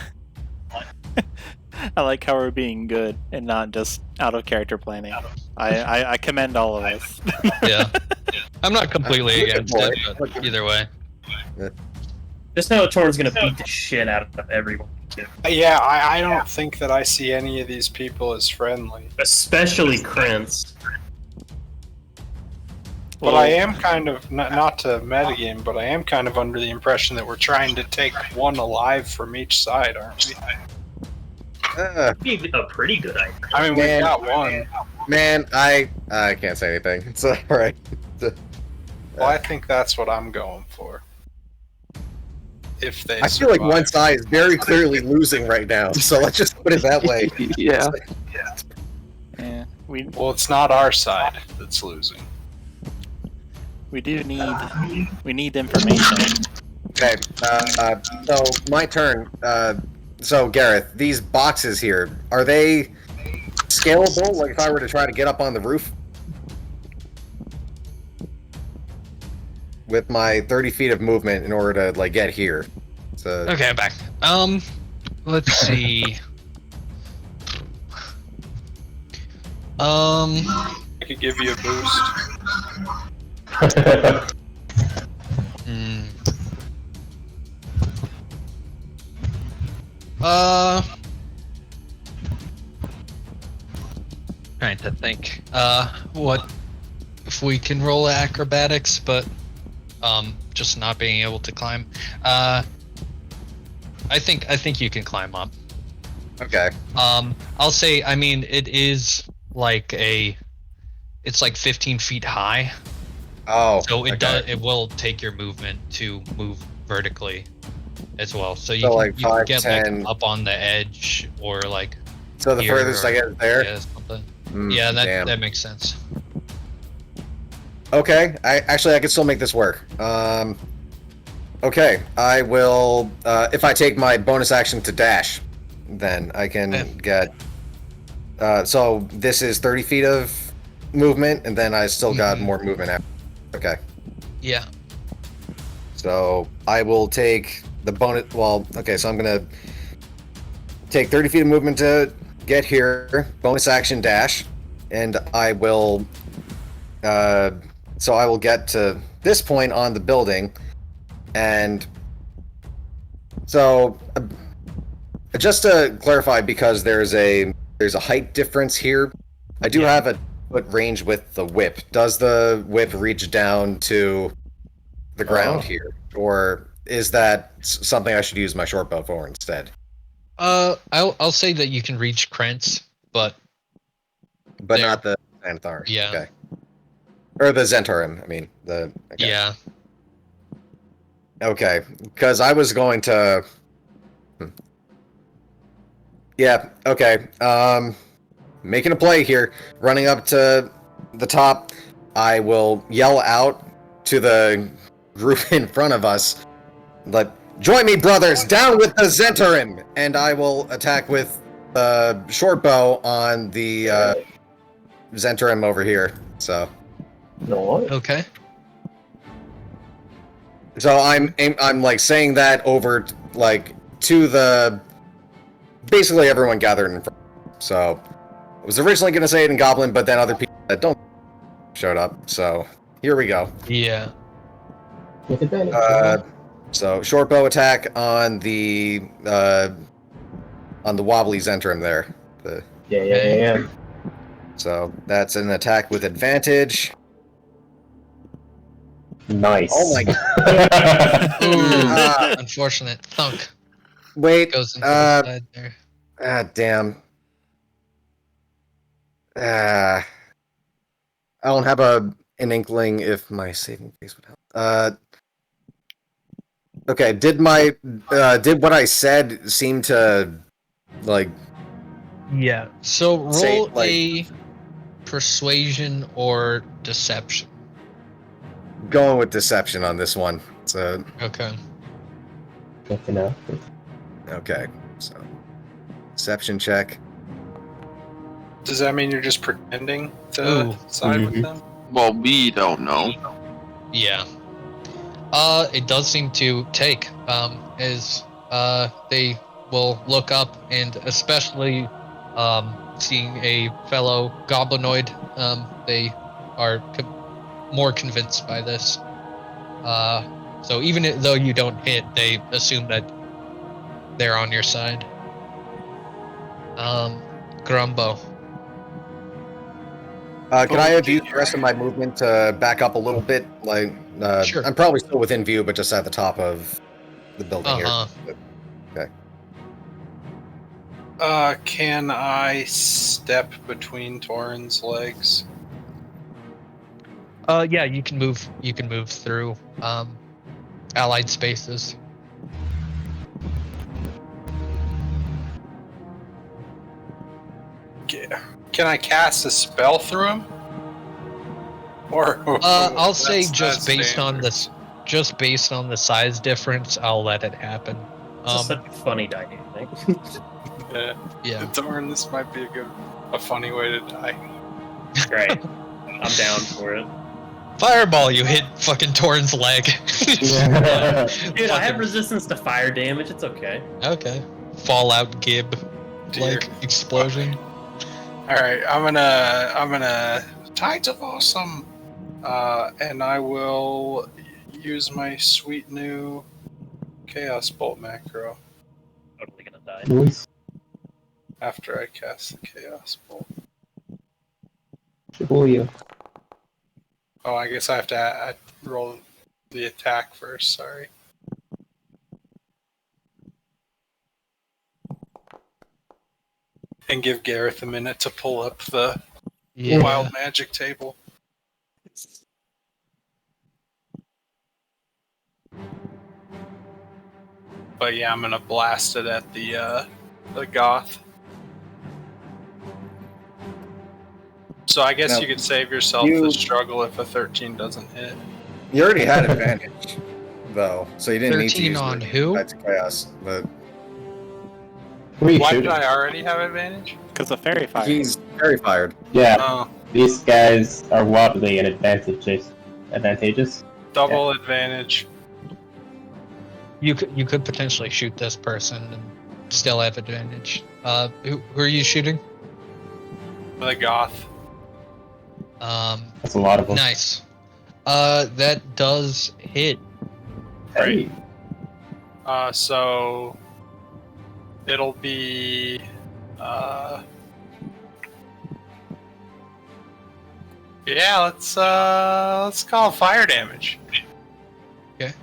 I like how we're being good and not just out of character planning. I commend all of us. Yeah. I'm not completely against it, but either way. Just know Torin's gonna beat the shit out of everyone, yeah. I don't think that I see any of these people as friendly. especially Krantz. But I am kind of, not to metagame, but I am kind of under the impression that we're trying to take one alive from each side, aren't we? Be a pretty good idea. I mean, we've got one. Man, I can't say anything. It's alright. Well, I think that's what I'm going for. If they I feel like survive. one side is very clearly losing right now, so let's just put it that way. Yeah. Yeah, Well, it's not our side that's losing. we need information. Okay, so my turn. So Gareth, these boxes here, are they scalable? Like if I were to try to get up on the roof? With my 30 feet of movement in order to, like, get here. So... Okay, I'm back. Let's see. I could give you a boost. Trying to think. What if we can roll acrobatics, but just not being able to climb? I think you can climb up. Okay. I'll say. I mean, it is like it's like 15 feet high. Oh. So it okay. does. It will take your movement to move vertically as well. So you So, can, like, you can 5, get 10. like up on the edge or like. So the here furthest or- I get is there? Yeah, something. Yeah, that makes sense. Okay, I could still make this work. Okay, I will, if I take my bonus action to dash, then I can get, so this is 30 feet of movement, and then I still got more movement after. Okay. Yeah. So I will take the bonus, well, okay, so I'm gonna take 30 feet of movement to get here, bonus action dash, and I will, so I will get to this point on the building, and so just to clarify, because there's a height difference here, I do have a foot range with the whip. Does the whip reach down to the ground here, or is that something I should use my short bow for instead? I'll say that you can reach Krantz, but not the Xanthar. Yeah. Okay. Or the Zentarim, I mean. Okay. Yeah. Okay, because I was going to... Yeah, okay. Making a play here. Running up to the top, I will yell out to the group in front of us, like, "Join me, brothers! Down with the Zentarim!" And I will attack with the short bow on the Zentarim over here, so... No. Okay. So I'm like saying that over like to the basically everyone gathered in front. So I was originally gonna say it in Goblin, but then other people that don't showed up. So here we go. Yeah. With advantage. So short bow attack on the wobbly Zentrum there. Yeah. So that's an attack with advantage. Nice. Oh my god. Ooh, unfortunate. Thunk. Wait. Goes into the side there. Damn. I don't have an inkling if my saving face would help. Okay, did what I said seem to, like... Yeah. So roll Say, like- a persuasion or deception. Going with deception on this one. So, Okay. Good to know. okay, so deception check. Does that mean you're just pretending to side with them? Well, we don't know. Yeah. It does seem to take, as they will look up, and especially seeing a fellow goblinoid, they are more convinced by this. So even though you don't hit, they assume that they're on your side. Grumbo. Can I have used the rest of my movement to back up a little bit? Like, Sure. I'm probably still within view, but just at the top of the building here. Okay. Can I step between Torin's legs? Yeah, you can move. You can move through allied spaces. Can I cast a spell through him? Or I'll say that's just based on standard. just based on the size difference, I'll let it happen. It's just such a funny dynamic. Yeah. Torin, this might be a funny way to die. Great. I'm down for it. Fireball! You hit fucking Torin's leg. Dude, I have resistance to fire damage. It's okay. Okay. Fallout Gib, like explosion. All right, I'm gonna Tides of Awesome, and I will use my sweet new Chaos Bolt macro. Totally gonna die. Nice. After I cast the Chaos Bolt. Shibuya. Oh, I guess I have to roll the attack first. Sorry. And give Gareth a minute to pull up the wild magic table. But yeah, I'm gonna blast it at the Goth. So I guess Now, you could save yourself the struggle if a 13 doesn't hit. You already had advantage, though, so you didn't need to 13 use on the who? Tides of Chaos. But Why did I already have advantage? Because of Fairy Fire. he's very fired. Yeah, Oh, these guys are wildly advantageous. double advantage. You could potentially shoot this person and still have advantage. Who are you shooting? The Goth. That's a lot of them. Nice. That does hit. Hey. So it'll be yeah, let's call it fire damage. Okay.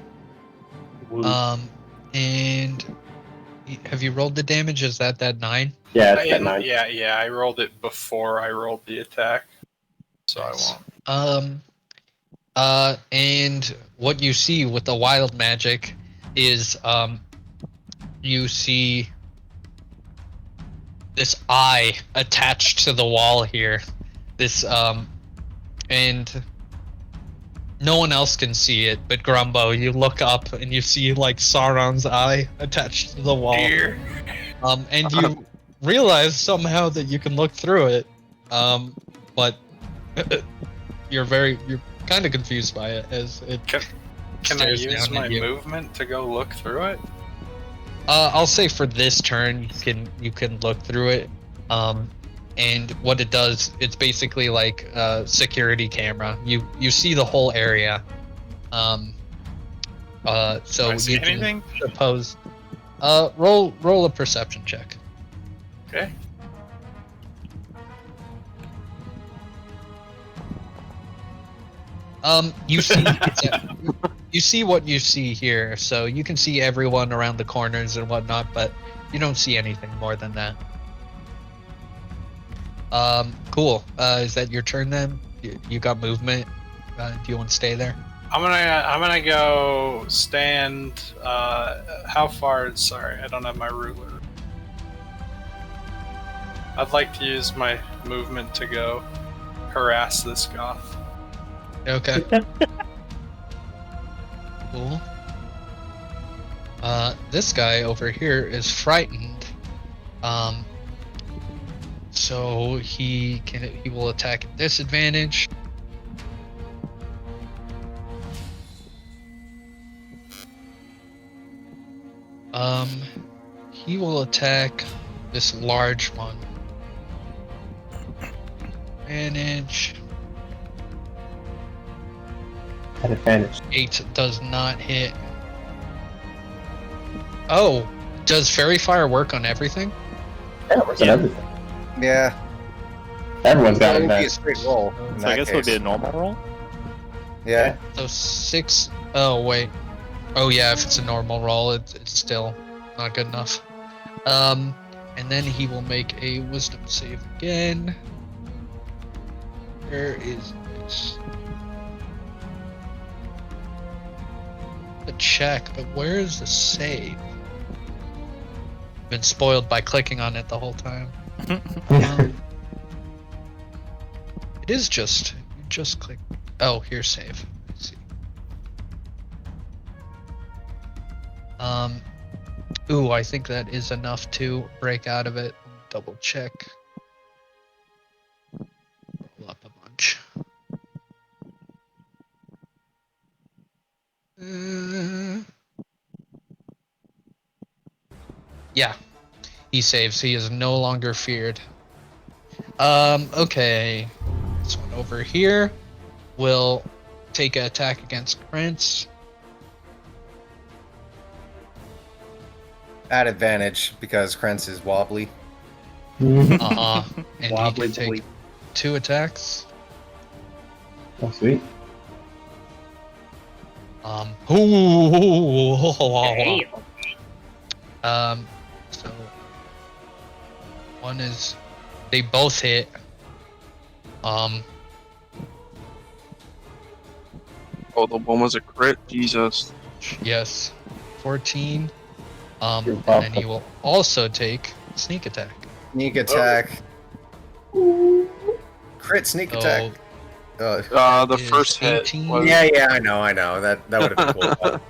And have you rolled the damage? Is that 9? Yeah, it's at 9. Yeah, I rolled it before I rolled the attack. So Nice. I won't. And what you see with the wild magic is you see this eye attached to the wall here. This and no one else can see it, but Grumbo, you look up and you see like Sauron's eye attached to the wall. Dear. And you realize somehow that you can look through it. But you're kind of confused by it as it Can I stares use down my at you. movement to go look through it? I'll say for this turn you can look through it. And what it does, it's basically like a security camera. You see the whole area. So Do I see you can anything? suppose roll a perception check. Okay. You see you see what you see here, so you can see everyone around the corners and whatnot, but you don't see anything more than that. Cool. Is that your turn then? You got movement. Do you want to stay there? I'm gonna go stand. How far? Sorry, I don't have my ruler. I'd like to use my movement to go harass this Goth. Okay. Cool. This guy over here is frightened. So he will attack at disadvantage. He will attack this large one. Advantage. At advantage. 8 does not hit. Oh, does Fairy Fire work on everything? Yeah, it works on everything. Yeah. Everyone's got That would be a advantage. straight roll. In So I that guess it would be a case. normal roll. Yeah. So 6. Oh wait. Oh yeah, if it's a normal roll, it's still not good enough. And then he will make a wisdom save again. Where is this? The check, but where is the save? Been spoiled by clicking on it the whole time. It is just you just click. Oh, here's save. Let's see. Ooh, I think that is enough to break out of it. Double check. Roll up a bunch. Yeah, he saves. He is no longer feared. Okay. This one over here will take an attack against Krantz. At advantage because Krantz is wobbly. And he Wobbly can take boy. 2 attacks. Oh, sweet. So one is they both hit. Oh, the one was a crit. Jesus. Yes, 14. You're And then he will also take sneak attack. Sneak attack. Crit sneak So attack. The is first hit. 18. Was... Yeah, I know. That would have been cool.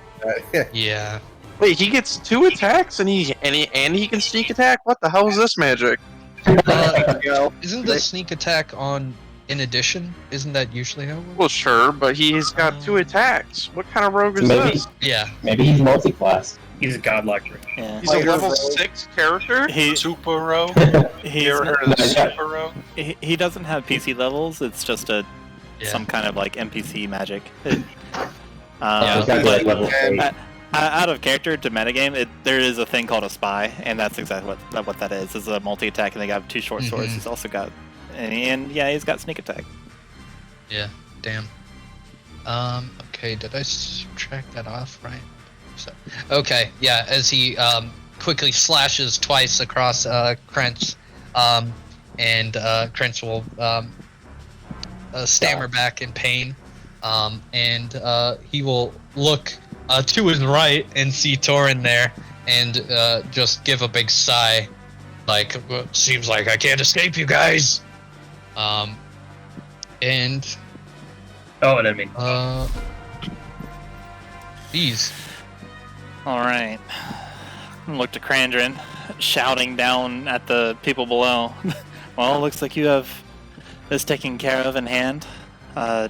Yeah. Wait, he gets 2 attacks and he can sneak attack. What the hell is this magic? Isn't the sneak attack on in addition? Isn't that usually how it works? Well, sure, but he's got 2 attacks. What kind of rogue is Maybe, this? Yeah. maybe he's multi-class. He's a godlike. Yeah. He's a level 6 character. Super rogue. He's You ever heard of the super rogue? he doesn't have PC levels. It's just some kind of like NPC magic. He's got but like level 8. out of character to metagame, there is a thing called a spy, and that's exactly what that is. It's a multi-attack, and they got 2 short swords. Mhm. He's also got, and yeah, he's got sneak attack. Yeah. Damn. Okay. Did I subtract that off? Right. So. Okay. Yeah. As he quickly slashes twice across Krantz, and Krantz will stammer back in pain, and he will look to his right and see Torin there, and just give a big sigh, like, seems like I can't escape you guys. And Oh, and I mean, these. All right. Look to Krandren, shouting down at the people below. Well, looks like you have this taken care of in hand. Gonna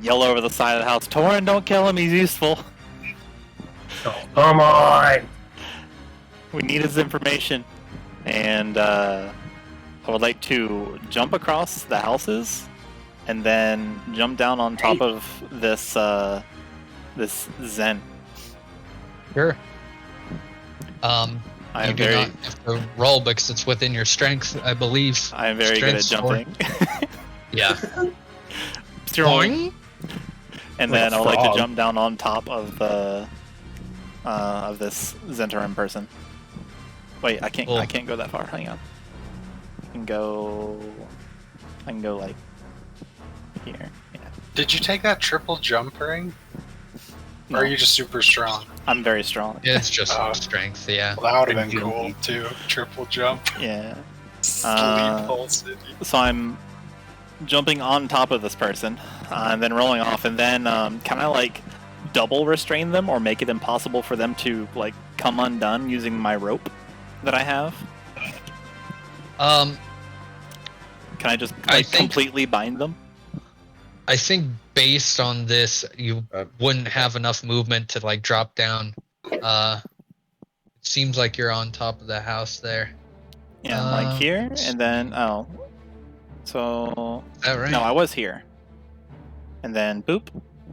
yell over the side of the house. Torin, don't kill him. He's useful. oh, come on! We need his information. And I would like to jump across the houses and then jump down on top of this this Zen. Sure. I You am do very not have to roll because it's within your strength, I believe. I am very good at Strength score. jumping. Yeah. Boing. And Like then a I would like to frog. jump down on top of the of this Zentarim person. Wait, I can't Cool. I can't go that far. Hang on. I can go like here. Yeah. Did you take that triple jump ring? No, Or are you just super strong? I'm very strong. It's just Oh. strength, yeah. Well, that would have been Big cool jump. too. Triple jump. Yeah. Sleep whole city. So I'm jumping on top of this person, and then rolling off, and then can I like double restrain them or make it impossible for them to like come undone using my rope that I have? Um, Can I just I like think- completely bind them? I think based on this, you wouldn't have enough movement to like drop down. It seems like you're on top of the house there. Yeah, like here, and then so Is that right? no, I was here, and then boop,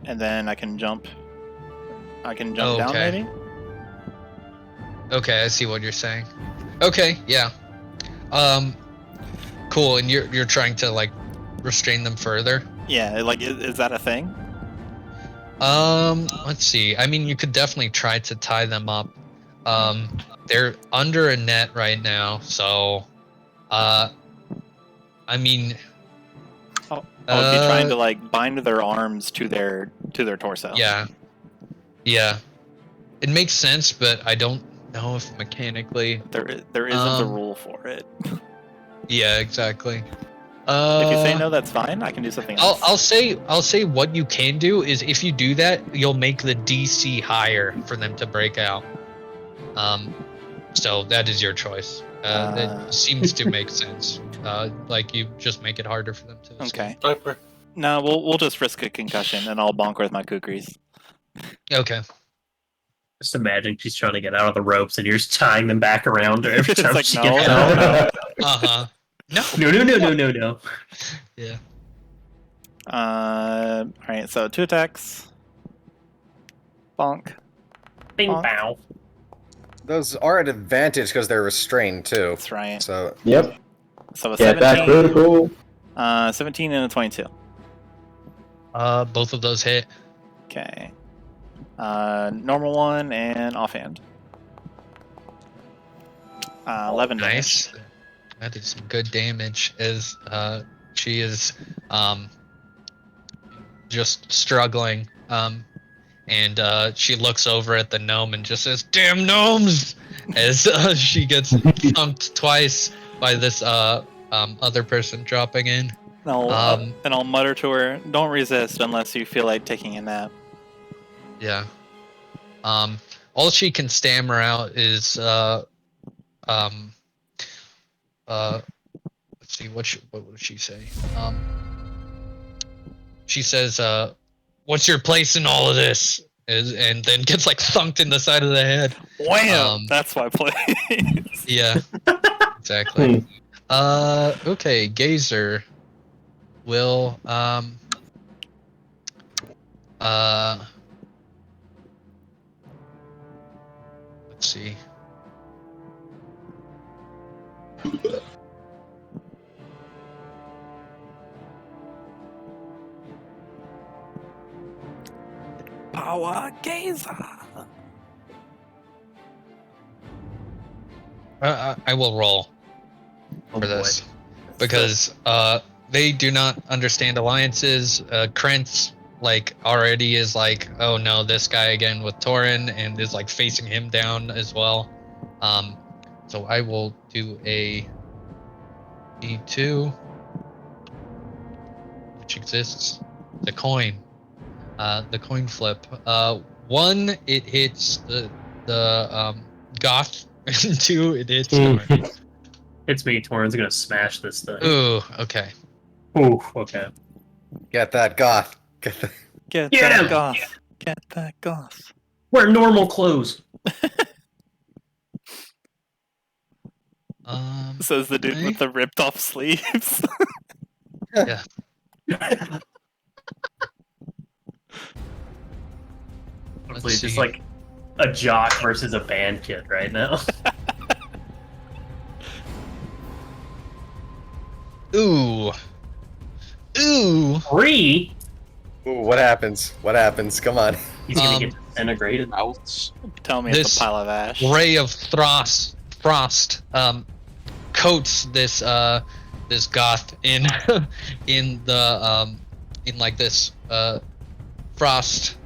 and then I can jump. I can jump down, Okay. maybe. Okay, I see what you're saying. Okay, yeah. cool. And you're trying to like restrain them further. Yeah, like is that a thing? Let's see. I mean, you could definitely try to tie them up. They're under a net right now, so I mean, Oh, it'd be trying to like bind their arms to their torso. Yeah. It makes sense, but I don't know if mechanically There isn't a rule for it. Yeah, exactly. If you say no, that's fine. I can do something else. I'll say what you can do is if you do that, you'll make the DC higher for them to break out. So that is your choice. That seems to make sense. Like you just make it harder for them to. Okay. Viper. No, we'll just risk a concussion, and I'll bonk with my kukris. Okay. Just imagine she's trying to get out of the ropes, and you're just tying them back around her every It's time like, she no, gets no, out. No. No. Yeah. All right. So 2 attacks. Bonk. Bing Bonk. bow. Those are at advantage because they're restrained too. That's right. So Yep. So a Get that 17. critical. 17 and a 22. Both of those hit. Okay. Normal one and offhand. 11 damage. Nice. That is some good damage. As she is just struggling. And she looks over at the gnome and just says, "Damn gnomes!" As she gets thumped twice by this other person dropping in. And I'll mutter to her, "Don't resist unless you feel like taking a nap." Yeah. All she can stammer out is let's see, what would she say? She says, "What's your place in all of this?" And then gets like thunked in the side of the head. Wham! That's my place. Yeah, exactly. Okay, Gazer will let's see. Power Gazer. I will roll for this because they do not understand alliances. Krentz like already is like, oh no, this guy again with Torin, and is like facing him down as well. So I will do a D2, which exists. The coin flip. 1, it hits the Goth. 2, it hits Torin. It's me. Torin's gonna smash this thing. Ooh, okay. Ooh, okay. get that goth. Get Get that him! goth. Get that goth. Wear normal clothes. Says the dude with the ripped off sleeves. Yeah. Hopefully, it's just like a jock versus a band kid right now. Ooh. 3. Ooh, what happens? What happens? Come on. He's gonna get disintegrated. Outs. Tell me This it's a pile of ash. Ray of frost coats this this goth in in the in like this frost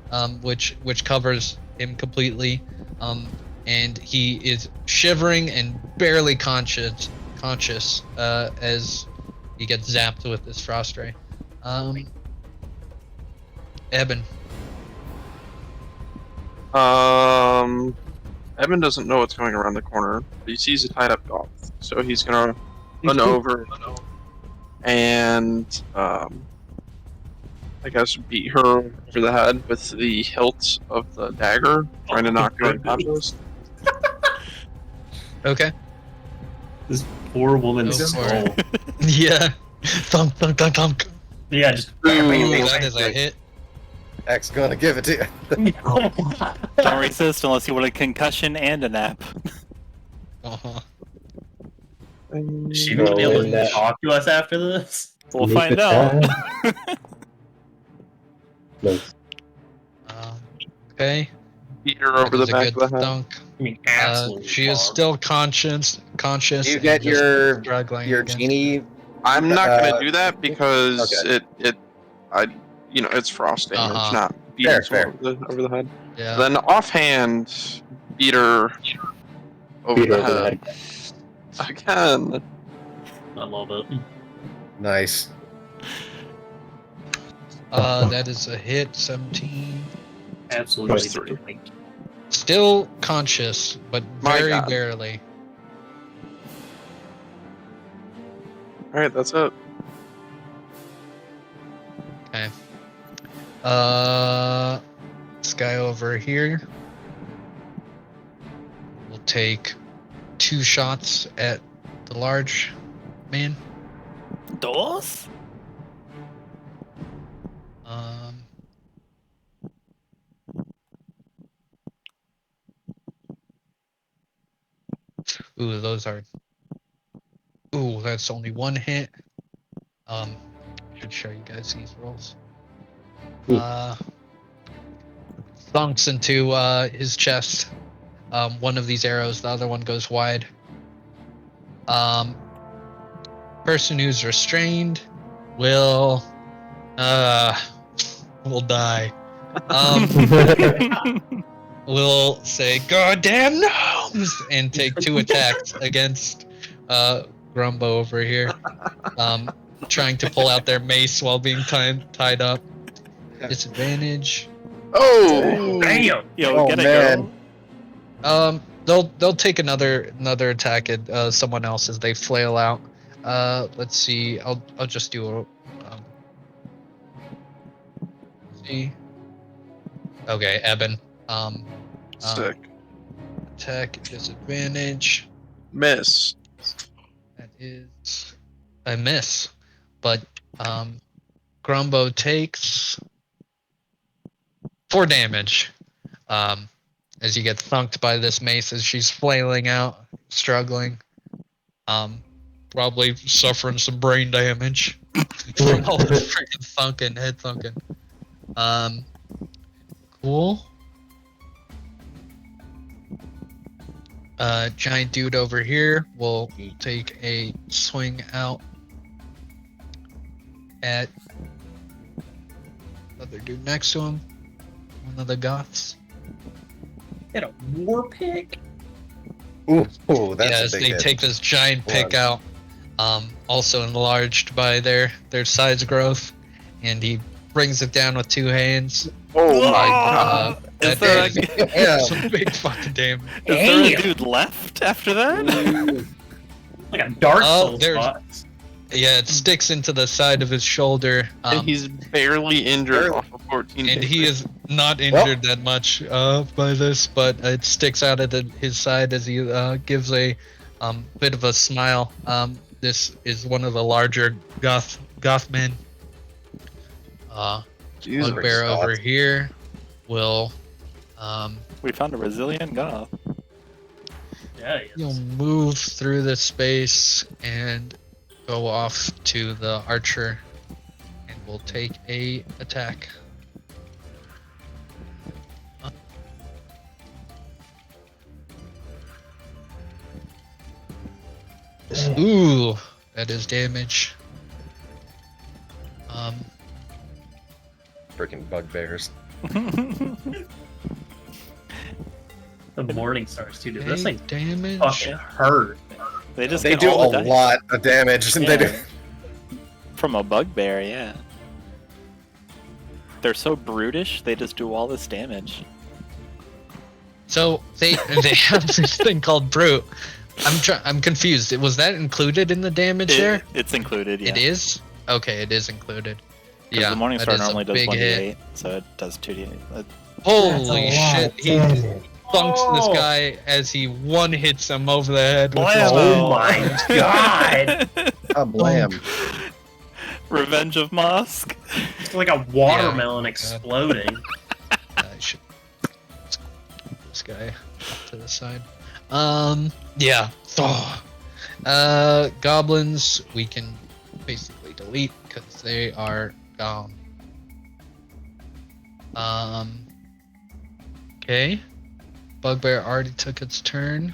which covers him completely, and he is shivering and barely conscious as he gets zapped with this frost ray. Ebyn. Ebyn doesn't know what's going around the corner, but he sees a tied up Goth, so he's gonna run over and I guess beat her over the head with the hilt of the dagger, trying to knock her unconscious. Okay. This poor woman's Go for soul. Yeah. Thunk thunk thunk thunk. Yeah, just. Ooh, that is a hit. X gonna give it to you. Don't resist unless you want a concussion and a nap. Uh-huh. Is she gonna be able to talk to us after this? We'll find out. Okay. Beat her over the back of the head. Thunk. I mean, absolutely. She is still conscious. You get your struggling. genie. I'm not gonna do that because it's frost damage, not beating fair. Over the head. Yeah. Then offhand, beat her over the head. Again. I love it. Nice. That is a hit. 17. Absolutely. Still conscious, but very God. barely. Alright, that's it. Okay. This guy over here will take 2 shots at the large man. Dos? Ooh, those are. Ooh, that's only 1 hit. Should show you guys these rolls. Thunks into his chest. One of these arrows, the other one goes wide. Person who's restrained will die. Will say "Goddamn gnomes" and take 2 attacks against Grumbo over here, trying to pull out their mace while being tied up. Disadvantage. Oh, damn! Yo, get it, girl. They'll take another attack at someone else as they flail out. Let's see. I'll just do a. See. Okay, Ebyn. Sick. Attack disadvantage. Miss. That is a miss, but Grumbo takes 4 damage. As you get thunked by this mace as she's flailing out, struggling. Probably suffering some brain damage from all the freaking head thunking. Cool. Giant dude over here will take a swing out at other dude next to him. One of the Goths. Get a war pick. Ooh, that's as a big they hit. take this giant pick out, also enlarged by their size growth, and he brings it down with 2 hands. Oh my god! Is there Some big fucking damage. Is there a dude left after that? Like a dark soul spot. Yeah, it sticks into the side of his shoulder. And he's barely injured off of 14 and damage. he is not injured that much by this, but it sticks out of his side as he gives a bit of a smile. This is one of the larger goth men. Bugbear over here will. We found a resilient goth. Yeah, You'll move through this space and go off to the archer, and we'll take a attack. Ooh, that is damage. Freaking bugbears. The morning stars too, dude. That's like damage. Fucking hurt. They just They get do all a the lot of damage. Yeah. They do. From a bugbear, yeah. They're so brutish, they just do all this damage. So they have this thing called brute. I'm confused. Was that included in the damage there? It's included, yeah. It is? Okay, it is included. Yeah, the Morning that Star is a normally does big 1d8, hit. so it does 2d8. Holy shit! He thunks this guy as he one hits him over the head. With his Oh my god! Oh, blam. Revenge of Mosk. It's like a watermelon exploding. I should this guy off to the side. Yeah. Oh. Goblins we can basically delete because they are gone. Okay. Bugbear already took its turn.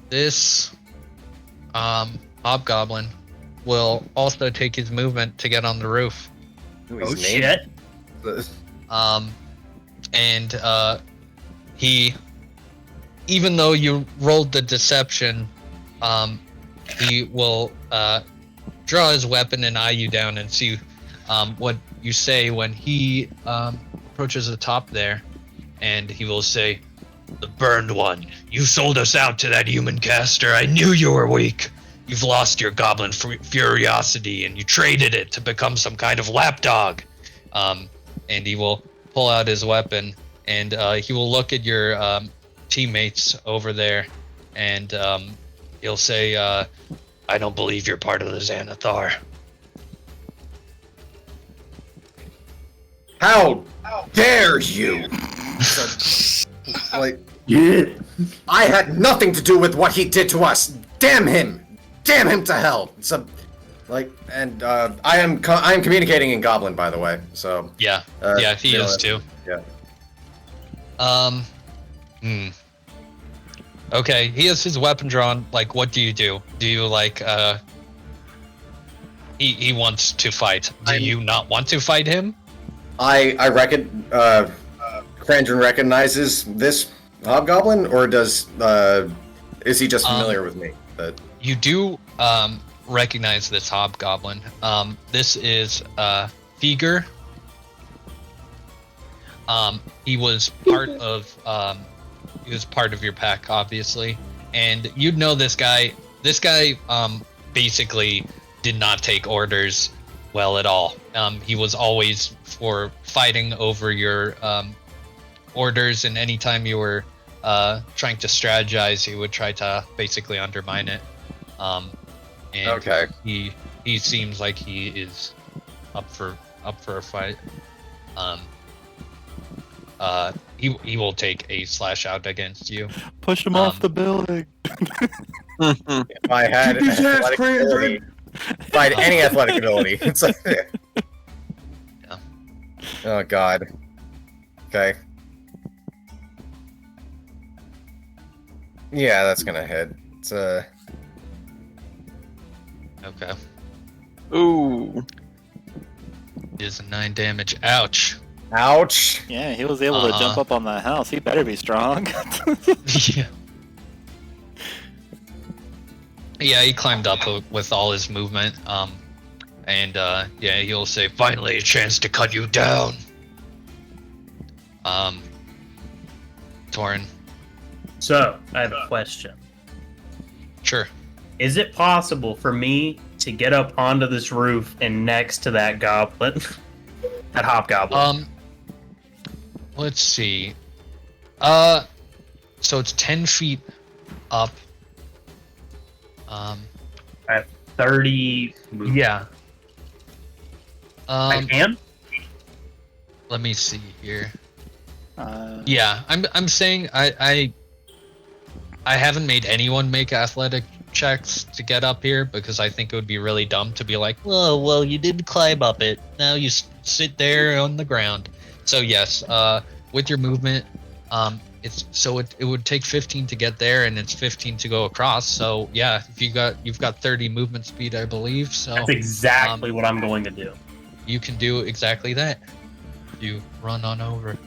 This Hobgoblin will also take his movement to get on the roof. Oh shit! And he, even though you rolled the deception, he will draw his weapon and eye you down and see what you say when he approaches the top there, and he will say, "The burned one, you sold us out to that human caster. I knew you were weak. You've lost your goblin furiosity and you traded it to become some kind of lapdog." And he will pull out his weapon and he will look at your teammates over there and he'll say, "I don't believe you're part of the Xanathar." How dare you? Like, Yeah. I had nothing to do with what he did to us. Damn him! Damn him to hell! So, like, and I am communicating in Goblin, by the way. So Yeah, he is too. Yeah. Okay, he has his weapon drawn. Like, what do you do? Do you like he wants to fight. Do you not want to fight him? I reckon Krandren recognizes this Hobgoblin, or is he just familiar with me? You do recognize this Hobgoblin. This is Feger. He was part of your pack, obviously, and you'd know this guy. This guy basically did not take orders well at all. He was always for fighting over your orders, and anytime you were trying to strategize, he would try to basically undermine it. And Okay. he seems like he is up for a fight. He will take a slash out against you. Push him off the building. If I had athletic ability, if I had any athletic ability, it's like, Yeah. Oh god. Okay. Yeah, that's gonna hit. It's Okay. Ooh. It is a 9 damage. Ouch. ouch. Yeah, he was able to jump up on the house. He better be strong. Yeah. Yeah, he climbed up with all his movement. And yeah, he'll say, "Finally, a chance to cut you down." Torin. So, I have a question. Sure. Is it possible for me to get up onto this roof and next to that goblin? That hobgoblin? Let's see. So it's 10 feet up. I have 30 movement. Yeah. I can? Let me see here. Yeah, I'm saying I haven't made anyone make athletic checks to get up here because I think it would be really dumb to be like, well, you did climb up it. Now you sit there on the ground. So yes, with your movement, it would take 15 to get there, and it's 15 to go across. So yeah, if you've got 30 movement speed, I believe. So That's exactly what I'm going to do. You can do exactly that. You run on over.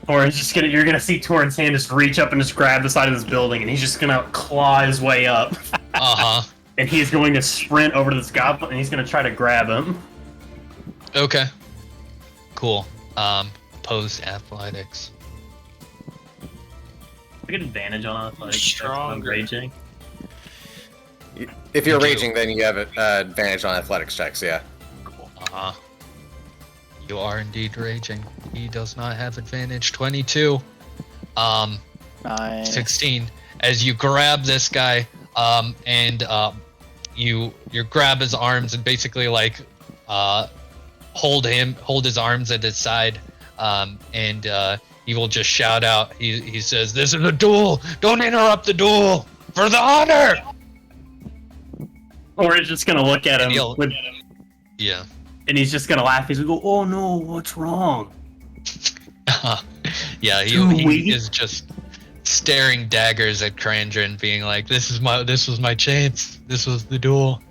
Torin's you're gonna see Torin's hand just reach up and just grab the side of this building, and he's just gonna claw his way up. Uh-huh. And he's going to sprint over to this goblin, and he's gonna try to grab him. Okay. Cool. Opposed athletics. I get advantage on athletics. Stronger. Raging. If you're You do. raging, then you have advantage on athletics checks, yeah. Uh-huh. You are indeed raging. He does not have advantage. 22. Nice. 16. As you grab this guy, and you grab his arms and basically like hold his arms at his side, and he will just shout out. He says, "This is a duel. Don't interrupt the duel for the honor." Or we're just gonna look at him. Yeah. And he's just gonna laugh. He's gonna go, "Oh no, what's wrong?" Yeah, he is just staring daggers at Krandren, being like, this was my chance. This was the duel."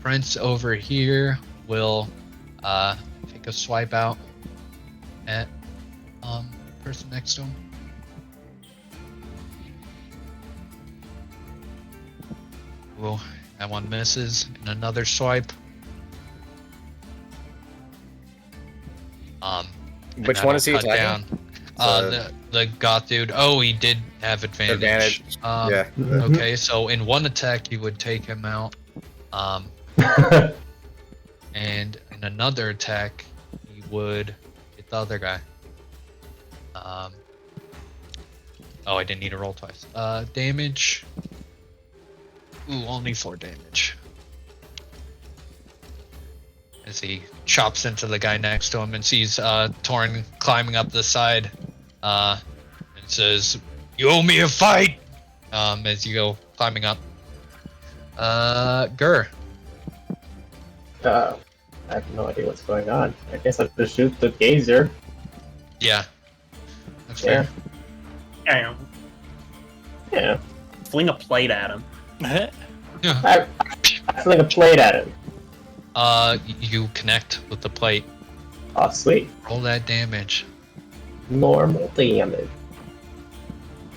Prince over here will take a swipe out at person next to him. Well, that one misses, and another swipe. Which one is he attacking? The Goth dude. Oh, he did have advantage. Yeah. Okay, so in one attack he would take him out. And in another attack he would hit the other guy. Oh, I didn't need to roll twice. Damage. Ooh, only 4 damage. As he chops into the guy next to him and sees Torin climbing up the side, and says, "You owe me a fight!" As you go climbing up. Gur. I have no idea what's going on. I guess I have to shoot the gazer. Yeah. That's fair. Yeah. Fling a plate at him. I fling a plate at him. You connect with the plate. Oh, sweet. Roll that damage. Normal damage.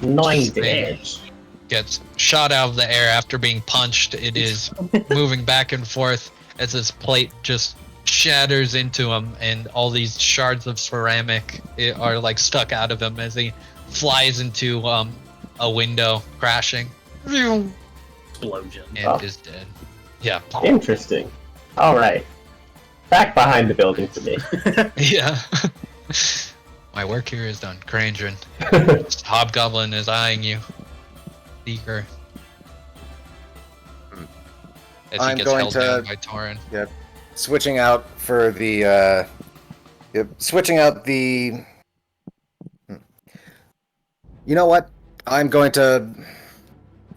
9 Just damage. Gets shot out of the air after being punched. It is moving back and forth as this plate just shatters into him, and all these shards of ceramic are like stuck out of him as he flies into a window, crashing. Explosion. And is dead. Yeah. Interesting. Alright. Back behind the building for me. Yeah. My work here is done. Krandren. Hobgoblin is eyeing you. Seeker. As he gets held down by Torin. Yep. Switching out for the switching out the You know what? I'm going to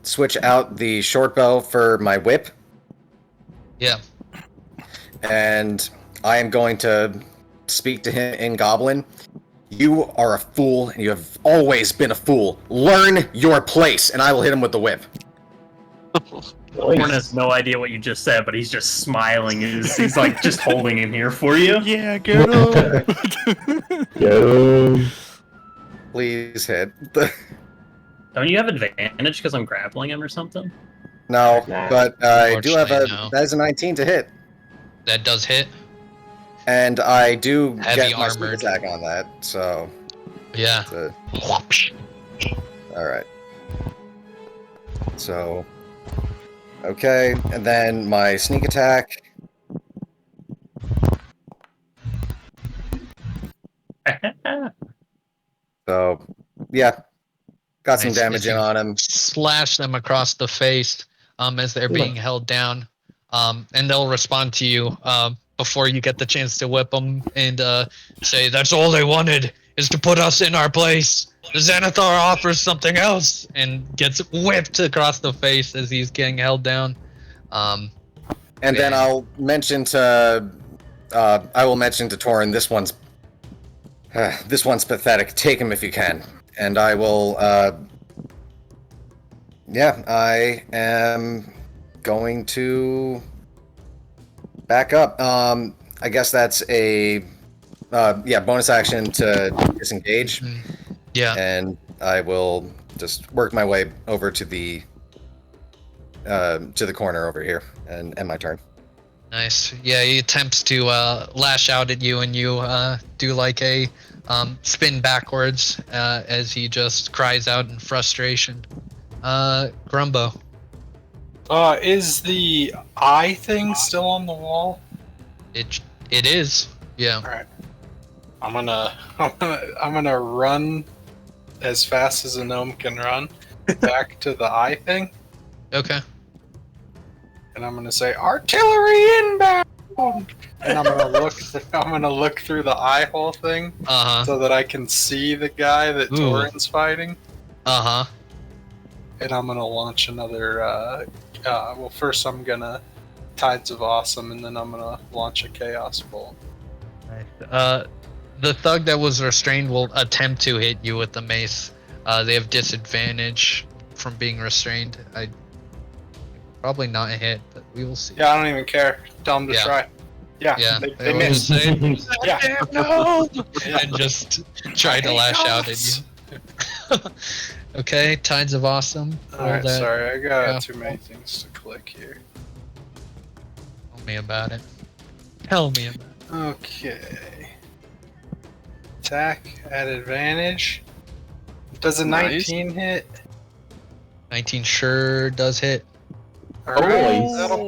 switch out the short bow for my whip. Yeah. And I am going to speak to him in Goblin. You are a fool, and you have always been a fool. Learn your place, and I will hit him with the whip. Warren has no idea what you just said, but he's just smiling. He's like just holding him here for you. Yeah, get him. Go. Please hit. Don't you have advantage because I'm grappling him or something? No, Nah. but I do have Unfortunately, no. that is a 19 to hit. That does hit. And I do Heavy get my sneak armored. attack on that, so... Yeah. Alright. So... Okay, and then my sneak attack... So, yeah. Got some Nice. damage in on him. Slash them across the face as they're being held down. And they'll respond to you before you get the chance to whip them and say, "That's all they wanted, is to put us in our place. The Xanathar offers something else," and gets whipped across the face as he's getting held down. And then I'll mention to... I will mention to Torin, this one's pathetic. Take him if you can. And I will... yeah, I am going to... back up. I guess that's a... bonus action to disengage. Yeah. And I will just work my way over to the corner over here and end my turn. Nice. Yeah, he attempts to lash out at you, and you do like a spin backwards as he just cries out in frustration. Grumbo. Is the eye thing still on the wall? It is. Yeah. All right. I'm gonna run as fast as a gnome can run back to the eye thing, Okay. and I'm gonna say, "Artillery inbound!" And I'm gonna look through the eye hole thing so that I can see the guy that Torin's fighting. And I'm gonna launch another. Well, first I'm gonna Tides of Awesome, and then I'm gonna launch a Chaos Bolt. The thug that was restrained will attempt to hit you with the mace. They have disadvantage from being restrained. Probably not a hit, but we will see. Yeah, I don't even care. Tell them to try. Yeah, they missed. Yeah. No! And just try to lash out at you. Okay, Tides of Awesome. Alright, sorry, I got too many things to click here. Tell me about it. Tell me about it. Okay. Attack at advantage. Does a 19 hit? 19 sure does hit. Alright, that'll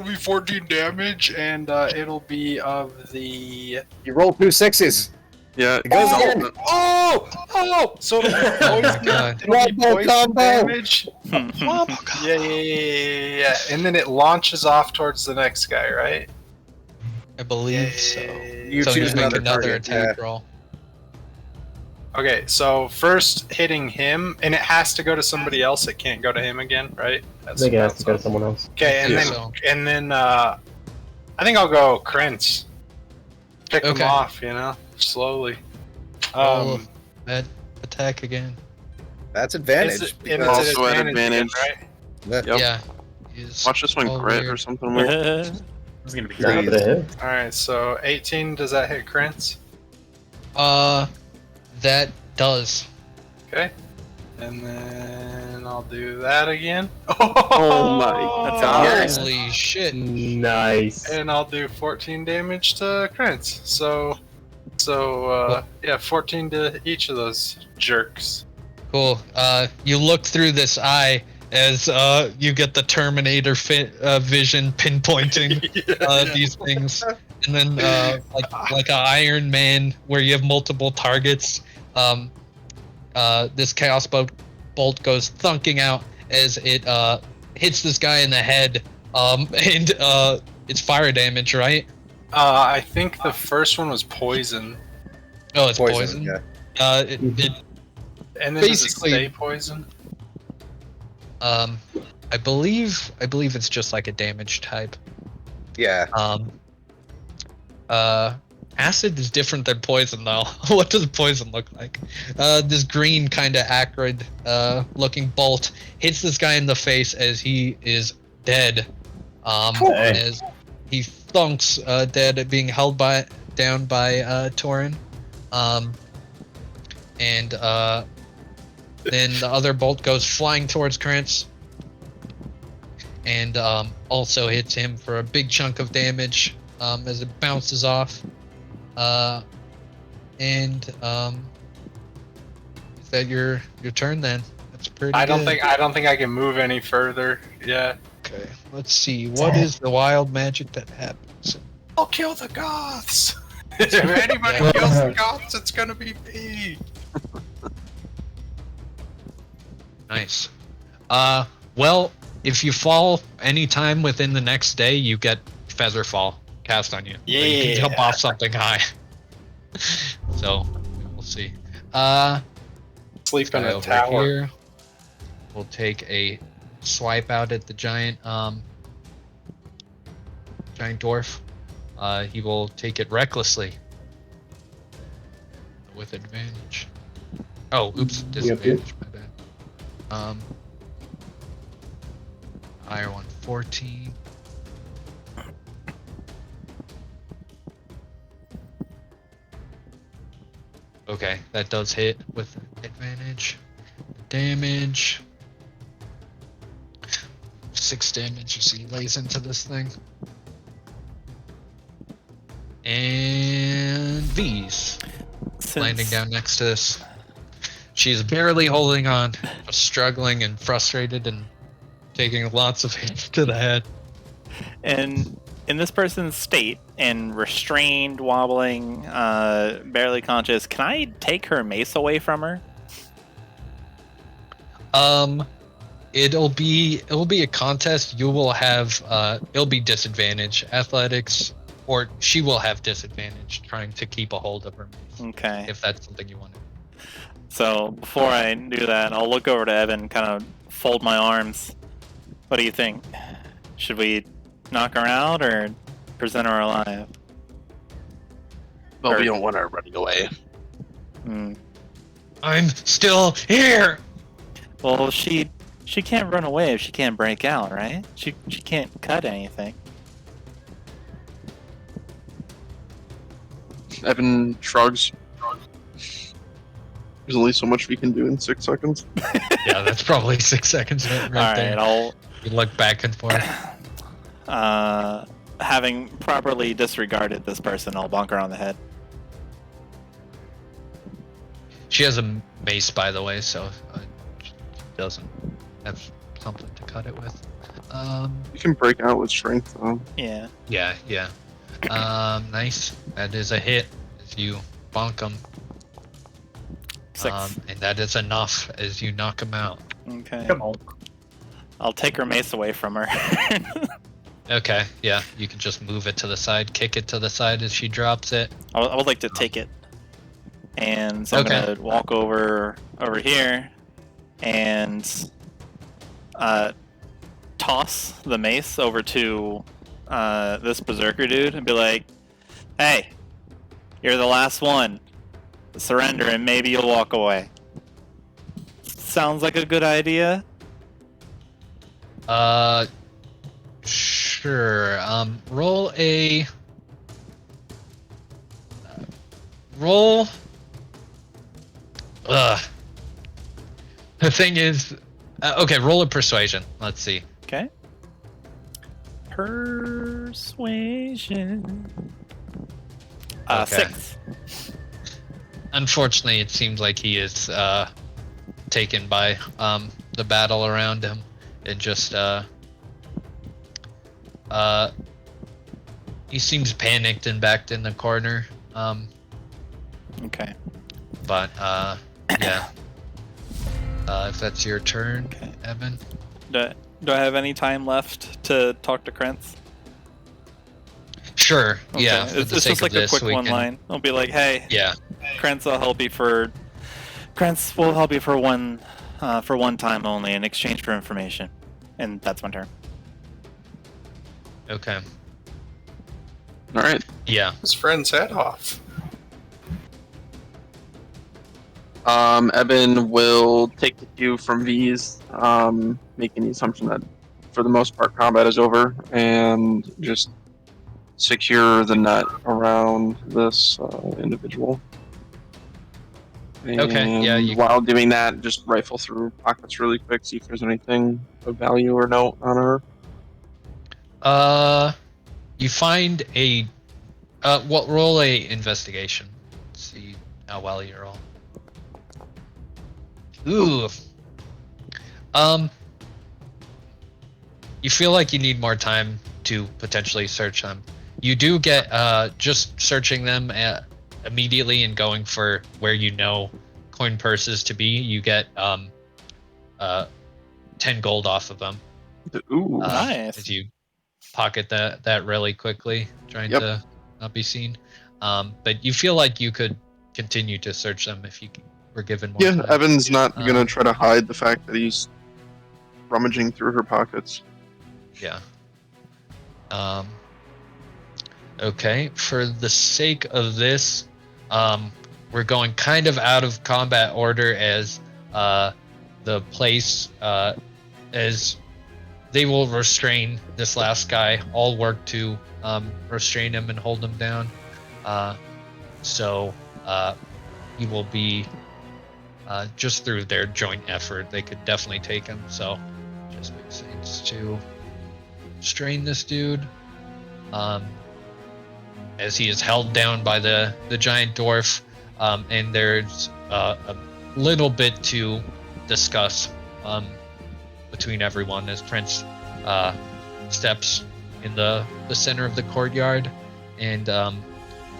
be 14 damage, and it'll be of the. You roll 2 6s. Yeah. It goes in. Oh! So it'll be poison damage. Yeah. And then it launches off towards the next guy, right? I believe so. You so choose you make another another target, attack roll. Okay, so first hitting him, and it has to go to somebody else. It can't go to him again, right? I think it has to go to someone else. Okay, and then I think I'll go Krentz. Pick him off, slowly. That attack again. That's advantage. It's also an at advantage. again, right? Yep. Yeah. Watch this one crit or something weird. It's gonna be Not great. gonna hit. Alright, so 18, does that hit Krentz? That does. Okay. And then I'll do that again. Oh my That's god. Holy shit. Nice. And I'll do 14 damage to Krentz. So 14 to each of those jerks. Cool. You look through this eye as you get the Terminator vision pinpointing these things, and then like a Iron Man where you have multiple targets. This Chaos Bolt goes thunking out as it hits this guy in the head, and it's fire damage, right? I think the first one was poison. Oh, it's poison. Yeah. It And then basically does it stay poison? I believe it's just like a damage type. Yeah. Acid is different than poison though. What does poison look like? This green kind of acrid looking bolt hits this guy in the face as he is dead. As he thunks dead, being held down by Torin. And then the other bolt goes flying towards Krantz, and also hits him for a big chunk of damage as it bounces off. Is that your turn then? That's pretty. I don't good. think I can move any further. Yeah. Okay, let's see. What is the wild magic that happens? I'll kill the Goths. If anybody kills the Goths, it's gonna be me. Nice. Well, if you fall anytime within the next day, you get Feather Fall cast on you. Yeah. So you can jump off something high. So, we'll see. Sleep in Guy a over tower. here. We'll take a swipe out at the giant dwarf. He will take it recklessly. With advantage. Oh, oops, disadvantage, my bad. Higher one, 14. Okay, that does hit with advantage. Damage. 6 damage as he lays into this thing. And V's landing down next to this. She's barely holding on, but struggling and frustrated and taking lots of hits to the head. And in this person's state, and restrained, wobbling, barely conscious, can I take her mace away from her? It'll be a contest. You will have it'll be disadvantage athletics, or she will have disadvantage trying to keep a hold of her mace. Okay. If that's something you want to. So before I do that, I'll look over to Ebyn, kind of fold my arms. What do you think? Should we knock her out or present her alive? But we don't want her running away. I'm still here. Well, she can't run away if she can't break out, right? She can't cut anything. Ebyn shrugs. There's only so much we can do in 6 seconds. Yeah, that's probably 6 seconds right there. Alright, You look back and forth. having properly disregarded this person, I'll bonk her on the head. She has a mace, by the way, so she doesn't have something to cut it with. You can break out with strength, though. Yeah. Yeah. Nice. That is a hit as you bonk him. 6. And that is enough as you knock him out. Okay. Come on. I'll take her mace away from her. Okay, yeah, you can just move it to the side, kick it to the side as she drops it. I would like to take it. And so I'm Okay. gonna walk over here and toss the mace over to this berserker dude and be like, "Hey, you're the last one. Surrender and maybe you'll walk away." Sounds like a good idea. Sure. Roll. The thing is, okay, roll a persuasion. Let's see. Okay. Persuasion. Okay. 6. Unfortunately, it seems like he is taken by the battle around him, and just he seems panicked and backed in the corner. Okay. But yeah. If that's your turn, Okay. Ebyn. Do I have any time left to talk to Krentz? Sure. Okay. Yeah. For It's the just sake like of a this, quick we one can. line. I'll be like, "Hey, Yeah. Krentz, I'll help you for. Krentz will help you for one time only in exchange for information," and that's my turn. Okay. All right. Yeah. His friend's head off. Ebyn will take the cue from V's, making the assumption that for the most part combat is over, and just secure the net around this individual. Okay, yeah, And while doing that, just rifle through pockets really quick, see if there's anything of value or note on her. You find a roll a investigation. Let's see how well you roll. Ooh. You feel like you need more time to potentially search them. You do get just searching them immediately and going for where you know coin purses to be. You get 10 gold off of them. Ooh. Nice. As you pocket that really quickly, trying Yep. to not be seen. But you feel like you could continue to search them if you were given more Yeah, time. Evan's not gonna try to hide the fact that he's rummaging through her pockets. Yeah. Okay, for the sake of this, we're going kind of out of combat order as the place as they will restrain this last guy. All work to restrain him and hold him down. So he will be just through their joint effort. They could definitely take him. So just makes sense to restrain this dude. As he is held down by the giant dwarf, and there's a little bit to discuss between everyone as Prince steps in the center of the courtyard and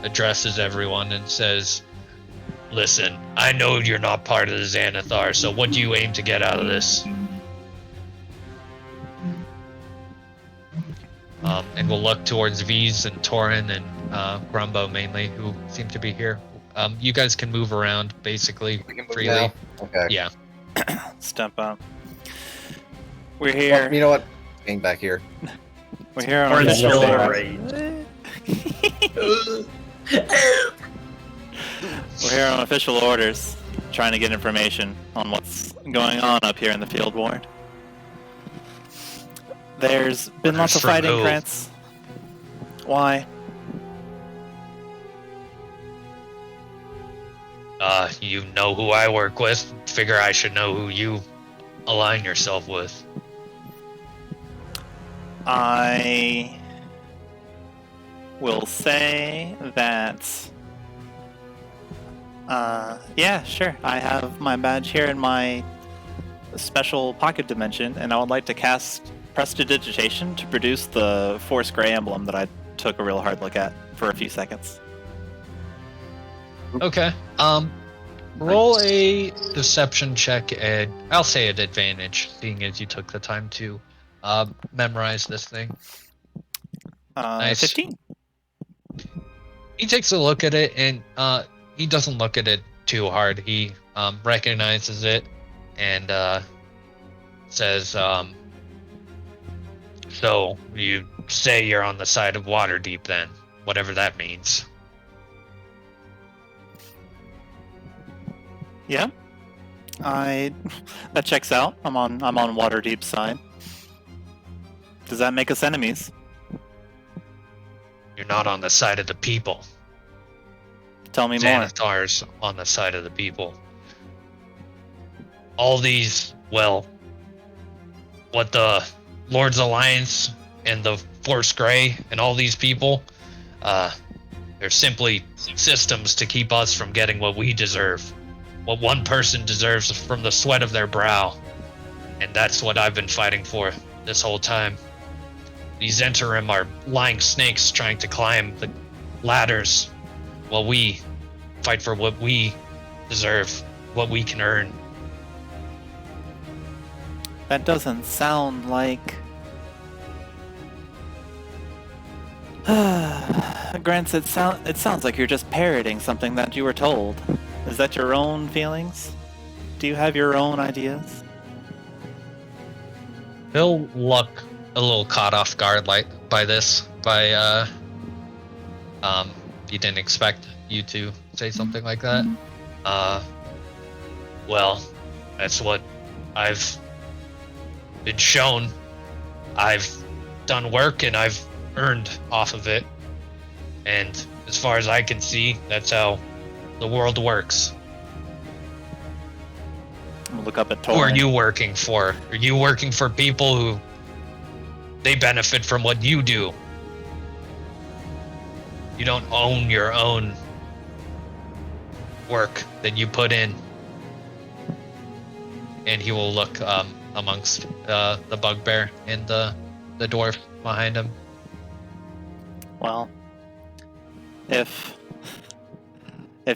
addresses everyone and says, "Listen, I know you're not part of the Xanathar, so what do you aim to get out of this?" And we'll look towards V's and Torin and Grumbo mainly, who seem to be here. You guys can move around basically freely. now? Okay. Yeah. Step up. We're here. Well, you know what? Getting back here. We're here on Orange official. still in Right. rage. We're here on official orders, trying to get information on what's going on up here in the field ward. There's been lots of From fighting, who? Krantz. Why? You know who I work with. Figure I should know who you align yourself with. I will say that. Yeah, sure. I have my badge here in my special pocket dimension, and I would like to cast Prestidigitation to produce the Force Grey emblem that I took a real hard look at for a few seconds. Okay. Roll a deception check at, I'll say at advantage, seeing as you took the time to memorize this thing. Nice. 15. He takes a look at it, and he doesn't look at it too hard. He recognizes it and says, so you say you're on the side of Waterdeep then, whatever that means. Yeah. That checks out. I'm on Waterdeep's side. Does that make us enemies? You're not on the side of the people. Tell me more. Xanathar's on the side of the people. All these, well, what the Lord's Alliance and the Force Grey and all these people, they're simply systems to keep us from getting what we deserve. What one person deserves from the sweat of their brow. And that's what I've been fighting for this whole time. These interim are lying snakes trying to climb the ladders while we fight for what we deserve, what we can earn. That doesn't sound like... Grants, it sounds like you're just parroting something that you were told. Is that your own feelings? Do you have your own ideas? He'll look a little caught off guard by this. He didn't expect you to say something like that. Well, that's what I've been shown. I've done work and I've earned off of it. And as far as I can see, that's how the world works. I'm gonna look up at Torin. Who are you working for? Are you working for people who they benefit from what you do? You don't own your own work that you put in. And he will look amongst the bugbear and the dwarf behind him. Well, if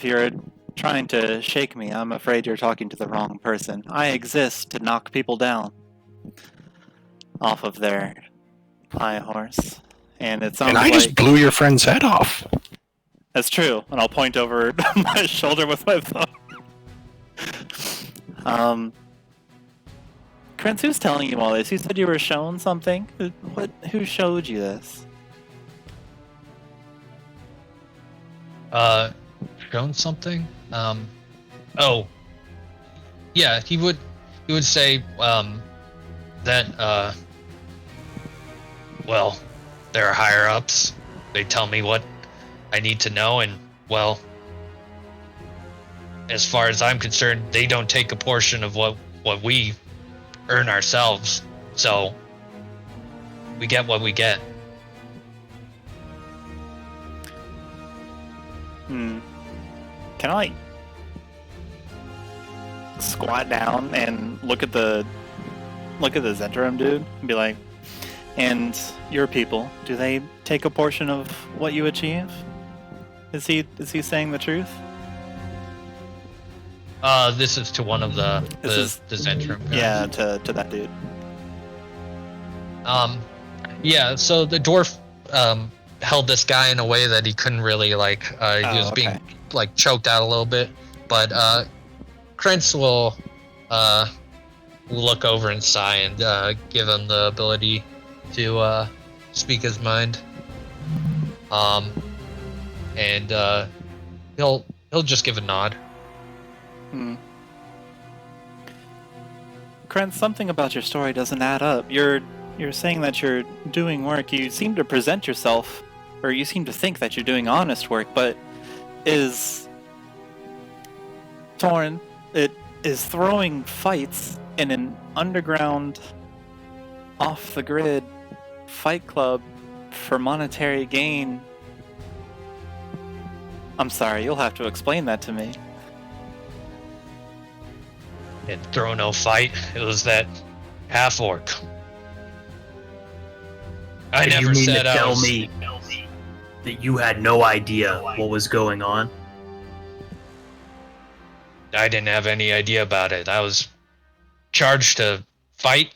you're trying to shake me, I'm afraid you're talking to the wrong person. I exist to knock people down off of their high horse. And it sounds And I like... just blew your friend's head off. That's true, and I'll point over my shoulder with my thumb. Krantz, who's telling you all this? You said you were shown something? Who showed you this? Shown something? Oh. Yeah, he would say, that, well, there are higher ups. They tell me what I need to know, and, well, as far as I'm concerned, they don't take a portion of what we earn ourselves. So, we get what we get. Can I squat down and look at the Zentrum dude and be like, and your people, do they take a portion of what you achieve? Is he saying the truth? This is to one of the Zentrum guys. Yeah, to that dude. Yeah, so the dwarf held this guy in a way that he couldn't really he was being choked out a little bit. But Krentz will look over and sigh and give him the ability to speak his mind. And he'll just give a nod. Krentz, something about your story doesn't add up. You're saying that you're doing work. You seem to present yourself, or you seem to think that you're doing honest work, but is Torin, it is throwing fights in an underground, off-the-grid fight club for monetary gain. I'm sorry, you'll have to explain that to me. Didn't throw no fight. It was that half-orc. I never you mean said to I tell was... me that you had no idea what was going on? I didn't have any idea about it. I was charged to fight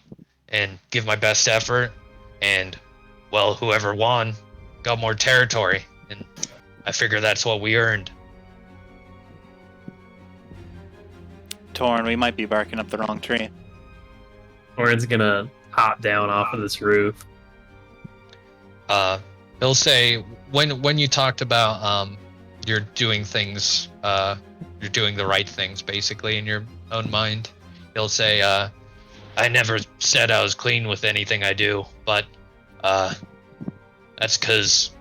and give my best effort, and, well, whoever won got more territory, and I figure that's what we earned. Torin, we might be barking up the wrong tree. Torin's gonna hop down off of this roof. He'll say, when you talked about you're doing things, you're doing the right things basically in your own mind, he'll say, I never said I was clean with anything I do, but that's because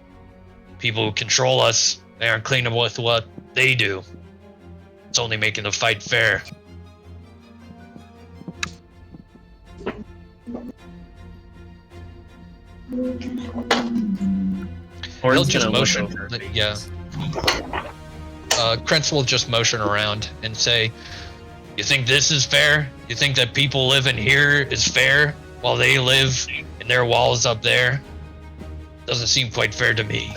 people who control us, they aren't clean with what they do. It's only making the fight fair. He'll just motion. Yeah. Krentz will just motion around and say, "You think this is fair? You think that people living here is fair while they live in their walls up there? Doesn't seem quite fair to me."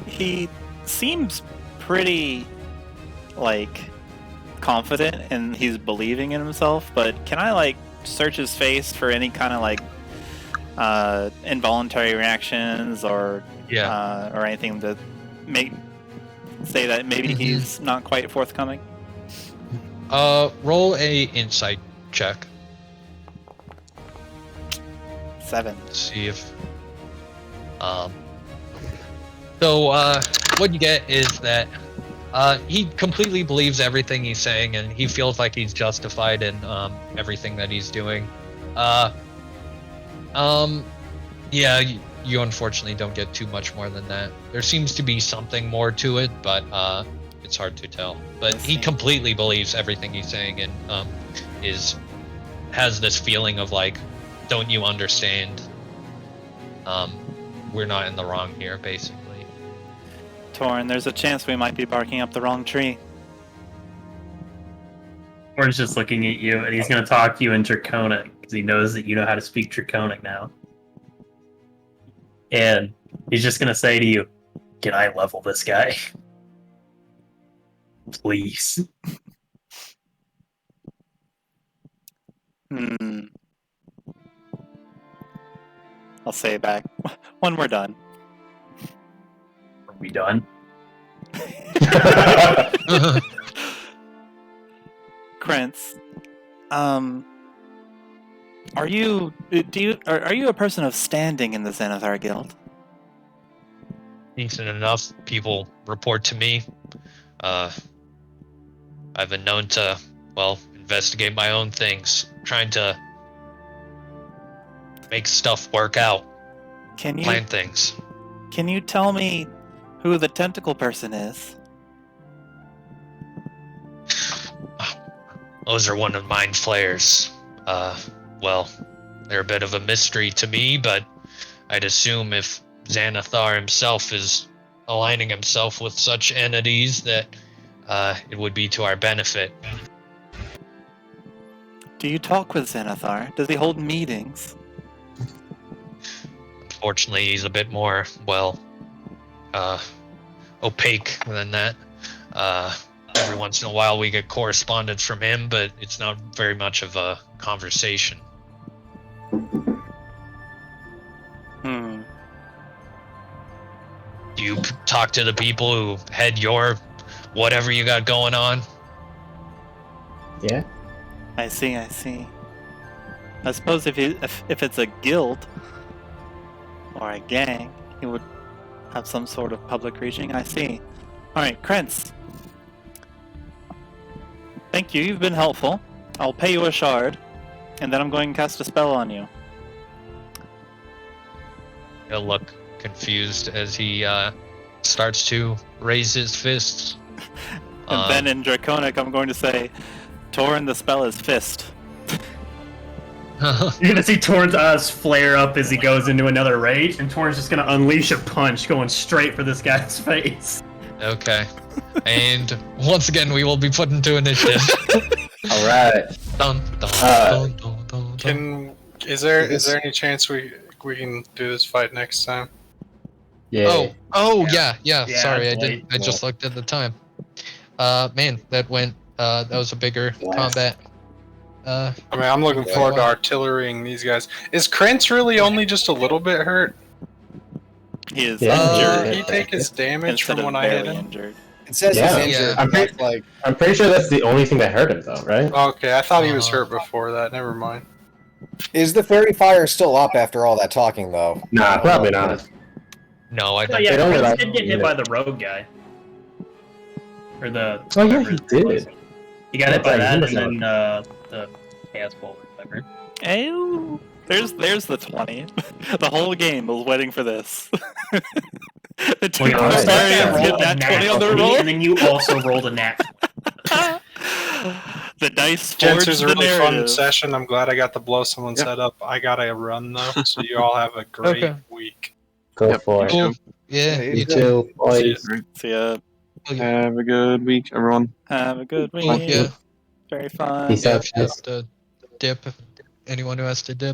He seems pretty, confident and he's believing in himself, but can I, search his face for any kind of, involuntary reactions or anything to say that maybe he's not quite forthcoming? Roll a insight check. 7. See if so what you get is that he completely believes everything he's saying, and he feels like he's justified in everything that he's doing. Yeah, you unfortunately don't get too much more than that. There seems to be something more to it, but it's hard to tell. But he completely believes everything he's saying, and has this feeling of don't you understand? We're not in the wrong here, basically. Torin, there's a chance we might be barking up the wrong tree. Torin's just looking at you, and he's going to talk to you in Draconic, because he knows that you know how to speak Draconic now. And he's just going to say to you, "Can I level this guy? Please." I'll say it back when we're done. Are we done? Krentz, are you a person of standing in the Xanathar Guild? Decent enough. People report to me. I've been known to, investigate my own things, trying to make stuff work out. Plan things. Can you tell me who the tentacle person is? Those are one of Mind Flayers. They're a bit of a mystery to me, but I'd assume if Xanathar himself is aligning himself with such entities that it would be to our benefit. Do you talk with Xanathar? Does he hold meetings? Unfortunately, he's a bit more, opaque than that. every once in a while we get correspondence from him, but it's not very much of a conversation. Do you talk to the people who head your whatever you got going on? Yeah. I see. I suppose if it's a guild or a gang, he would have some sort of public reaching. I see. All right, Krentz. Thank you. You've been helpful. I'll pay you a shard, and then I'm going to cast a spell on you. He'll look confused as he starts to raise his fists. And then in Draconic, I'm going to say, Torin, the spell is fist. You're gonna see Torin's eyes flare up as he goes into another rage, and Torin's just gonna unleash a punch going straight for this guy's face. Okay. And once again, we will be put into initiative. All right. Is there any chance we can do this fight next time? Yeah. Yeah. Sorry, I late. just looked at the time. Man, that was a bigger combat. I mean, I'm looking forward to artillerying these guys. Is Krentz really only just a little bit hurt? He is Did injured. he take his damage from when I hit him? Injured. It says he's injured. I'm pretty sure that's the only thing that hurt him, though, right? Okay, I thought he was hurt before that. Never mind. Is the fairy fire still up after all that talking, though? Nah, probably not. No, I Oh don't. yeah, don't Krentz really did get hit by the rogue guy. Or the... Oh yeah, he did. He got hit by That's that, right, and then the chaos bolt or whatever. Oh, there's the 20. The whole game was waiting for this. The two Well, you barbarians rolled get a that nat 20 on their 20, roll. and then you also rolled a nat. The dice Gents, forged it was a the really fun narrative. session. I'm glad I got to blow someone's head up. I gotta run though, so you all have a great week. Go for it. Cool. Yeah, You too, boys. See ya. Have a good week, everyone. Have a good week. Yeah. Very fun. Peace Yeah, out, if you have to dip, anyone who has to dip.